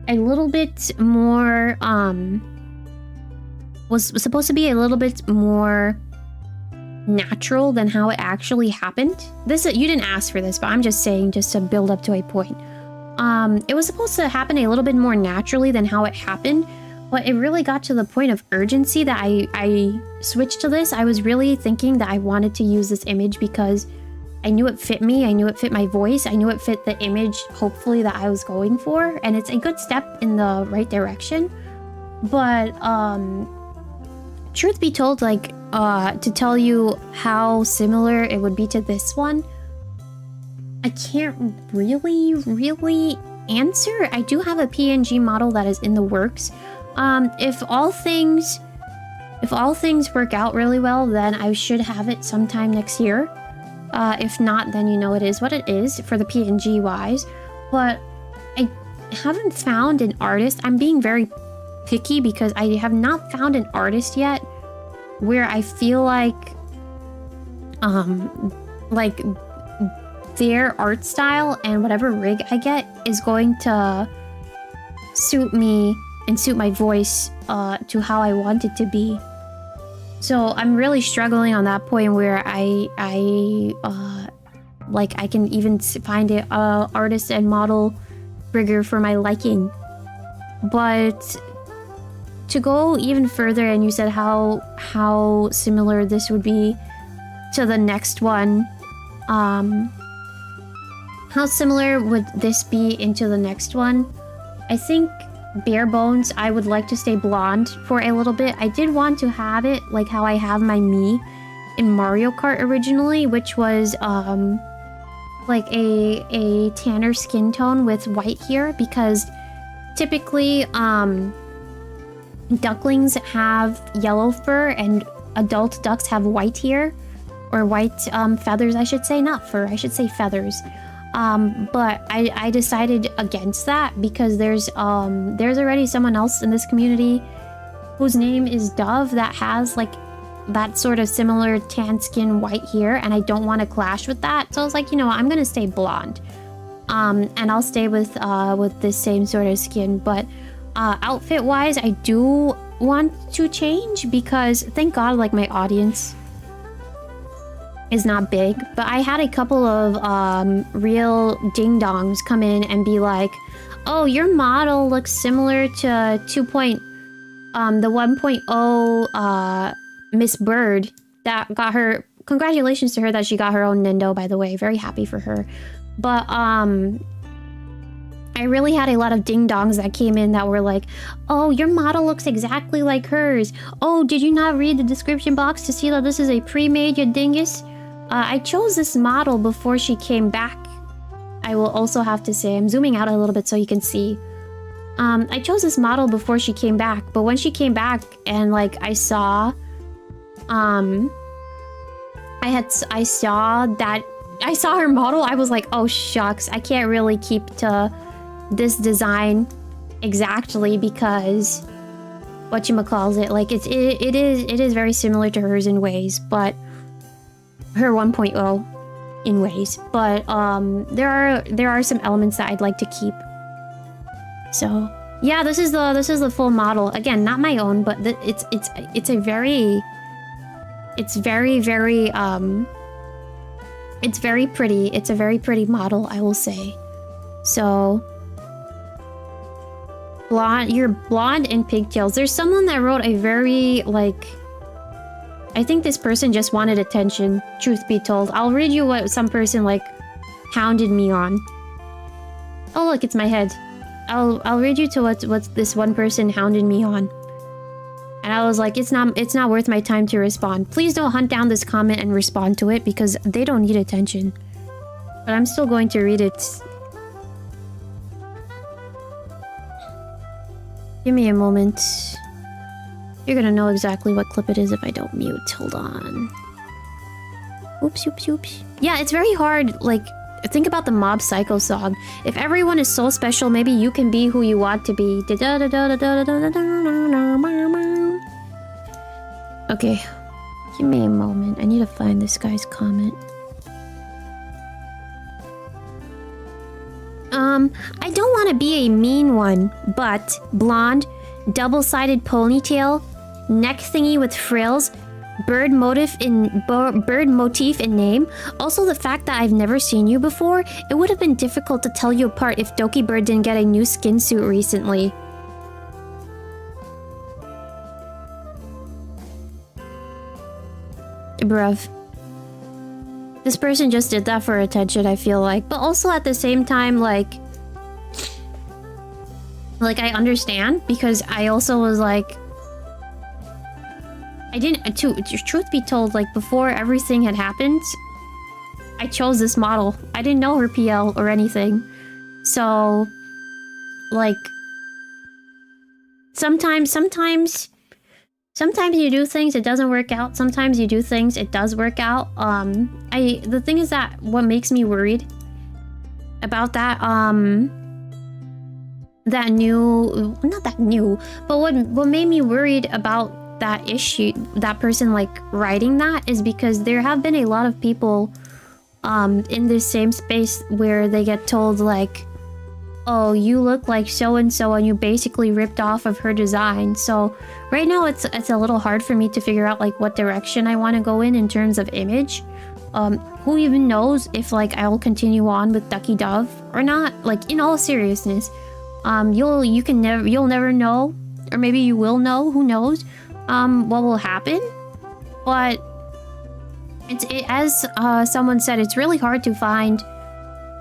a little bit more, natural than how it actually happened. This, you didn't ask for this, but I'm just saying, just to build up to a point. It was supposed to happen a little bit more naturally than how it happened, but it really got to the point of urgency that I switched to this. I was really thinking that I wanted to use this image because I knew it fit me, I knew it fit my voice, I knew it fit the image, hopefully, that I was going for, and it's a good step in the right direction. But, truth be told, like, to tell you how similar it would be to this one, I can't really answer. I do have a PNG model that is in the works. If all things work out really well, then I should have it sometime next year. If not, then you know it is what it is for the PNG wise. But I haven't found an artist. I'm being very picky because I have not found an artist yet where I feel like their art style and whatever rig I get is going to suit me and suit my voice to how I want it to be. So I'm really struggling on that point where I can even find an artist and model rigger for my liking. But to go even further, and you said how similar this would be to the next one. How similar would this be into the next one? I think bare bones, I would like to stay blonde for a little bit. I did want to have it like how I have my Mii in Mario Kart originally, which was like a tanner skin tone with white hair, because typically ducklings have yellow fur and adult ducks have white hair, or white feathers, I should say. Not fur, I should say feathers. But I decided against that because there's already someone else in this community whose name is Dove that has like that sort of similar tan skin, white hair, and I don't want to clash with that. So I was like, you know what, I'm gonna stay blonde, and I'll stay with this same sort of skin. But outfit wise, I do want to change because thank God, like, my audience is not big, but I had a couple of real ding-dongs come in and be like, oh, your model looks similar to the 1.0 Miss Bird that got her, congratulations to her that she got her own Nintendo, by the way, very happy for her. But I really had a lot of ding-dongs that came in that were like, oh, your model looks exactly like hers. Oh, did you not read the description box to see that this is a pre-made, you dingus? I chose this model before she came back. I will also have to say, I'm zooming out a little bit so you can see. I chose this model before she came back, but when she came back and like I saw her model, I was like, oh shucks, I can't really keep to this design exactly because whatchamacallit, like it is very similar to hers in ways, but her 1.0 in ways, but there are some elements that I'd like to keep. So yeah, this is the full model. Again, not my own, but it's very pretty. It's a very pretty model, I will say. So blonde, you're blonde and pigtails. There's someone that wrote a very like, I think this person just wanted attention, truth be told. I'll read you what some person like hounded me on. Oh look, it's my head. I'll read you to what this one person hounded me on. And I was like, it's not worth my time to respond. Please don't hunt down this comment and respond to it because they don't need attention. But I'm still going to read it. Give me a moment. You're gonna know exactly what clip it is if I don't mute. Hold on. Oops, oops, oops. Yeah, it's very hard, like, think about the Mob Psycho song. If everyone is so special, maybe you can be who you want to be. Okay. Give me a moment. I need to find this guy's comment. I don't want to be a mean one, but blonde, double-sided ponytail, neck thingy with frills, bird motif in name. Also, the fact that I've never seen you before, it would have been difficult to tell you apart if Duckie Bird didn't get a new skin suit recently. Bruv. This person just did that for attention, I feel like. But also at the same time, like I understand, because I also was like, I didn't, truth be told, like, before everything had happened, I chose this model. I didn't know her PL or anything. So, like, sometimes you do things, it doesn't work out. Sometimes you do things, it does work out. The thing is that what makes me worried about that, not that new, but what made me worried about that issue, that person like writing that, is because there have been a lot of people in this same space where they get told like, oh, you look like so-and-so and you basically ripped off of her design. So right now it's a little hard for me to figure out like what direction I want to go in terms of image. Who even knows if like I'll continue on with Duckie Dove or not? Like, in all seriousness, you'll never know, or maybe you will know, who knows what will happen. But as someone said, it's really hard to find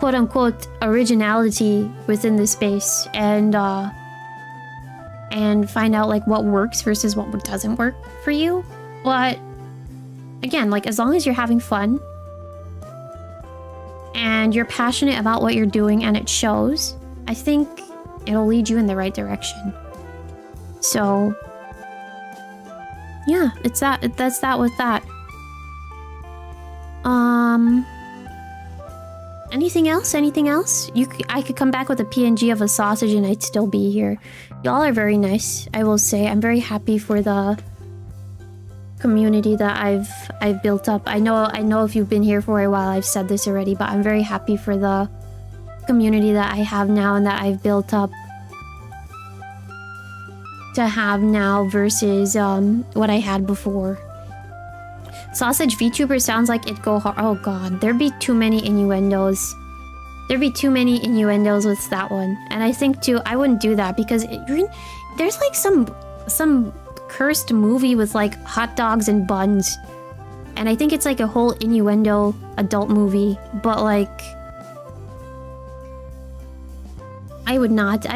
quote-unquote originality within the space and find out like what works versus what doesn't work for you. But again, like, as long as you're having fun and you're passionate about what you're doing and it shows, I think it'll lead you in the right direction. So yeah, that's that with that. Anything else? Anything else? I could come back with a PNG of a sausage and I'd still be here. Y'all are very nice, I will say. I'm very happy for the community that I've built up. I know if you've been here for a while, I've said this already, but I'm very happy for the community that I have now and that I've built up to have now versus what I had before. Sausage VTuber sounds like it go hard. Oh god, there'd be too many innuendos. There'd be too many innuendos with that one. And I think too, I wouldn't do that because there's like some cursed movie with like hot dogs and buns. And I think it's like a whole innuendo adult movie. But like, I would not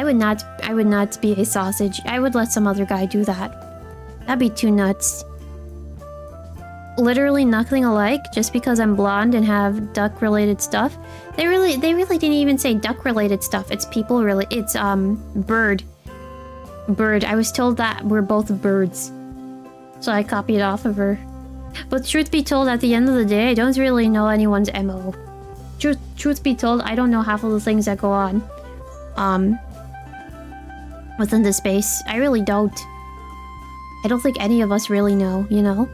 be a sausage. I would let some other guy do that. That'd be too nuts. Literally nothing alike just because I'm blonde and have duck related stuff. They really didn't even say duck related stuff. It's people really. It's bird. I was told that we're both birds, so I copied off of her. But truth be told, at the end of the day, I don't really know anyone's MO. Truth be told, I don't know half of the things that go on within the space. I really don't. I don't think any of us really know, you know?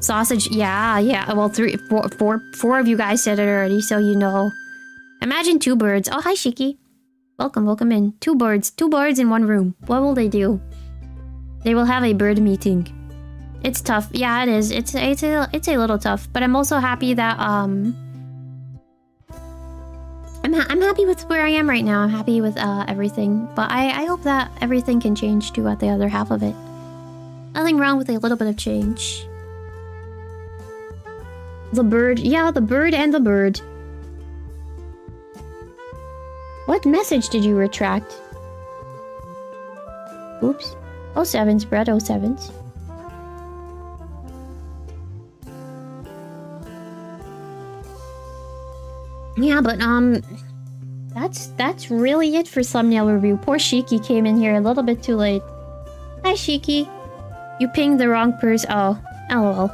Sausage, yeah. Well, four of you guys said it already, so you know. Imagine two birds. Oh, hi, Shiki. Welcome in. Two birds in one room. What will they do? They will have a bird meeting. It's tough. Yeah, it is. It's a little tough, but I'm also happy that I'm happy with where I am right now. I'm happy with everything, but I hope that everything can change too at the other half of it. Nothing wrong with a little bit of change. The bird. Yeah, the bird and the bird. What message did you retract? Oops. 07's, Brett. 07's. Yeah, but that's really it for thumbnail review. Poor Shiki came in here a little bit too late. Hi, Shiki. You pinged the wrong person. Oh, lol.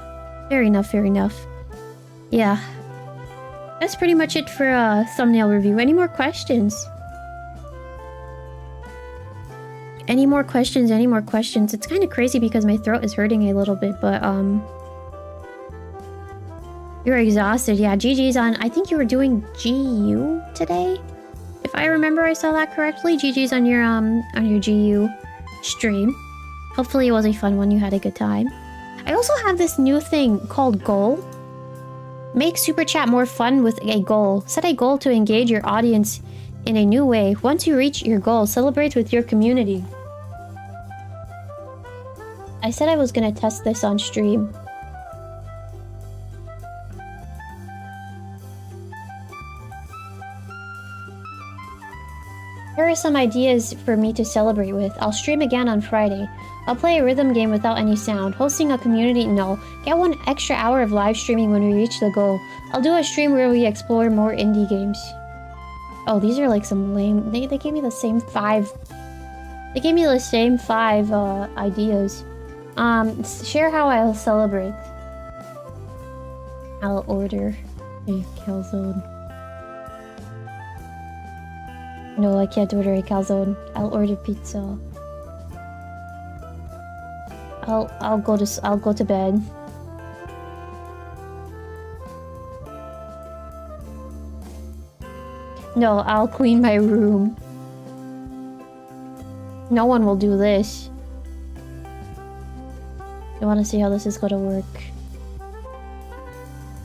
Fair enough. Yeah. That's pretty much it for a thumbnail review. Any more questions? Any more questions? It's kind of crazy because my throat is hurting a little bit, but you're exhausted. Yeah, GG's on. I think you were doing GU today, if I remember I saw that correctly. GG's on your GU stream. Hopefully it was a fun one. You had a good time. I also have this new thing called Goal. Make Super Chat more fun with a goal. Set a goal to engage your audience in a new way. Once you reach your goal, celebrate with your community. I said I was gonna test this on stream. are some ideas for me to celebrate with? I'll stream again on Friday. I'll play a rhythm game without any sound. Hosting a community? No. Get 1 extra hour of live streaming when we reach the goal. I'll do a stream where we explore more indie games. Oh, these are like some lame... They gave me the same 5... They gave me the same 5 ideas. Share how I'll celebrate. I'll order a calzone. No, I can't order a calzone. I'll order pizza. I'll go to bed. No, I'll clean my room. No one will do this. I want to see how this is gonna work.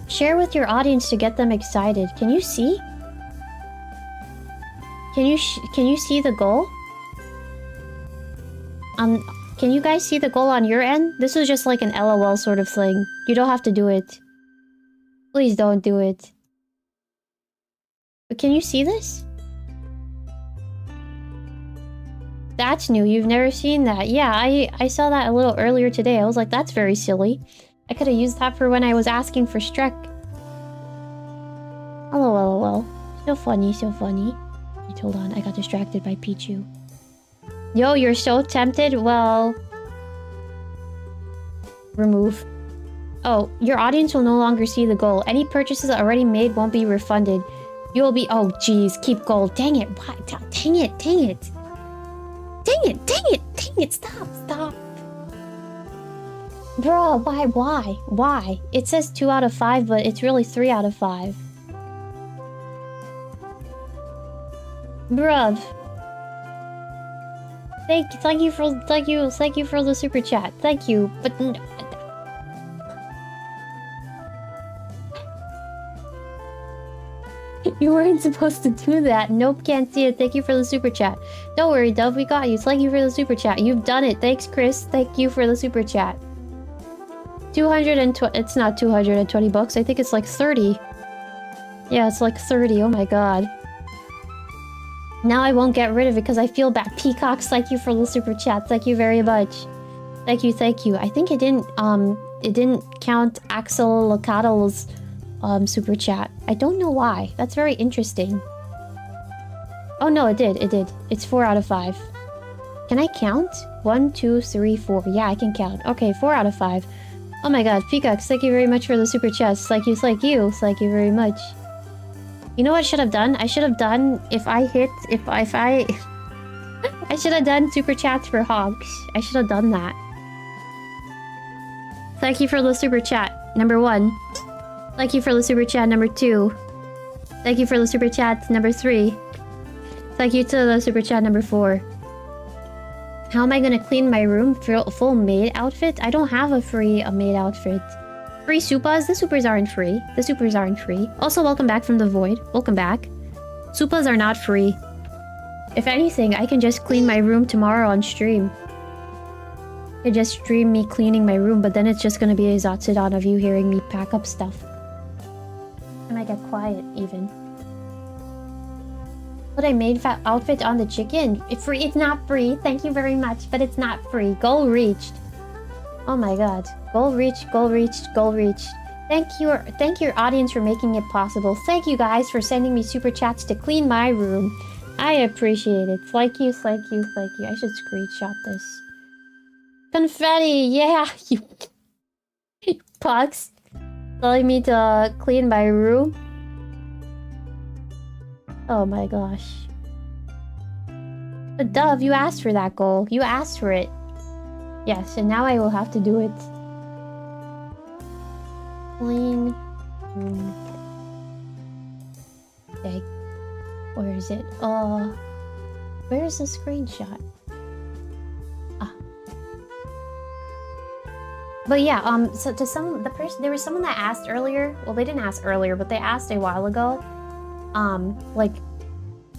Share with your audience to get them excited. Can you see? Can you see the goal? Can you guys see the goal on your end? This was just like an LOL sort of thing. You don't have to do it. Please don't do it. But can you see this? That's new. You've never seen that. Yeah, I saw that a little earlier today. I was like, that's very silly. I could have used that for when I was asking for Strek. LOL. So funny, so funny. Wait, hold on. I got distracted by Pichu. Yo, you're so tempted? Well... Remove. Oh, your audience will no longer see the goal. Any purchases already made won't be refunded. You will be... Oh, jeez. Keep goal. Dang it. Why? Dang it. Dang it. Dang it. Dang it. Dang it. Stop. Stop. Bro, why? It says 2 out of 5, but it's really 3 out of 5. Bruv. Thank you for the super chat. Thank you, but no. You weren't supposed to do that. Nope, can't see it. Thank you for the super chat. Don't worry, Dove, we got you. Thank you for the super chat. You've done it. Thanks, Chris. Thank you for the super chat. 220. It's not 220 bucks. I think it's like 30. Yeah, it's like 30. Oh my god. Now I won't get rid of it because I feel bad. Peacocks, thank you for the super chat. Thank you very much. Thank you. I think it didn't count 𝗩𝗡𝗙𝗥𝗢𝗥𝗠𝗔𝗧𝗜𝗢𝗡's super chat. I don't know why. That's very interesting. Oh no, it did. It's 4 out of 5. Can I count? 1, 2, 3, 4. Yeah, I can count. Okay, 4 out of 5. Oh my god, Peacocks, thank you very much for the super chats. Thank you very much. You know what I should have done? I should have done I should have done super chats for hogs. I should have done that. Thank you for the super chat, number 1. Thank you for the super chat, number 2. Thank you for the super chat, number 3. Thank you to the super chat, number 4. How am I gonna clean my room? Full maid outfit? I don't have a free maid outfit. Free supas? The supers aren't free. Also, welcome back from the void. Welcome back. Supas are not free. If anything, I can just clean my room tomorrow on stream. You can just stream me cleaning my room, but then it's just gonna be a 𝗓𝗓𝗓 of you hearing me pack up stuff. I might get quiet, even. Put a maid outfit on the chicken? It's not free. Thank you very much, but it's not free. Goal reached. Oh my god. Goal reached. Thank your audience for making it possible. Thank you guys for sending me super chats to clean my room. I appreciate it. Thank you. I should screenshot this. Confetti! Yeah! You pugs. Telling me to clean my room. Oh my gosh. But Dove, you asked for that goal. You asked for it. Yes, and now I will have to do it. Clean room. Egg. Where is it? Where's the screenshot? But yeah, so to there was someone that asked earlier. Well, they didn't ask earlier, but they asked a while ago. Like,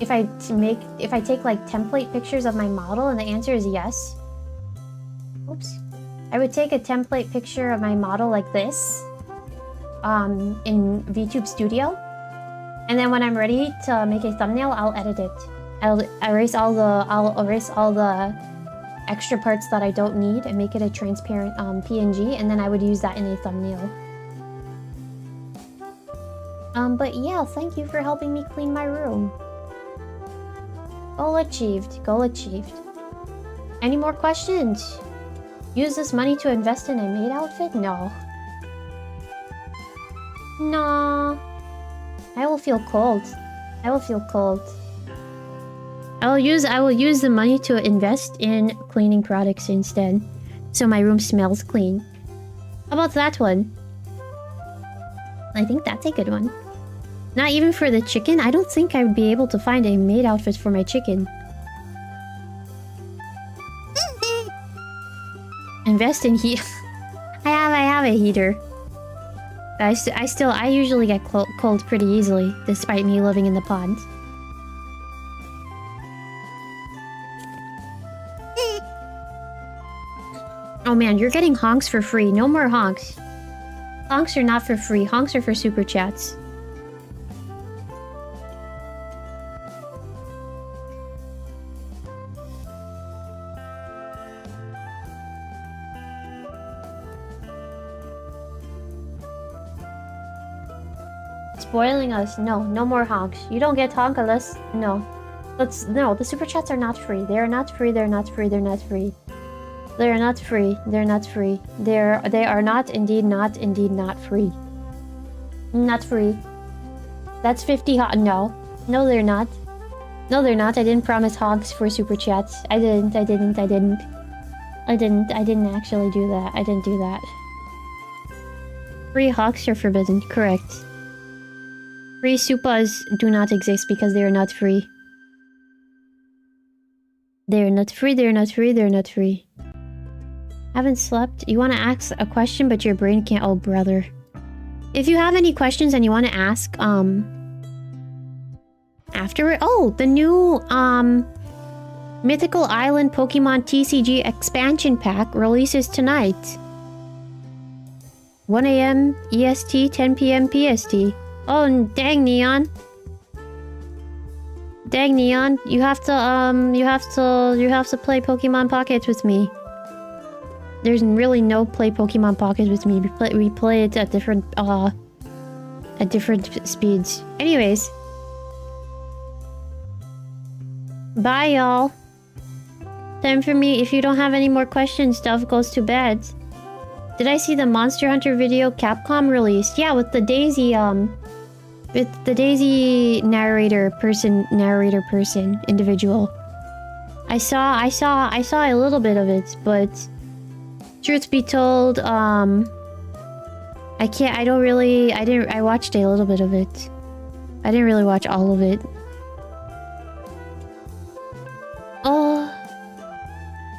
if I take like template pictures of my model, and the answer is yes. Oops. I would take a template picture of my model like this, in VTube Studio, and then when I'm ready to make a thumbnail, I'll edit it I'll erase all the extra parts that I don't need and make it a transparent PNG, and then I would use that in a thumbnail. But yeah, thank you for helping me clean my room. Goal achieved. Goal achieved. Any more questions? Use this money to invest in a maid outfit? No. No. I will feel cold. I will feel cold. I will use the money to invest in cleaning products instead. So my room smells clean. How about that one? I think that's a good one. Not even for the chicken? I don't think I would be able to find a maid outfit for my chicken. Invest in heat. I have a heater. I usually get cold pretty easily, despite me living in the pond. Oh man, you're getting honks for free. No more honks. Honks are not for free. Honks are for super chats. Spoiling us. No more honks. You don't get honk unless... No. No, the super chats are not free. They are not free, they're not free, they're not free. They are not free, they're not free. They are not indeed not free. Not free. That's 50 honk. No. No, they're not. No, they're not. I didn't promise honks for super chats. I didn't actually do that. I didn't do that. Free honks are forbidden. Correct. Free supas do not exist because they are not free. They are not free, they are not free, they're not free. Haven't slept? You want to ask a question but your brain can't... Oh, brother. If you have any questions and you want to ask, after... Oh, the new, Mythical Island Pokemon TCG expansion pack releases tonight. 1 AM EST, 10 PM PST. Oh, dang, Neon. Dang, Neon. You have to play Pokemon Pocket with me. There's really no play Pokemon Pocket with me. We play it at different speeds. Anyways. Bye, y'all. Time for me. If you don't have any more questions, stuff goes to bed. Did I see the Monster Hunter video Capcom released? Yeah, with the Daisy, narrator person, individual. I saw a little bit of it, but truth be told, I watched a little bit of it. I didn't really watch all of it. Oh,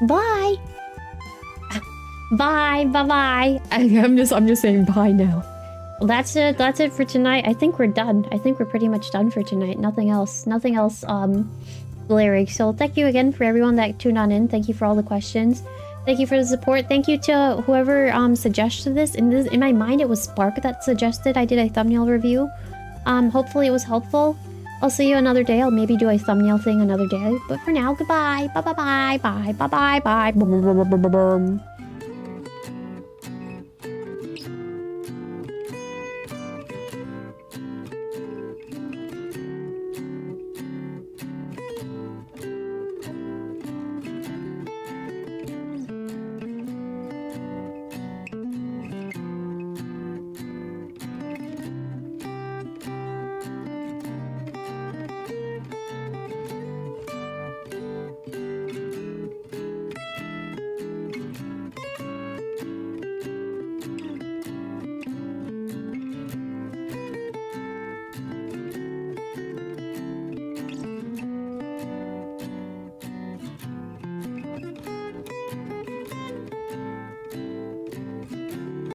bye. Bye. I'm just saying bye now. Well, that's it for tonight. I think we're done. I think we're pretty much done for tonight. Nothing else glaring. So thank you again for everyone that tuned on in. Thank you for all the questions. Thank you for the support. Thank you to whoever suggested this. In my mind, it was Spark that suggested I did a thumbnail review. Hopefully it was helpful. I'll see you another day. I'll maybe do a thumbnail thing another day. But for now, goodbye. Bye.